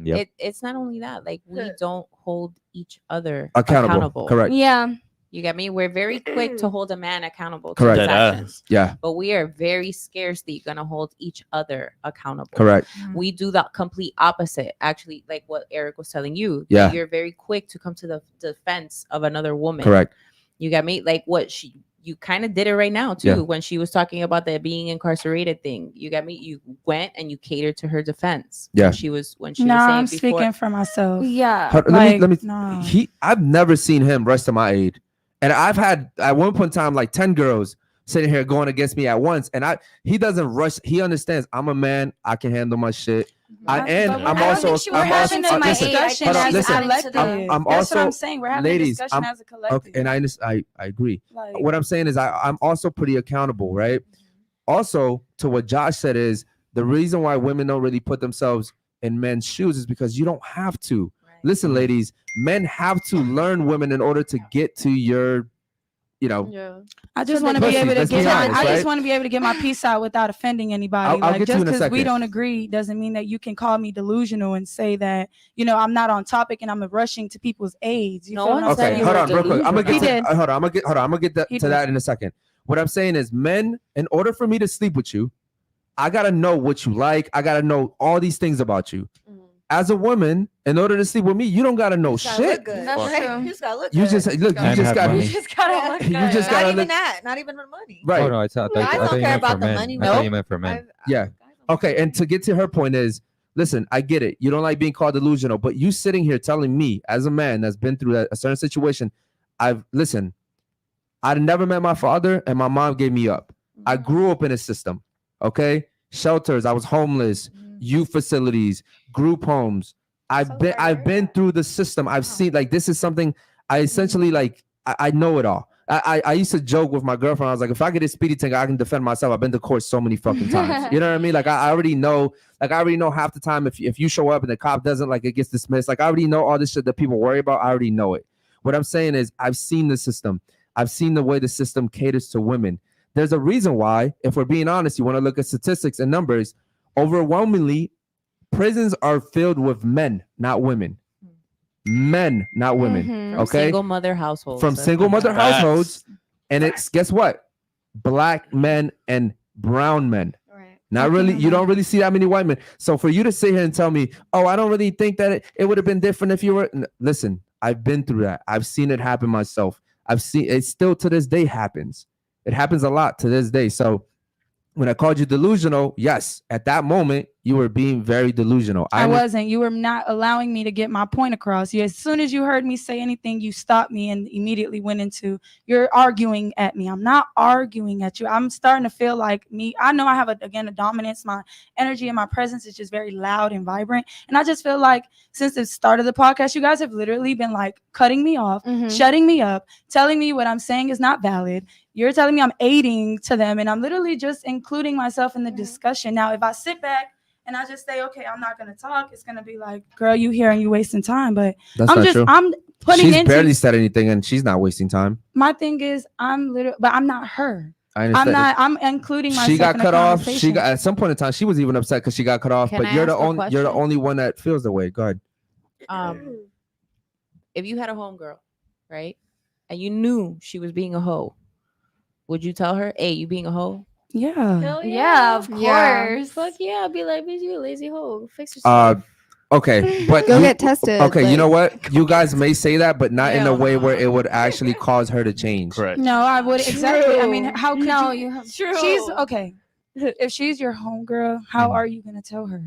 Yep. It's not only that. Like we Good. don't hold each other Accountable. Correct. Yeah. You get me? We're very quick to hold a man accountable to Correct. his Deadass. actions, Yeah. but we are very scarcely gonna hold each other accountable. Correct. We do the complete opposite. Actually, like what Eric was telling you. Yeah. You're very quick to come to the defense of another woman. Correct. You got me? Like what you kind of did it right now too. Yeah. When she was talking about the being incarcerated thing, you got me. You went and you catered to her defense. Yeah. When she was No, saying I'm before. speaking for myself. Yeah. Let me. no. I've never seen him rush to my aid, and I've had at one point in time like 10 girls sitting here going against me at once, and he doesn't rush. He understands I'm a man. I can handle my shit. I'm also. We're having a discussion hold on, as listen, a collective. I'm That's also, what I'm saying. We're having ladies, a discussion as a collective. Okay, and I agree. Like, What I'm saying is I'm also pretty accountable, right? Also, to what Josh said is the reason why women don't really put themselves in men's shoes is because you don't have to. Listen, ladies, men have to learn women in order to get to your, I just want to be able to Let's be get honest, I right? just want to be able to get my piece out without offending anybody. I'll Like get to just you in a because we second. don't agree doesn't mean that you can call me delusional and say that, I'm not on topic and I'm rushing to people's aids. You No feel what one I'm said saying? you Hold were on, real quick. I'm gonna He get did. to, hold on. I'm gonna get He to did. that in a second. What I'm saying is, men, in order for me to sleep with you, I gotta know what you like. I gotta know all these things about you. As a woman, in order to sleep with me, you don't gotta know shit. That's true. You just gotta look You good. just look. You And just have gotta. money. You just gotta look You good. just Not gotta even look- that. Not even the money. Right. Oh no, I thought I you don't care meant about for the men. money, I thought no. you meant for men. Yeah. Okay. And to get to her point is, listen, I get it. You don't like being called delusional, but you sitting here telling me, as a man that's been through a certain situation, I never met my father, and my mom gave me up. I grew up in a system. Okay, shelters. I was homeless, youth facilities, group homes. I've been through the system. I've seen this is something I essentially I know it all. I used to joke with my girlfriend. I was like, if I get a speedy ticket, I can defend myself. I've been to court so many fucking times. You know what I mean? I already know. I already know half the time if you show up and the cop doesn't, it gets dismissed. I already know all this shit that people worry about. I already know it. What I'm saying is I've seen the system. I've seen the way the system caters to women. There's a reason why, if we're being honest, you want to look at statistics and numbers, overwhelmingly, prisons are filled with men, not women. Men, not women. From Okay? single mother households. From That's single not mother bad. households. And it's, guess what? Black men and brown men. Not really, you don't really see that many white men. So for you to sit here and tell me, oh, I don't really think that it would have been different if you were, listen, I've been through that. I've seen it happen myself. I've seen it still to this day happens. It happens a lot to this day. So when I called you delusional, yes, at that moment, you were being very delusional. I wasn't. You were not allowing me to get my point across. As soon as you heard me say anything, you stopped me and immediately went into, you're arguing at me. I'm not arguing at you. I'm starting to feel like me. I know I have, a dominance. My energy and my presence is just very loud and vibrant. And I just feel like since the start of the podcast, you guys have literally been cutting me off, shutting me up, telling me what I'm saying is not valid. You're telling me I'm aiding to them, and I'm literally just including myself in the discussion. Now, if I sit back and I just say, okay, I'm not going to talk, it's going to be like, girl, you here and you wasting time. But I'm putting She's into, barely said anything and she's not wasting time. my thing is but I'm not her. I understand. I'm including myself. She got in cut a off. conversation. At some point in time, she was even upset because she got cut off. Can But I you're the ask a only question? one that feels the way. Go ahead. If you had a homegirl, right, and you knew she was being a hoe, would you tell her, hey, you being a hoe? Yeah. Hell yeah, of course. Yeah. Fuck yeah, I'll be like, bitch, you a lazy hoe. Fix yourself. Okay, but Go get tested. Okay, you know what? You guys may say that, but not in a Hell way no. where it would actually cause her to change. Correct. No, I would exactly. I mean, how could No, you? you have She's okay. If she's your homegirl, how are you gonna tell her?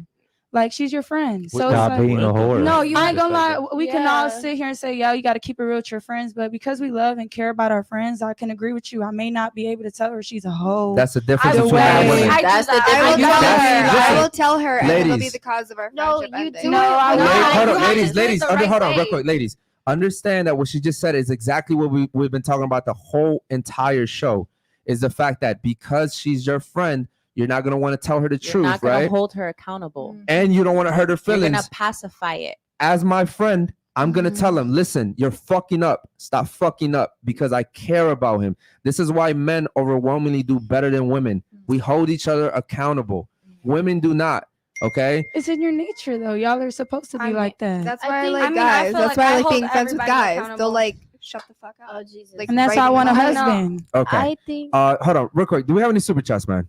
She's your friend. So it's Stop like, being a whore. no, I ain't gonna lie. We can all Yeah. sit here and say, yeah, you got to keep it real with your friends. But because we love and care about our friends, I can agree with you. I may not be able to tell her she's a hoe. That's the difference I between will men and wait. women. That's the I will difference. tell That's- her. I listen, will tell her, and it'll be ladies. the cause of our No, friendship you ending. do. No, I No, won't. Hold you on, have to ladies, do it the right hold on, real way. quick, ladies. Understand that what she just said is exactly what we've been talking about the whole entire show. Is the fact that because she's your friend, you're not gonna want to tell her the You're truth, not gonna right? hold her accountable. And you don't want to hurt her You're feelings. gonna pacify it. As my friend, I'm gonna tell him, listen, you're fucking up. Stop fucking up because I care about him. This is why men overwhelmingly do better than women. We hold each other accountable. Women do not. Okay. It's in your nature, though. Y'all are supposed to be I mean, like that. That's I why I think- like I mean, I guys. feel That's like why I I like being hold friends with everybody guys. accountable. They'll shut the fuck up. Oh Jesus. Like, And that's right why I in want a the moment. husband. Okay. I think Hold on, real quick. Do we have any super chats, man?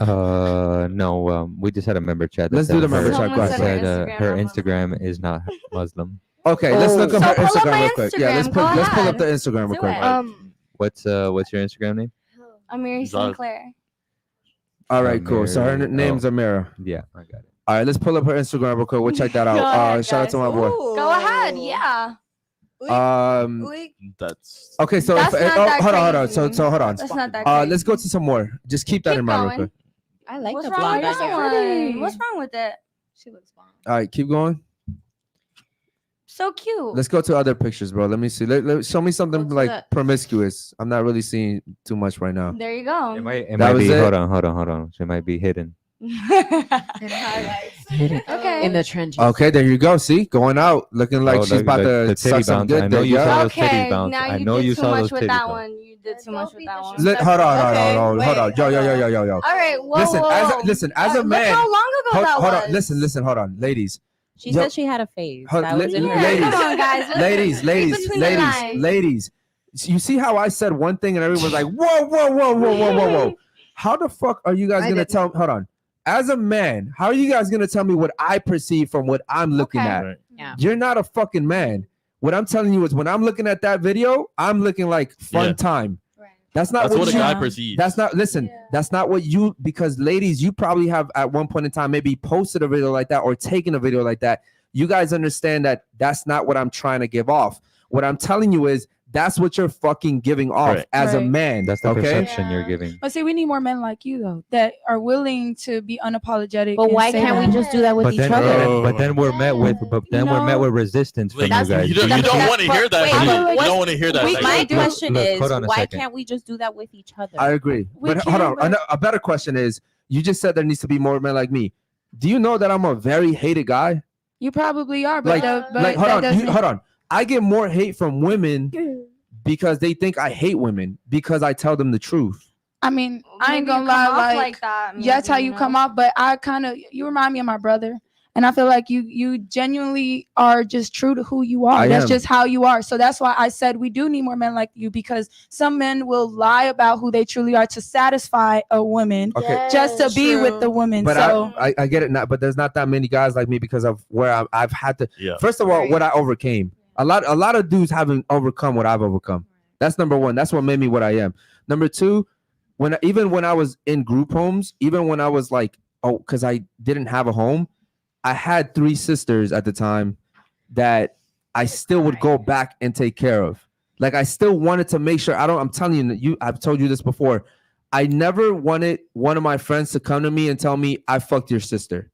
No. We just had a member chat. that Let's do said the member her- chat. Go Someone ahead. said said her her Instagram Instagram is not Muslim. Okay, let's look up So her pull up Instagram my real quick. Yeah, let's Instagram. Go pull up ahead. the Instagram real Do quick. it. What's your Instagram name? Amiri Sinclair. All right, cool. So her Amira. name's Amira. Yeah, I got it. All right, let's pull up her Instagram real quick. We'll check that out. Go ahead, Shout out to my boy. Go ahead. Yeah. That's Okay, so That's not that hold on. crazy. So hold on. That's not that crazy. Let's go to some more. Just keep that Keep in mind real going. quick. I like What's the wrong blonde. with I that like one? What's wrong with it? She looks fine. All right, keep going. So cute. Let's go to other pictures, bro. Let me see. Show me something to like the- promiscuous. I'm not really seeing too much right now. There you go. It might That be. was it? Hold on. It might be hidden. Okay. in the trenches. Okay, there you go. See, going out, looking like she's about to titty suck some bounce. good I know dick. you Yeah. saw those titty Okay, bounce. now I you know did you too saw much those with titty that bounce. one. You did too much with that one. Hold on. Okay, Hold on. wait. Yo. All right. Whoa, Listen, whoa. listen, as a Look man. how long ago that Hold was. on. Listen. Hold on, ladies. She Yo- said she had a phase. Hold- That was li- in her ladies. Come on, guys. Look- Ladies. read between the lines. Ladies. You see how I said one thing and everyone was like, whoa. How the fuck are you guys I gonna didn't. tell? Hold on. As a man, how are you guys gonna tell me what I perceive from what I'm looking Okay. at? right. Yeah. You're not a fucking man. What I'm telling you is when I'm looking at that video, I'm looking like fun Yeah. time. Right. That's not That's what what a you. guy perceives. That's not. Listen. Yeah. That's not what you. Because ladies, you probably have at one point in time maybe posted a video like that or taken a video like that. You guys understand that that's not what I'm trying to give off. What I'm telling you is that's what you're fucking giving off Right. as a Right. man. That's the okay. perception you're Yeah. giving. But see, we need more men like you though that are willing to be unapologetic. But and why say can't we that. just do that with But each then, other? but then we're met with, No. resistance from Like, you guys. you don't That's- want to hear that. wait, from wait, you. wait, You don't want to hear that. My Like, question look, is, hold on a why second. can't we just do that with each other? I agree. We But hold can, on. but- A better question is: you just said there needs to be more men like me. Do you know that I'm a very hated guy? You probably are, but Like, but hold that on. doesn't- Hold on. I get more hate from women because they think I hate women because I tell them the truth. I mean, I ain't Maybe gonna you come lie, off like that. yeah, that's how maybe, you know? come off. But I kind of, you remind me of my brother, and I feel like you genuinely are just true to who you are. I That's am. just how you are. So that's why I said we do need more men like you, because some men will lie about who they truly are to satisfy a woman, Okay. just to be with True. the woman. But So I get it now. But there's not that many guys like me because of where I've had to. Yeah. First of all, Right. what I overcame. A lot of dudes haven't overcome what I've overcome. That's number one. That's what made me what I am. Number two, even when I was in group homes, even when I was like, because I didn't have a home, I had 3 sisters at the time that I still would go back and take care of. Like I still wanted to make sure I'm telling you, I've told you this before. I never wanted one of my friends to come to me and tell me I fucked your sister.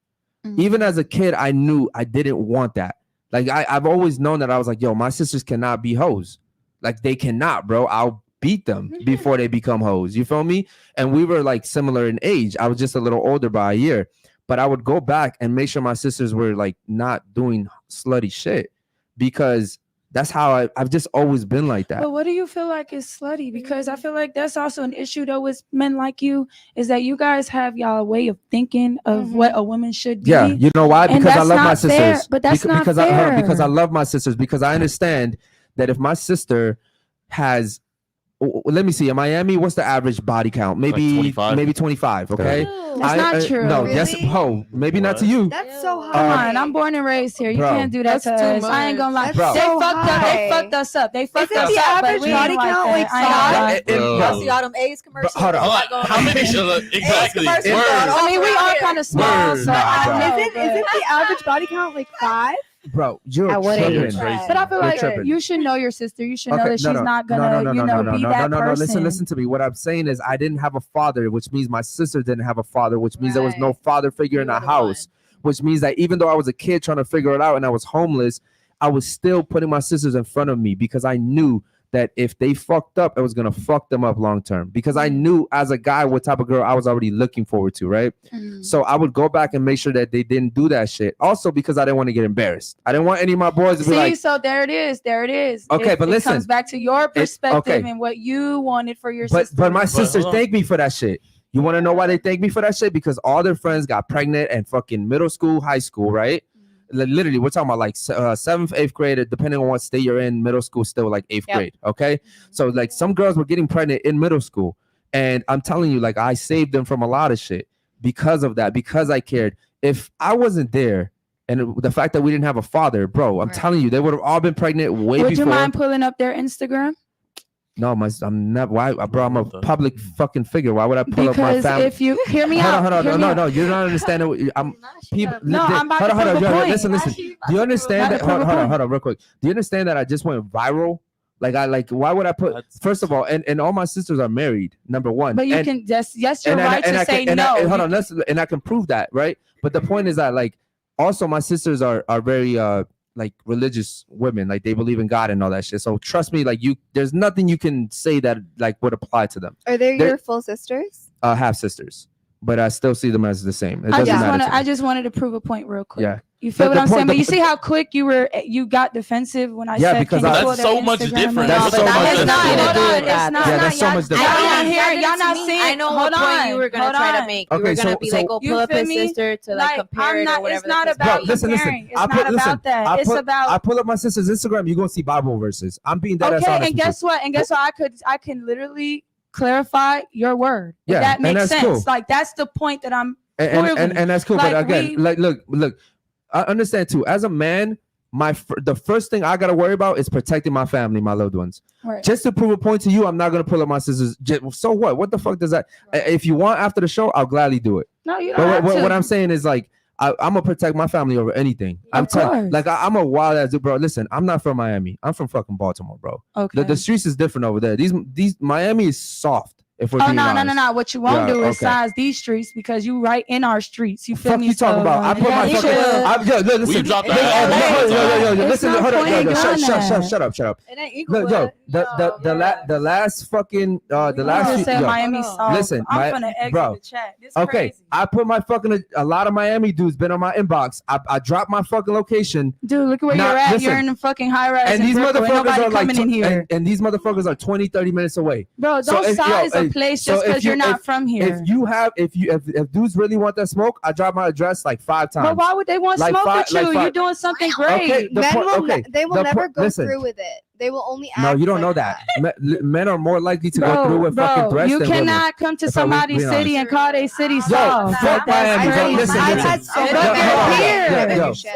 Even as a kid, I knew I didn't want that. Like I've always known that I was like, yo, my sisters cannot be hoes. Like they cannot, bro. I'll beat them before they become hoes. You feel me? And we were like similar in age. I was just a little older by a year. But I would go back and make sure my sisters were like not doing slutty shit because that's how I've just always been like that. But what do you feel like is slutty? Because I feel like that's also an issue though with men like you, is that you guys have y'all way of thinking of what a woman should be. Yeah, you know why? And Because I that's love my not fair, sisters. but that's not because hold on, fair. because I love my sisters. Because I understand that if my sister has, let me see, in Miami, what's the average body count? Maybe 25? maybe 25. Okay, That's not true. No, Really? yes, maybe not to What? you. That's so high. Come on, I'm born and raised here. You Bro. can't do that That's to too us. I ain't gonna lie. That's Bro. They so fucked up. They high. fucked us up. They fucked Isn't us the up. but average we ain't body like count that. like I ain't gonna lie. It- Bro. Y'all see all them AIDS commercials? hold on. Hold on. How many exactly? commercials Word. going on. I mean, we are kind of small, Word. so I Nah, don't know, Isn't the average body count like 5? Bro, you're At what age? tripping. Crazy. But I feel You're like tripping. you should know your sister. You should know that she's not no, gonna, no, you no, know, no, be no, that no, person. Listen to me. What I'm saying is I didn't have a father, which means my sister didn't have a father, which means there was no Right. father figure in You the were the house, which means that even though I was a kid trying to figure it out and I was homeless, I was still putting my sisters in front of me because I knew that if they fucked up, it was gonna fuck them up long term. Because I knew as a guy what type of girl I was already looking forward to, right? So I would go back and make sure that they didn't do that shit. Also because I didn't want to get embarrassed. I didn't want any of my boys to be See, like, so there it is. There it is. Okay, It but listen. comes back to your perspective okay. and what you wanted for your but sister. my sisters hold on. thank me for that shit. You want to know why they thank me for that shit? Because all their friends got pregnant and fucking middle school, high school, right? Literally, we're talking about like 7th, 8th grade, depending on what state you're in. Middle school still like 8th Yep. grade. Okay, so like some girls were getting pregnant in middle school, and I'm telling you, like I saved them from a lot of shit because of that, because I cared. If I wasn't there, and the fact that we didn't have a father, bro, I'm Right. telling you, they would have all been pregnant way Would you before. mind pulling up their Instagram? No, I'm not. Why, bro? I'm a public fucking figure. Why would I pull up my Because family? if you hear me out, Hold on. hear me No, out. you're not understanding. What I'm people. No, I'm about to hold on. prove a point. Listen. Do you understand that? About to prove a Hold point. on, real quick. Do you understand that I just went viral? Why would I put? First of all, and all my sisters are married. Number one. But you can just you're right to say no. Hold on, and I can prove that, right? But the point is that also my sisters are very religious women, like they believe in God and all that shit. So trust me, there's nothing you can say that would apply to them. Are they your full sisters? Half sisters, but I still see them as the same. It I doesn't matter to me. I just wanted to prove a point real quick. Yeah. You feel But what the I'm point- saying? But the- you see how quick you got defensive when I Yeah, said because can you I- pull That's their so much Instagram different. up? That's so much It's different. not. Nothing to do with It's that. not. Yeah, that's so Y'all- much different. Y'all not I hearing. Y'all not seeing. I know Hold what point on, you were gonna hold try to on. make. You Okay, were gonna so- be like, so- "Oh, You pull up feel his me? sister to compare I'm it not, or whatever." it's not the case about may be. listen. comparing. It's I not put- listen, about that. I It's put- about I pull up my sister's Instagram. You're gonna see Bible verses. I'm being dead ass okay. honest And with guess what? And guess what? I can literally clarify your word. If Yeah, that and makes that's sense. cool. That's the point that I'm. you. And that's cool. Like, But again, look, I understand too. As a man, the first thing I gotta worry about is protecting my family, my loved ones. Right. Just to prove a point to you, I'm not gonna pull up my sisters. So what? What the fuck does that? If you want after the show, I'll gladly do it. No, you don't But have to. what I'm saying is I'm gonna protect my family over anything. I'm course. I'm a wild ass dude, bro. Listen, I'm not from Miami. I'm from fucking Baltimore, bro. Okay. The streets is different over there. These Miami is soft. If we're Oh being no. honest. What you won't Yeah, do is okay. size these streets because you right in our streets. You feel Fuck me? you talking about? I put my you fucking. should. Listen. dropped the Yo, It's listen. no Hold on. point in Shut that. up. It ain't equal. Look, the last fucking the You last. just said yo, Miami soft. listen, I'm gonna exit bro. the chat. This Okay, crazy. I put my fucking a lot of Miami dudes been on my inbox. I dropped my fucking location, Dude, look where Nah, you're at. listen. You're in the fucking high rise. and in these Brooklyn. Ain't motherfuckers nobody are like, coming in here. and these motherfuckers are 20-30 minutes away. Bro, So don't if- yo, size a hey, place so just if because you- you're not from here. If dudes really want that smoke, I drop my address like 5 times. But why would they want Like smoke five- with you? like five- You're doing something great. Okay, the Men point- will okay, they will the never point- go listen. through with it. They will only act. No, you don't like know that. Men are more likely to go Bro, through with fucking breast you than women. cannot come to If I was somebody's being city honest. and call their city Yo, soft. fuck That's Miami, bro. crazy. Listen, I've listen. had so But many they're girls here. that Yo, do shit.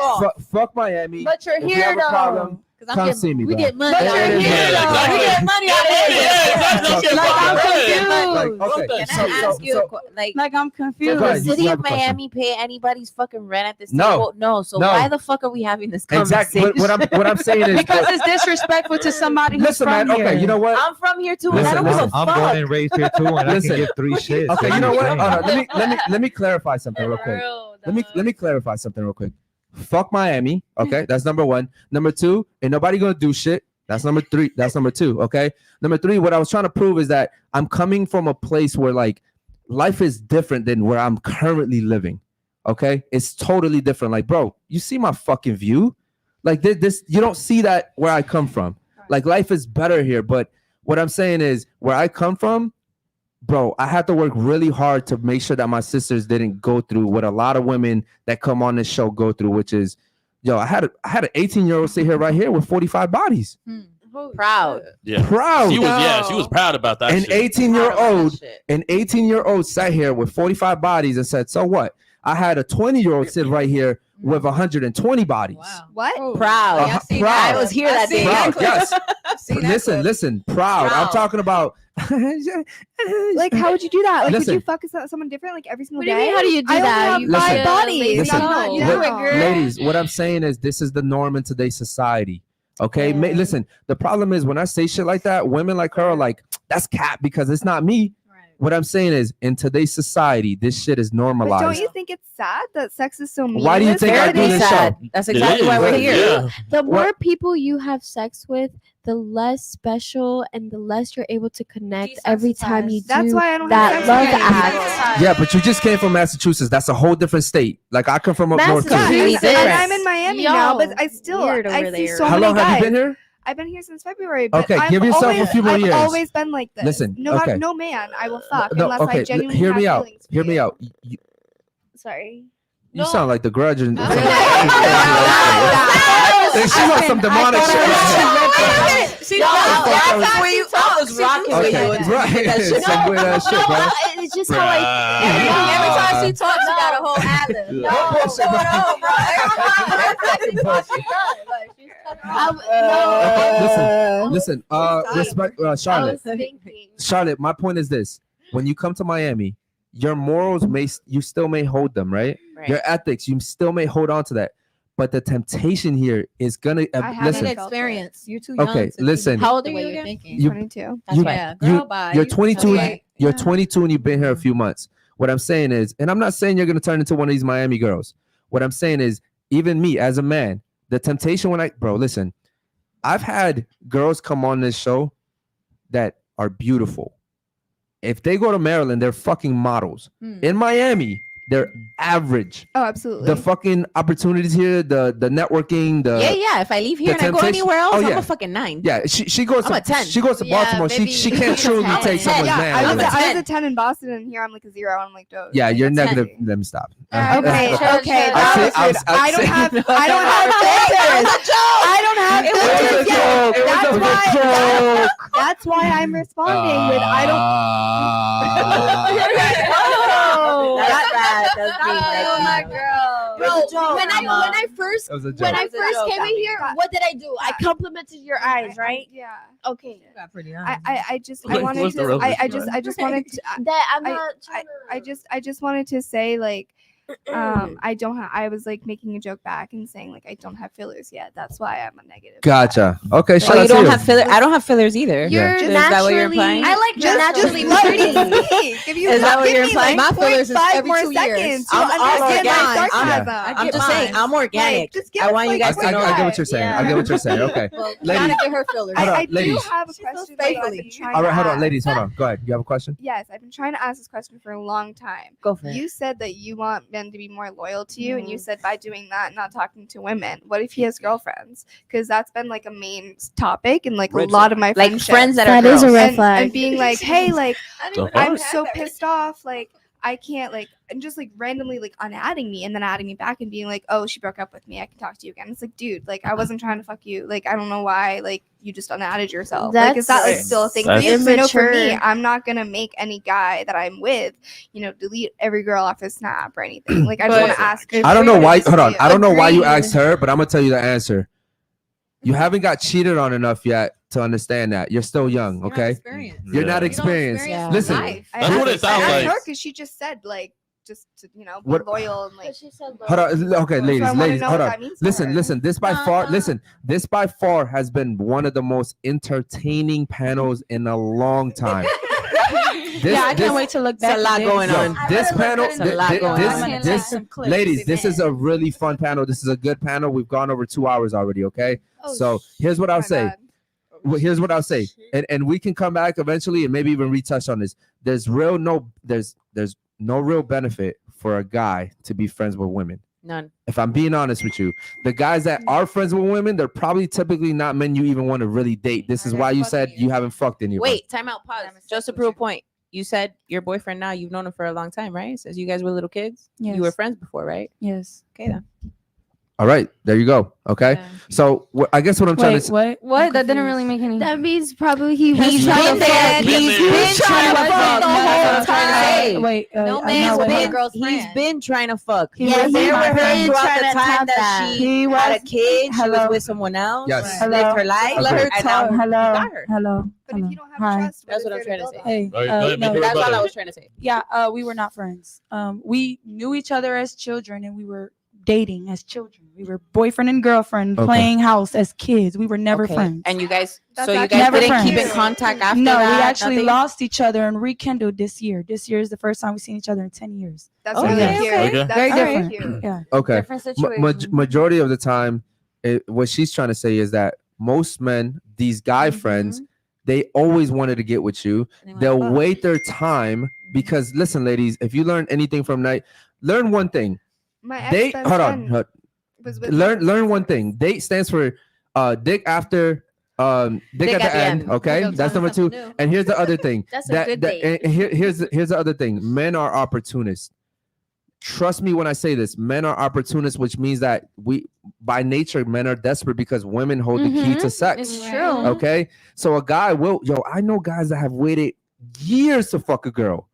fuck Miami. But you're If you here have a though. problem, come see me, We bro. get money. But out you're of it is. here it. though. exactly. We get money out of Yeah, it. exactly. Like I'm Like, confused. okay, Can I ask you? Like I'm Does confused. Go the ahead, you city have of a question. Miami pay anybody's fucking rent at this No. table? No. So No. why the fuck are we having this conversation? exactly. What I'm saying is, Because it's disrespectful to somebody who's listen, from man. here. Okay, you know what? I'm from here too, and I Listen, don't give a listen. I'm fuck. born and raised here too, and I Listen. can give 3 shits. Okay, you know what? Saying. Hold on. Let me clarify something real quick. Let me clarify something real quick. Fuck Miami. Okay, that's number 1. Number 2, ain't nobody gonna do shit. That's number 3. That's number 2. Okay. Number 3, what I was trying to prove is that I'm coming from a place where like life is different than where I'm currently living. Okay, it's totally different. Like, bro, you see my fucking view? Like this, you don't see that where I come from. Like, life is better here. But what I'm saying is, where I come from, bro, I had to work really hard to make sure that my sisters didn't go through what a lot of women that come on this show go through, which is, yo, I had an 18-year-old sit here right here with 45 bodies. Proud. Yeah. Proud. She was proud about that. An shit. 18-year-old sat here with 45 bodies and said, so what? I had a 20-year-old sit right here with 120 bodies. What? Proud. Proud. I was here that day. Proud, yes. Listen, proud. I'm talking about. Like, how would you do that? Like, would Listen. you fuck someone different like every single What do day? you mean? How do you do I that? only You have 5 Listen. bodies. Listen. I'm not Listen. doing What- it, girl. Ladies, what I'm saying is this is the norm in today's society. Okay, listen, the problem is when I say shit like that, women like her are like, that's cap because it's not me. What I'm saying is, in today's society, this shit is But normalized. don't you think it's sad that sex is so mean? Why do you think I do Very this sad. show? That's It exactly is, why we're right? here. Yeah. The more What- people you have sex with, the less special and the less you're able to connect every time you do That's why I don't that have love sex with act. Yeah, but you just came from Massachusetts. That's a whole different state. Like, I come from up north Yeah, too. Really and different. I'm in Miami Yo, now, but I still weird I over see there. so How many long guys. have you been here? I've been here since February. But Okay, I've give yourself always, a few more I've years. always been like this. Listen, no, okay. no man, I will fuck No, unless I okay, genuinely hear have me out. feelings for Hear me you. out. Sorry. You sound like the Grudge. And, No. She wants some demonic shit. She that's how you I was rocking with Okay, you. right. Some weird ass shit, bro. It's just how I Every time she talks, she got a whole ad lib. Bullshit, bro. Listen. Respect, Charlotte. Charlotte, my point is this: when you come to Miami, your morals you still may hold them, right? Your ethics, you still may hold on to that. But the temptation here is gonna listen. Experience. You're too young. Okay, listen. How old are you again? You, 22. That's right. You're 22. Okay. You're 22 and you've been here a few months. What I'm saying is, and I'm not saying you're gonna turn into one of these Miami girls. What I'm saying is, even me as a man, the temptation listen, I've had girls come on this show that are beautiful. If they go to Maryland, they're fucking models. In Miami, they're average. Oh, absolutely. The fucking opportunities here, the networking, Yeah. If I leave here and I go anywhere else, I'm a fucking 9. Yeah, she goes. I'm a 10. She goes to Baltimore. She can't truly take someone's man. I was a 10 in Boston, and here I'm like a 0. I'm like, dope. Yeah, you're negative. Let me stop. Okay. I don't have filters. That's why I'm responding with I don't. Oh my girl. Bro, when I first came in here, what did I do? I complimented your eyes, right? Yeah. Okay. I just Like, wanted what's the to. relevance, I just wanted to. That I'm not. I just wanted to say like. I don't have. I was like making a joke back and saying like I don't have fillers yet. That's why I'm a negative. Gotcha. Okay, So you don't have filler. I don't have fillers either. You're Is that what you're implying? I like naturally pretty. Is that what you're implying? My fillers is every 2 years. seconds to I'm understand my organic. sarcasm. I'm just saying, I'm organic. Just give I us, want you like, guys to know I that. get what you're saying. I get what you're saying. Okay, ladies. Gotta get her fillers. Hold on, I do ladies. have a question. that I've been trying All right, to hold on, ask. ladies. Hold on. Go ahead. You have a question? Yes, I've been trying to ask this question for a long time. Go for it. You said that you want men to be more loyal to you, and you said by doing that, not talking to women. What if he has girlfriends? Because that's been like a main topic in like a lot of my Like friendships. friends that are That is a girls. red flag. And being like, hey, like The I'm fuck? so pissed off, like I can't like, and just like randomly like unadding me and then adding me back and being like, oh, she broke up with me, I can talk to you again. It's like, dude, like I wasn't trying to fuck you. Like I don't know why like you just unadded yourself. Like is that like still a thing for you? 'Cause I know for me, Immature. I'm not gonna make any guy that I'm with, delete every girl off his snap or anything. Like I just But- want to ask. I don't know why. Hold on. I don't know why you Agreed. asked her, but I'm gonna tell you the answer. You haven't got cheated on enough yet to understand that. You're still young. Okay. You're not experienced. Yeah. Listen. That's what it sounds like. because she just said like just to be What- loyal and like. Hold on. Okay, So I ladies, wanna ladies, know hold what on. that means to Listen, her. listen. This by far has been one of the most entertaining panels in a long time. I can't wait to look back. There's a lot at going this. on. This panel, There's a lot going on. ladies, this is a really fun panel. This is a good panel. We've gone over 2 hours already. Okay, so here's what I'll say. Here's what I'll say, and we can come back eventually and maybe even retouch on this. There's no real benefit for a guy to be friends with women. None. If I'm being honest with you, the guys that are friends with women, they're probably typically not men you even want to really date. This is why you said you haven't fucked anyone. Wait, time out, pause. Just to prove a point. You said your boyfriend now, you've known him for a long time, right? Since you guys were little kids? Yes. You were friends before, right? Yes. Okay, then. All right, there you go. Okay, Yeah. so I guess what I'm trying to Wait, say. what? What? That didn't really make any. That means probably he was He's trying been to there. fuck. He's been trying to fuck the whole time. Wait, No I'm man's not with been her. girl's He's friend. been trying to fuck. He He was was there my with her friend. throughout Trying the to time top that that. she had a kid. She was Hello. with someone else. Yes. Lived her life. Let her and now talk. you Hello. got her. Hello. But if you don't have Hi. trust, That's is what I'm there trying to build say. on? Hey. Go ahead, no, make it That's all I better. was trying to say. Yeah, we were not friends. We knew each other as children, and we were dating as children. We were boyfriend and girlfriend, Okay. playing house as kids. We were never Okay. friends. And you guys, That's so you actually guys never didn't keep in friends. contact after no, that? we actually Nothing? lost each other and rekindled this year. This year is the first time we've seen each other in 10 years. That's Oh, really yeah. cute. Okay. That's Very very different. cute. Yeah. Okay, Different situation. majority of the time, what she's trying to say is that most men, these guy Mm-hmm. friends, they always wanted to get with you. They'll wait their time because listen, ladies, if you learn anything from night, learn one thing. My Date. ex-best Hold friend on. was with Learn one thing. Date stands for dick after dick at the end. Okay, that's number 2. And here's the other thing. That's a good date. And here's the other thing. Men are opportunists. Trust me when I say this. Men are opportunists, which means that by nature, men are desperate because women hold the key to sex. It's true. Okay, so a guy will. I know guys that have waited years to fuck a girl.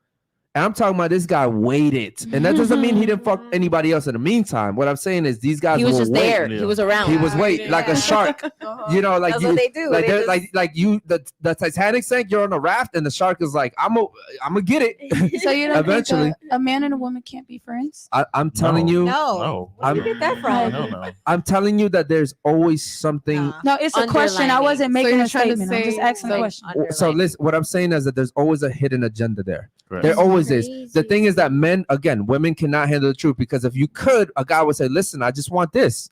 And I'm talking about this guy waited. And that doesn't mean he didn't fuck anybody else in the meantime. What I'm saying is these guys He was will just wait. there. He was around. He was wait like a shark. You know, like That's you, what they do. like They they're just- like you the Titanic sank, you're on a raft, and the shark is like, I'm gonna get it. So you don't Eventually. think a man and a woman can't be friends? I'm telling you, No. Where did you get that from? No. I'm telling you that there's always something. Nah. No, it's a question. I Underlining. wasn't So making you're a trying to statement. I'm just say- asking a so- question. So Underlining. listen, what I'm saying is that there's always a hidden agenda there. Correct. There always is. The Crazy. thing is that men, again, women cannot handle the truth, because if you could, a guy would say, listen, I just want this.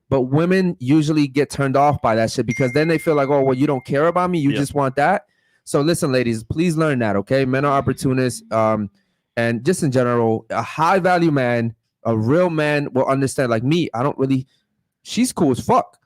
But women usually get turned off by that shit, because then they feel like, oh, well, you don't care about me. You Yeah. just want that. So listen, ladies, please learn that, okay? Men are opportunists. And just in general, a high value man, a real man will understand. Like me, she's cool as fuck.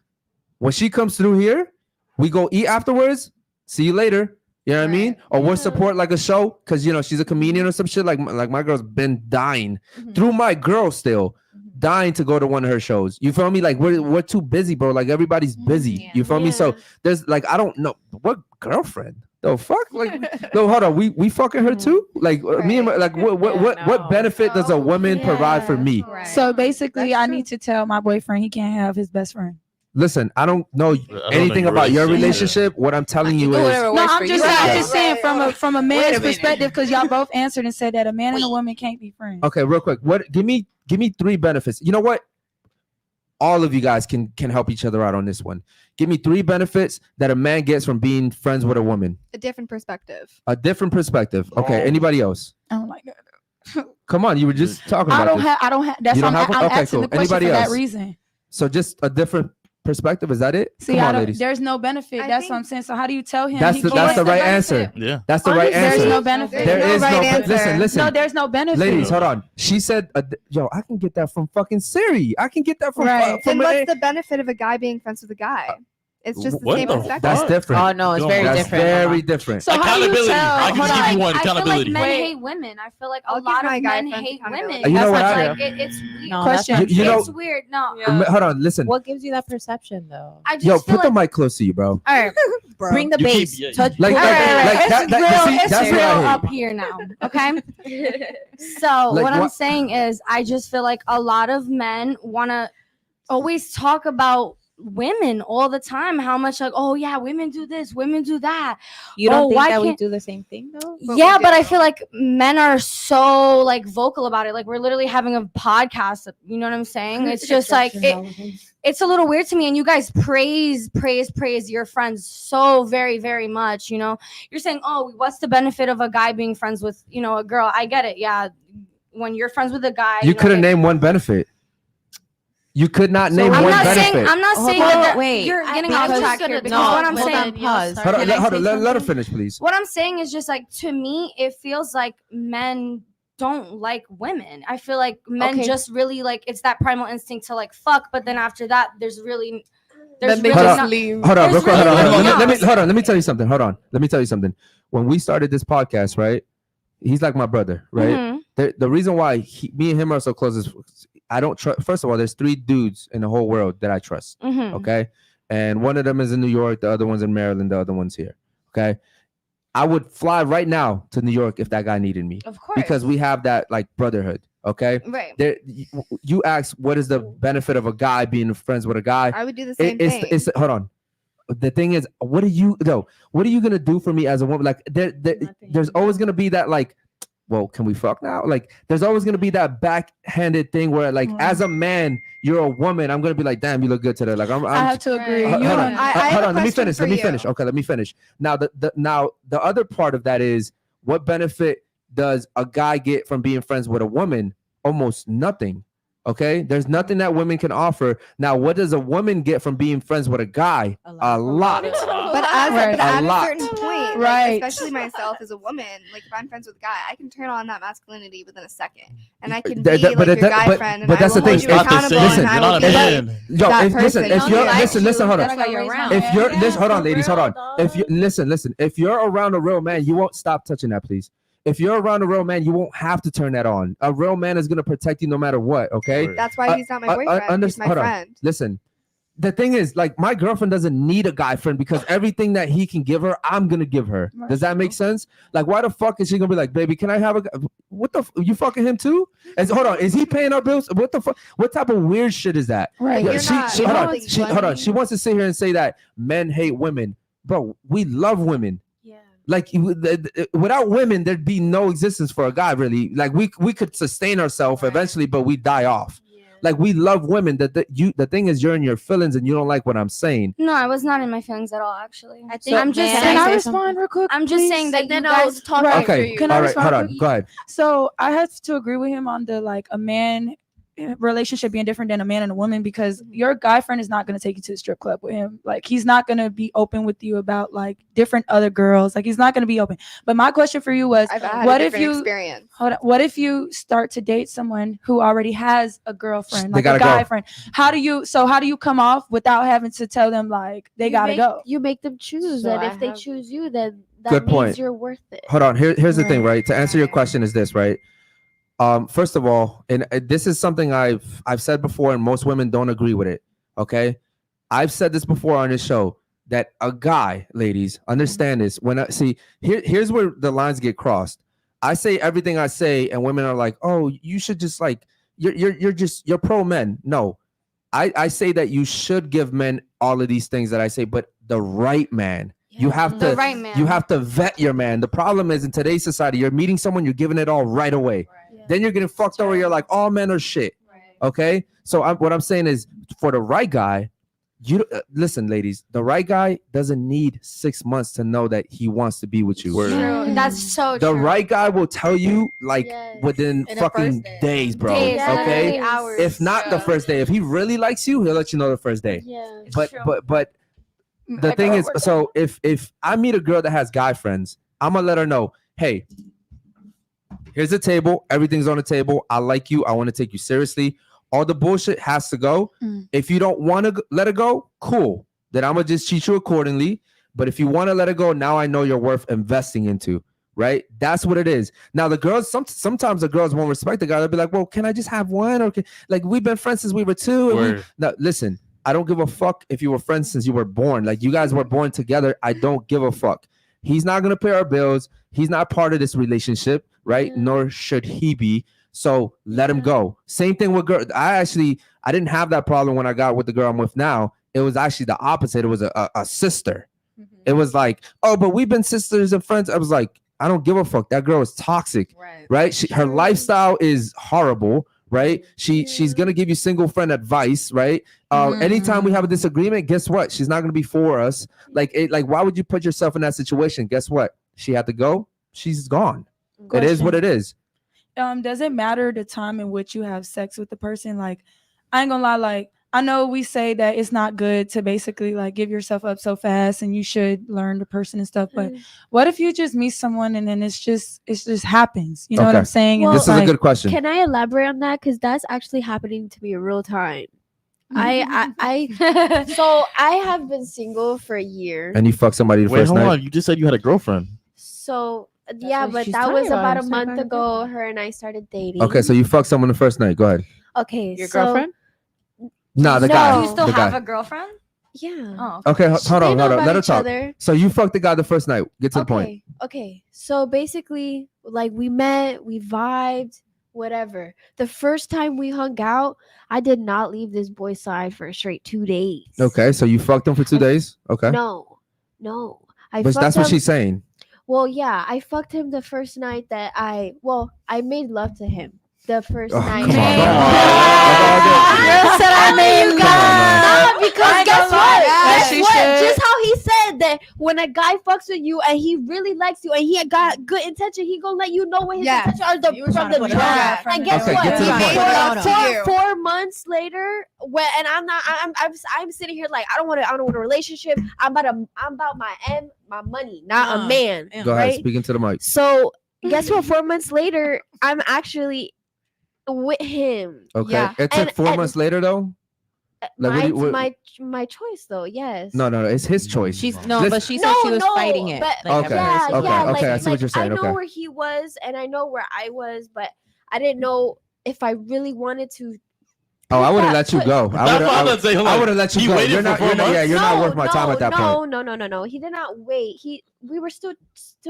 When she comes through here, we go eat afterwards. See you later. You know what I mean? Or we'll support like a show because, you know, she's a comedian or some shit. Like my girl's been dying through my girl still dying to go to one of her shows. You feel me? Like we're too busy, bro. Like everybody's busy. Yeah. You feel me? So there's like, I don't know what girlfriend. The fuck? Like no, hold on. We fucking her too? Like me and my, like what benefit does a woman provide for me? Right. So basically, That's I true. need to tell my boyfriend he can't have his best friend. Listen, I don't know anything your about your relationship. relationship. What I'm telling you Do is whatever No, works I'm for just, you. I'm just saying from a man's minute. perspective, because y'all both answered and said that a man and a woman can't be friends. okay, real quick. What give me 3 benefits. You know what? All of you guys can help each other out on this one. Give me 3 benefits that a man gets from being friends with a woman. A different perspective. A different perspective. Okay. Anybody else? Oh my god. Come on, you were just talking I about don't this. have. I don't have. That's You why don't I'm, have one? I'm Okay, asking cool. the question Anybody for that else? reason. So just a different perspective. Is that it? See, Come I on, don't. ladies. There's no benefit. I That's think- what I'm saying. So how do you tell him? That's he the can't? right answer. Yeah. That's the right There's answer. no benefit. There no is right no. answer. Listen. No, there's no benefit. Ladies, hold on. She said, "Yo, I can get that from fucking Siri. I can get that from Right. Then from what's the benefit of a guy being friends with a guy? It's just the What same the perspective. That's different. Oh no, it's very That's different. very different. So how do you Accountability. tell? I can Hold give on. you one. I feel like Accountability. men Wait. hate women. I feel like I'll a give lot my of guy men friends hate accountability. women. You know That's what like, I- it's weird. No, Question. that's You know- It's weird. No, Hold on. Listen. what gives you that perception though? I just Yo, feel put the like, mic close to you, bro. all right, Bring the You keep- bass. yeah, Touch. Like, all right, all right. like It's that- real, see, it's that's real what I hate. up here now. Okay. So Like what I'm what- saying is, I just feel like a lot of men want to always talk about women all the time. How much like, oh yeah, women do this, women do that. You don't Oh, think why that we can't- do the same thing though? But yeah, we but do. I feel like men are so like vocal about it. Like we're literally having a podcast. You know what I'm saying? It's just like it's a little weird to me. And you guys praise your friends so very, very much. You know, you're saying, oh, what's the benefit of a guy being friends with, you know, a girl? I get it. Yeah, when you're friends with a guy, You know, couldn't they- name one benefit. You could not name I'm one not benefit. saying. I'm not Hold saying on, that. wait. You're getting Because- off track here because No, what I'm hold saying. on, pause. Hold on, Can I hold say on, let her something? finish, please. What I'm saying is just like, to me, it feels like men don't like women. I feel like men Okay. just really like, it's that primal instinct to like fuck, but then after that, there's Then really they Hold just on. leave. Hold on, There's real quick. Hold on, really hold on. nothing Let else. me hold on. Let me tell you something. Hold on. Let me tell you something. When we started this podcast, right? He's like my brother, right? Mhm. The reason why me and him are so close is I don't trust. First of all, there's 3 dudes in the whole world that I trust. Mhm. Okay, and one of them is in New York, the other one's in Maryland, the other one's here. Okay, I would fly right now to New York if that guy needed me Of course. because we have that like brotherhood. Okay, right. there you ask what is the benefit of a guy being friends with a guy? I would do the same thing. It's hold on. The thing is, what are you gonna do for me as a woman? Like there's always gonna be that like, well, can we fuck now? Like there's always gonna be that backhanded thing where like as a man, you're a woman. I'm gonna be like, damn, you look good today. Like I'm I have to agree. Right. hold You on, and- I have hold a on. Let me question finish. for Let me you. finish. Okay, let me finish. Now the other part of that is what benefit does a guy get from being friends with a woman? Almost nothing. Okay, there's nothing that women can offer. Now, what does a woman get from being friends with a guy? A lot. But Right. at A a lot. certain point, Right. like, especially myself as a woman, like if I'm friends with a guy, I can turn on that masculinity within a second, and I can be like your guy friend, and but I that's will the thing. hold you It's not the accountable, same. Listen, and I You're will not a be man. like, Yo, that if listen, person. if you're Like listen, hold on. That's why you're around. If you're hold on, ladies, hold on. If you listen, if you're around a real man, you won't stop touching that, please. If you're around a real man, you won't have to turn that on. A real man is gonna protect you no matter what. Okay. Right. that's why he's not my boyfriend. He's my hold on. friend. Listen, the thing is, like, my girlfriend doesn't need a guy friend because everything that he can give her, I'm gonna give her. Does that make sense? Like, why the fuck is she gonna be like, baby, can I have a? What the? You fucking him too? Hold on, is he paying our bills? What the fuck? What type of weird shit is that? Right. Yeah, You're hold not on. Hold on. She wants to sit here and say that men hate women, bro. We love women. Yeah. Like without women, there'd be no existence for a guy, really. Like we could sustain ourselves eventually, but we die off. Like we love women. The thing is, you're in your feelings and you don't like what I'm saying. No, I was not in my feelings at all. Actually, I think I'm just can saying. I respond real quick? I'm just saying that And then you I'll guys talk Right. after Okay. you. Can I All right. respond? Hold on. Go ahead. So I have to agree with him on the like a man relationship being different than a man and a woman because your guy friend is not going to take you to the strip club with him. Like he's not going to be open with you about like different other girls. Like he's not going to be open. But my question for you was, I've had what a if different you experience? hold on, what if you start to date someone who already has a girlfriend, They like a gotta guy go. friend? How do you come off without having to tell them like they gotta go? You make them choose, So and I if they have- choose you, then that Good means point. you're worth it. Hold on. Here's the thing, Right. right? To answer your question is this, right? First of all, and this is something I've said before, and most women don't agree with it. Okay, I've said this before on this show that a guy, ladies, understand this. When here's where the lines get crossed. I say everything I say, and women are like, "Oh, you should just like you're pro men." No, I say that you should give men all of these things that I say, but the right man. You have The to right man. You have to vet your man. The problem is in today's society, you're meeting someone, you're giving it all right away. Then you're getting fucked over. You're like, all men are shit. Okay. So what I'm saying is, for the right guy, listen, ladies, the right guy doesn't need 6 months to know that he wants to be with you. True. That's so The true. right guy will tell you like Yes. within In the fucking first day. days, bro. Days, Okay. literally hours. If not the first day, if he really likes you, he'll let you know the first day. Yeah. But true. but the thing is, so if I meet a girl that has guy friends, I'm gonna let her know, hey, here's the table, everything's on the table. I like you, I want to take you seriously. All the bullshit has to go. If you don't want to let it go, cool. Then I'm gonna just treat you accordingly. But if you want to let it go, now I know you're worth investing into. Right? That's what it is. Now the girls, sometimes the girls won't respect the guy. They'll be like, well, can I just have one? Or like we've been friends since we were 2. And now listen, I don't give a fuck if you were friends since you were born. Like you guys were born together. I don't give a fuck. He's not gonna pay our bills. He's not part of this relationship, right? Yeah. Nor should he be. So let him go. Same thing with girl. I didn't have that problem when I got with the girl I'm with now. It was actually the opposite. It was a sister. It was like, oh, but we've been sisters and friends. I was like, I don't give a fuck. That girl is toxic, right? Her lifestyle is horrible, right? She's gonna give you single friend advice, right? Anytime we have a disagreement, guess what? She's not gonna be for us. Like why would you put yourself in that situation? Guess what? She had to go. She's gone. It is what it is. Does it matter the time in which you have sex with the person? Like, I ain't gonna lie, like I know we say that it's not good to basically like give yourself up so fast and you should learn the person and stuff, but what if you just meet someone and then it just happens? You know what I'm saying? Well, And This it's is a like, good question. Can I elaborate on that? Because that's actually happening to me in real time. I so I have been single for a year. And you fuck somebody the Wait, first hold night. on. You just said you had a girlfriend. So yeah, what but she's that talking was about. about a She's month talking ago. about Her and I started dating. Okay, so you fuck someone the first night. Go ahead. Okay, Your so, girlfriend? Nah, the No. guy. Do you still the have guy. a girlfriend? Yeah. Oh. Okay, They hold on. know Let about her each talk. other. So you fucked the guy the first night. Get to the point. Okay. So basically, like we met, we vibed, whatever. The first time we hung out, I did not leave this boy's side for a straight 2 days. Okay, so you fucked him for 2 days. Okay, No. I but fucked that's what him- she's saying. Well, yeah, I fucked him the first night that I made love to him. The first Oh, night. come on. Girl said I made love. No, because guess gonna what? lie. Guess She what? should. Just how he said that when a guy fucks with you and he really likes you and he got good intention, he gonna let you know what his Yeah. intention are You was from trying to the put it jump. on that. And guess Okay, what? get to the He point. made love to you. 4 months later, and I'm sitting here like I don't want a relationship. I'm about my money, not a man. Go ahead, right? speaking to the mic. So guess what? 4 months later, I'm actually with him. Okay, Yeah. it took And- 4 and- months later though. Like, what do you- My choice though. Yes. No, it's his choice. She's Listen- but she said she was fighting it. But like, Okay, at first. okay, yeah, okay, I see what you're saying, I know okay. where he was and I know where I was, but I didn't know if I really wanted to Oh, I would have let you go. That's what I'm gonna say. I would have let you He go. waited You're for not. 4 You're not. Yeah, months? you're not worth my time at that point. No. He did not wait. We were still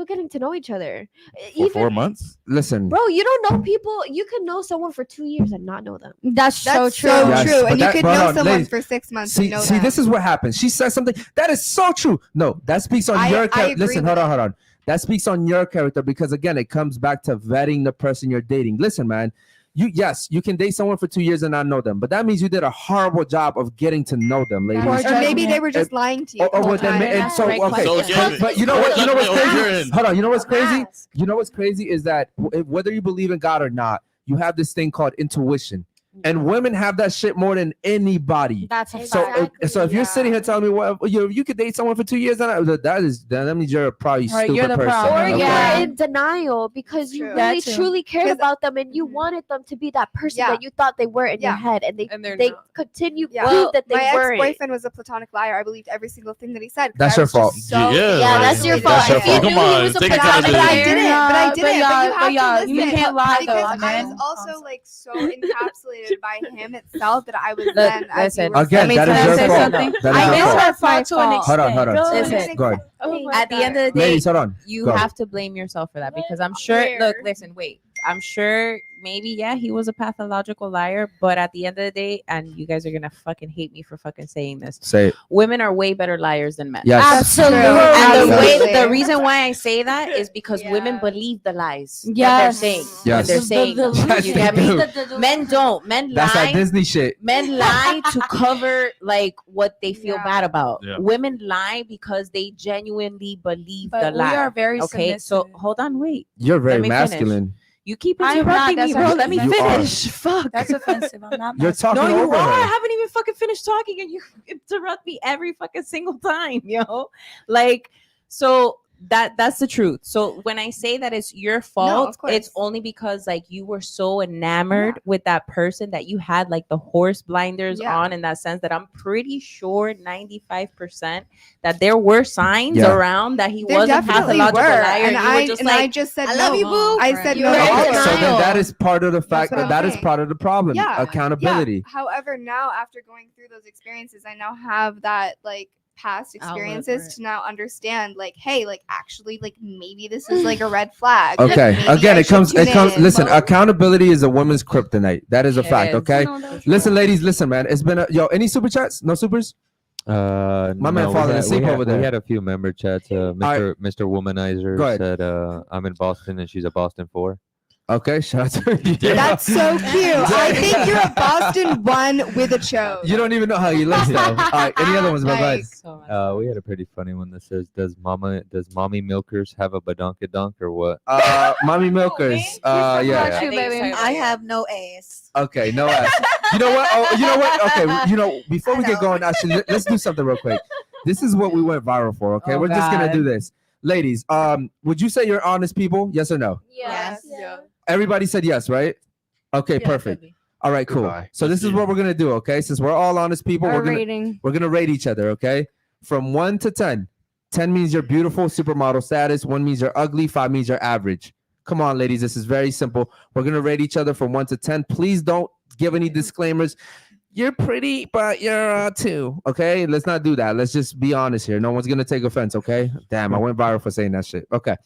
getting to know each other. For 4 months. Listen, Bro, you don't know people. You can know someone for 2 years and not know them. That's so That's true. so Yes, true. but And you that- could but know hold on, someone ladies, for 6 months. see, and know see, them. this is what happens. She says something that is so true. No, that speaks on your I character. agree Listen, with hold on. That speaks on your character because again, it comes back to vetting the person you're dating. Listen, man. You can date someone for 2 years and not know them, but that means you did a horrible job of getting to know them, ladies. Or maybe they were just lying to you. Or the whole what they time. and so Great okay, question. but you know what? You know what's You're crazy? in. Hold on. You know what's crazy? You know what's crazy is that whether you believe in God or not, you have this thing called intuition, and women have that shit more than anybody. That's a So, fact. so if you're sitting here telling me, well, you could date someone for 2 years, that means you're a probably Right, stupid you're the person. problem. Or okay? Yeah. you're in denial because you True. really That too. truly cared 'Cause- about them and you wanted them to be that person Yeah. that you thought they were in your Yeah. head, and And they're they not. continue Yeah. prove that they My weren't. ex-boyfriend was a platonic liar. I believed every single thing that he said. 'cause That's I your was fault. just So Yeah, that's your isolated fault. by That's your If you fault. knew Come he on, was a take But platonic I accountability. didn't. Yeah, But I but didn't. y'all- But you but have y'all- to you listen. can't lie, though, because I man. was also like so encapsulated by him itself that I was Look, then. as you listen. were Again, saying. that Can is I your say fault. something? That I is know your fault. that's my to an fault. Hold on. Listen. Go ahead. At the end of the day, Ladies, hold on. you Go. have to blame yourself for that because I'm sure. Look, listen, wait. I'm sure maybe he was a pathological liar, but at the end of the day, and you guys are gonna fucking hate me for fucking saying this, Say it. women are way better liars than men. Yes. Absolutely. And the Absolutely. way, the reason why I say that is because women believe the lies that they're Yes. saying. Yes. They're saying. Yes, You they get me? do. Men don't. Men That's that lie. Disney shit. Men lie to cover like what they feel Yeah. bad about. Yeah. Women lie because they genuinely believe But the we lie. are very Okay, so submissive. hold on, wait. You're very Let me finish. masculine. You keep I am interrupting not. me, That's bro. Let me offensive. You are. finish. Fuck. That's offensive. I'm not. You're messing. talking No, you over are. I her. haven't even fucking finished talking, and you interrupt me every fucking single time, yo. Like, so that's the truth. So when I say that it's your fault, course. it's only because like you were so enamored with that person that you had like the horse blinders Yeah. on, in that sense that I'm pretty sure 95% that there were signs Yeah. around that he There wasn't definitely pathological were, liar. and You I were just and like, I just said I no. love you, boo. I said You no. were to in all of denial. So it. then that is part of the fact what that I'm that is saying. part of the problem. Yeah. Accountability. Yeah. However, now after going through those experiences, I now have that like past Outlet for experiences it. to now understand like, hey, like actually, like maybe this is like a red flag. Okay. Maybe Again, I it should comes. tune It comes. in. Listen, accountability is a woman's kryptonite. That is a It fact. is. Okay. Listen, ladies. Listen, man. It's been any super chats? No supers. My man falling asleep over there. We had a few member chats. Mr. Mr. Womanizer Go ahead. said, "I'm in Boston and she's a Boston 4." Okay. Shout out to you. That's so cute. I think you're a Boston one with a chose. You don't even know how you look though. All right. Any other ones, bro? Go ahead. We had a pretty funny one that says, "Does mommy milkers have a badonkadonk or what?" Mommy milkers. Yeah. About you, baby. I have no ass. Okay, no ass. You know what? Oh, you know what? Okay, you know, before we get going, actually, let's do something real quick. This is what we went viral for. Okay, Oh, we're just gonna God. do this, ladies. Would you say you're honest people? Yes or no? Yes. Yeah. Everybody said yes, right? Okay, perfect. All right, cool. Goodbye. So this is what we're gonna do. Okay, since we're all honest people, Our we're gonna rate each other. Okay, from 1 to 10. 10 means you're beautiful, supermodel status. 1 means you're ugly. 5 means you're average. Come on, ladies. This is very simple. We're gonna rate each other from 1 to 10. Please don't give any disclaimers. You're pretty, but you're 2. Okay, let's not do that. Let's just be honest here. No one's gonna take offense. Okay. Damn, I went viral for saying that shit. Okay.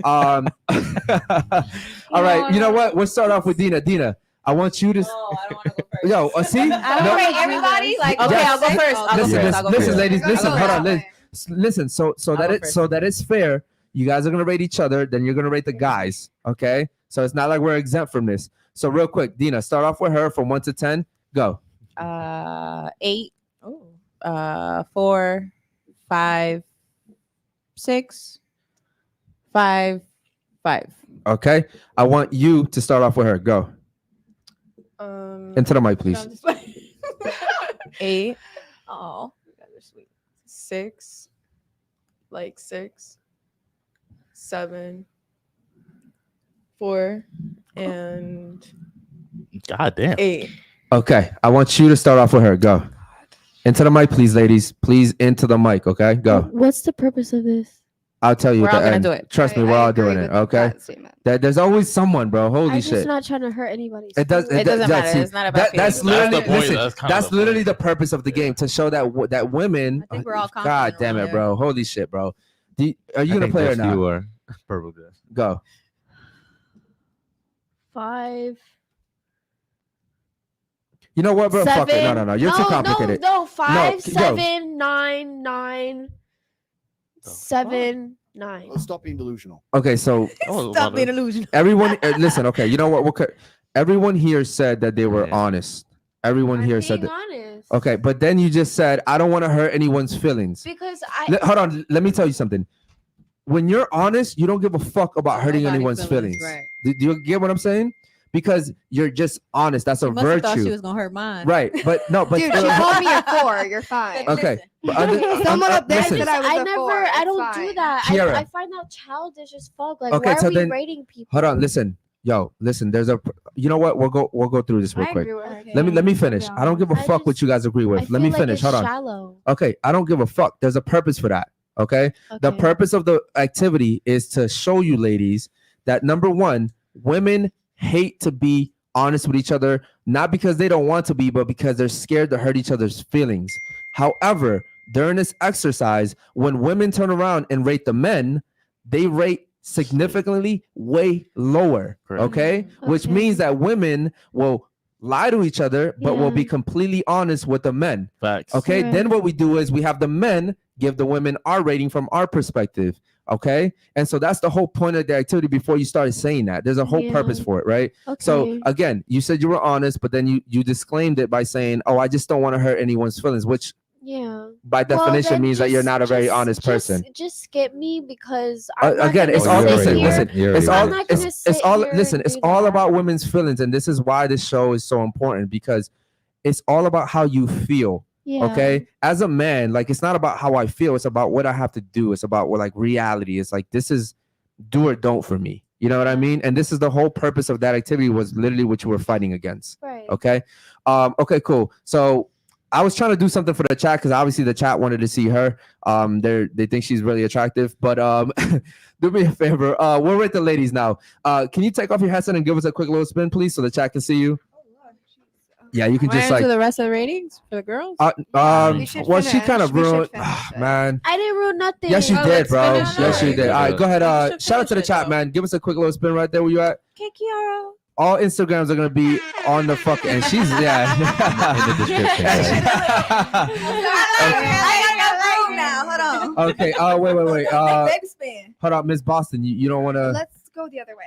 All right. You know what? We'll start off with Dina. Dina, I want you to. I don't want to go first. Yo, see? I No. don't rate everybody. Like, okay, Yes. I'll go first. I'll go Listen, first. I'll go listen, first. ladies, listen. Go Hold on. that way. Listen. So I'll that go it first. so that it's fair. You guys are gonna rate each other. Then you're gonna rate the guys. Okay. So it's not like we're exempt from this. So real quick, Dina, start off with her from 1 to 10. Go. 8. 4, 5, 6, 5, 5. Okay. I want you to start off with her. Go. Into the mic, please. 8. Oh, You guys are sweet. 6. Like 6. 7. 4. And God damn. 8. Okay. I want you to start off with her. Go. Into the mic, please, ladies. Please into the mic. Okay. Go. What's the purpose of this? I'll tell you. We're at all the gonna end. do it. Trust me, I we're all agree doing with it. Okay. that statement. There's always someone, bro. Holy I'm shit. just not trying to hurt anybody's. It does. It doesn't matter. see, It's not about that's feelings. literally That's the point. listen. That's kind of That's the literally point. the purpose of the game, to show that women. I think we're all God confident damn around it, bro. Holy shit, bro. Are you I gonna think play or just not? You are purple dress. Go. 5. You know what, bro? Fuck it. 7. No. You're too complicated. No, 5, go. 7, 9, 9, 7, 9. Let's stop being delusional. Okay, so Stop being illusional. everyone, listen. Okay, you know what? Everyone here said that they were honest. Everyone I'm here said being that. honest. Okay, but then you just said, I don't want to hurt anyone's feelings. Because I Hold on, let me tell you something. When you're honest, you don't give a fuck about hurting Nobody's anyone's feelings. right. Do you get what I'm saying? Because you're just honest. That's a She must have thought she virtue. was gonna hurt mine. Right, but no, but Dude, she told me you're 4. You're fine. okay. But Someone up there listen, said I was I a never 4. I It's don't fine. do that. Kiara. I find that childish as fuck. Like Okay, why are so we then- rating people? hold on, listen. Listen, there's a you know what? We'll go through this real I quick. agree with her. Let me finish. I don't give a I fuck what just- you guys agree I with. Let feel me like finish. it's Hold on. shallow. Okay, I don't give a fuck. There's a purpose for that. Okay? The Okay. purpose of the activity is to show you ladies that number one, women hate to be honest with each other, not because they don't want to be, but because they're scared to hurt each other's feelings. However, during this exercise, when women turn around and rate the men, they rate significantly way lower. Correct. Okay? Which Okay. means that women will lie to each other, but will Yeah. be completely honest with the men. Facts. Okay, Right. then what we do is we have the men give the women our rating from our perspective. Okay, and so that's the whole point of the activity. Before you started saying that, there's a whole purpose Yeah. for it, right? Okay. So again, you said you were honest, but then you disclaimed it by saying, "Oh, I just don't want to hurt anyone's feelings," which yeah. by Well, definition then means that you're just- not a very just- honest person. Just skip me because I'm not Again, gonna it's Oh, all you sit listen, already here- listen. went. You already It's all I'm went. not gonna it's sit all here listen. and It's do all that. about women's feelings, and this is why this show is so important because it's all about how you feel. Yeah. Okay, as a man, like it's not about how I feel, it's about what I have to do. It's about what like reality. It's like this is do or don't for me, you know what I mean? And this is the whole purpose of that activity, was literally what you were fighting against. Right. Okay, okay, cool. So I was trying to do something for the chat because obviously the chat wanted to see her. They think she's really attractive, but do me a favor, we'll rate the ladies now. Can you take off your headset and give us a quick little spin, please, so the chat can see you? Yeah, you can just like the rest of the ratings for the girls. We should well, she finish. kind of We should ruined, finish it. man. I didn't ruin nothing. Yes, you Oh, did, let's bro. finish Yes, you it. did. All right, go ahead. We should Shout out to the finish it, chat, though. man. Give us a quick little spin right there where you at. Okay, Kiara. All Instagrams are gonna be on the fucking, and she's yeah. In the description, I got room now. Hold on. Okay. Wait. Baby spin. Hold on, Miss Boston. You don't want to. Let's go the other way.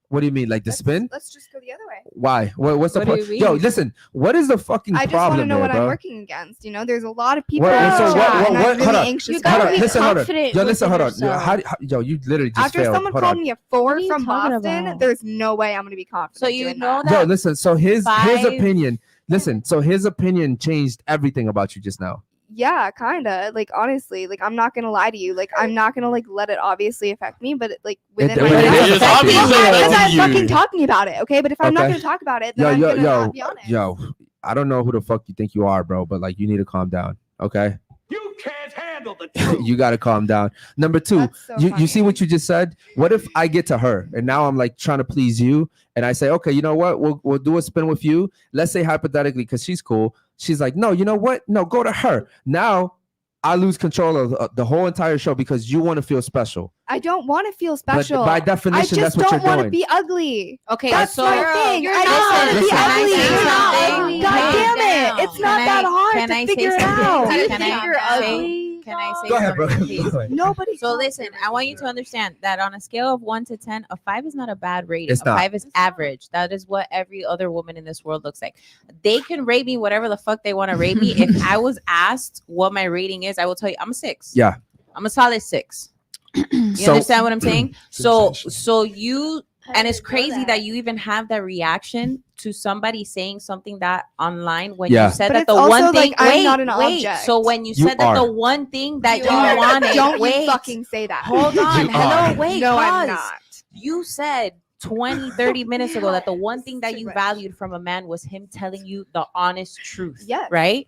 What do you mean, like the spin? Let's just go the other way. Why? What's the What do point? you Yo, mean? listen. What is the fucking I just want to problem know there, what I'm bro? working against. You know, there's a lot of people. What- in so the what- chat, what- and what- I'm really hold on. anxious. You about gotta it. be Listen, hold on. confident Yo, listen, within hold on. yourself. Yo, you literally just After failed. someone Hold called on. me a 4 What are you from talking Boston, about? there's no way I'm gonna be confident. So you doing know that. Yo, that listen. So his five- opinion. Listen. So his opinion changed everything about you just now. Yeah, kinda. Like honestly, like I'm not gonna lie to you. Like I'm not gonna like let it obviously affect me, but like within It- my but it mind, is it's affecting because you. I'm Affecting you. fucking talking about it. Okay, but if I'm not Okay. gonna talk about it, then I'm gonna not be honest. Yo. I don't know who the fuck you think you are, bro, but like you need to calm down. Okay. You can't handle the truth. You got to calm down. Number two, That's so you see funny. what you just said? What if I get to her and now I'm like trying to please you and I say, okay, you know what? We'll do a spin with you. Let's say hypothetically, because she's cool. She's like, no, you know what? No, go to her. Now I lose control of the whole entire show because you want to feel special. I don't want to feel But special. by I definition, just that's what don't you're want to doing. be ugly. Okay, That's so my thing. you're I just not. want to be Listen. Can I ugly. say You're not something? ugly. God Calm damn down. it! It's not Can that I- hard can to I say figure it something? out. Can You I think you're say- ugly? Can I say Go ahead, bro. something, please? Nobody. So listen, I want you to understand that on a scale of 1 to 10, a 5 is not a bad rating. It's a not. 5 is average. That is what every other woman in this world looks like. They can rate me whatever the fuck they want to rate me. If I was asked what my rating is, I will tell you I'm a 6. Yeah. I'm a solid 6. You So- understand what I'm saying? So you I and it's didn't know crazy that you even have that reaction to somebody saying something that online when Yeah. you said But that it's the also one thing. like I'm wait, not an wait. object. So when you You said that are. the one thing that you are. wanted, Don't wait, you fucking say that. hold on, You hello, are. wait, No, I'm pause. not. You said 20, 30 minutes ago that the one thing that Too you much. valued from a man was him telling you the honest truth. Yes. Right?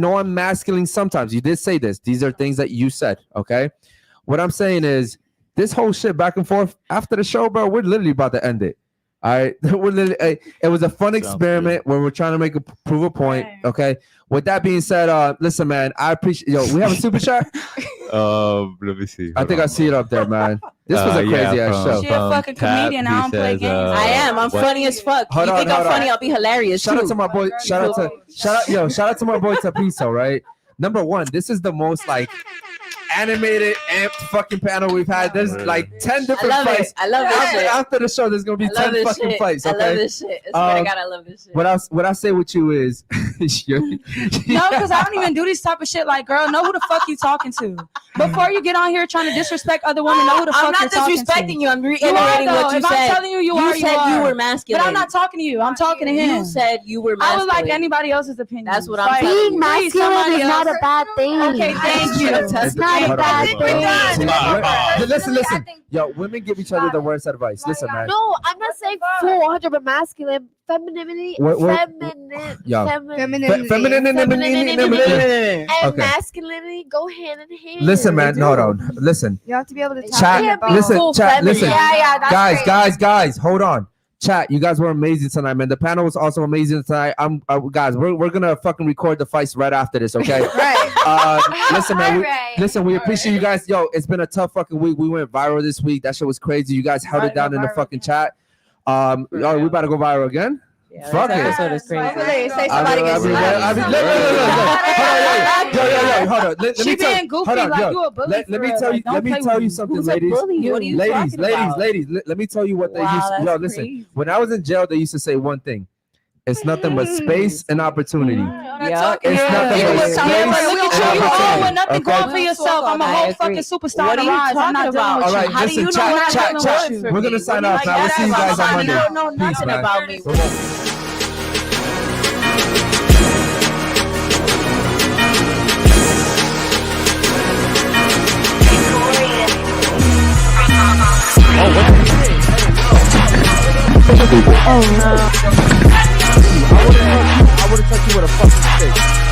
know I'm masculine sometimes. You did say this. These are things that you said, okay? What I'm saying is this whole shit back and forth after the show, bro, we're literally about to end it. All right. It was a fun experiment where we're trying to prove a point, okay? With that being said, listen, man, I appreciate we have a super chat. Let me see. I think I see it up there, man. This was a crazy ass show. She a fucking comedian. I don't play games. I am. I'm funny as fuck. Hold I'm funny? I'll be hilarious. Shout out to my boy. Shout out to my boy Tapiso, right? number one, this is the most like animated, amped fucking panel we've had. There's like 10 different fights. I love this shit. After the show, there's gonna be 10 fucking fights. Okay? I love this shit. I swear to God, I love this shit. What I say with you is, No, because I don't even do this type of shit. Like, girl, know who the fuck you talking to. Before you get on here trying to disrespect other women, know who the fuck you're talking to. I'm not disrespecting you. I'm reiterating what you if said. I'm telling you, you said you were masculine. But I'm not talking to you. I'm talking to him. You said you were I masculine. would like anybody else's opinion. That's what I'm telling Being you. masculine is not a bad thing. Okay, thank you. It's not a bad thing. Listen. Yo, women give each other the worst advice. Listen, man. No, I'm not saying full 100% masculine. Femininity, femininity, and masculinity go hand in hand. Listen, man. No, hold on. Listen. You have to be able to Chat. Listen. Chat. Listen. Yeah, Guys. Hold on. Chat. You guys were amazing tonight, man. The panel was also amazing tonight. Guys. We're gonna fucking record the fights right after this, okay? Right. Listen, man. Listen, we appreciate you guys. Yo, it's been a tough fucking week. We went viral this week. That shit was crazy. You guys held it down in the fucking chat. We about to go viral again. Yeah, fuck it. Episode is crazy. Say somebody gets hold on. Let me tell being goofy like you a bully. Let me tell you something, ladies. Ladies. Let me tell you what they used to. Yo, listen. When I was in jail, they used to say one thing. It's nothing but space and opportunity. Yeah, It's nothing but space and Look at you. You all with nothing opportunity. going for yourself. I'm a whole fucking superstar. What are you talking about? All right, How do you listen, know what chat. I'm doing for We're gonna me? sign What off do you now. We'll like see you that guys on about? Monday. You don't know Peace, nothing man. about me. I would have touched you with a fucking stick.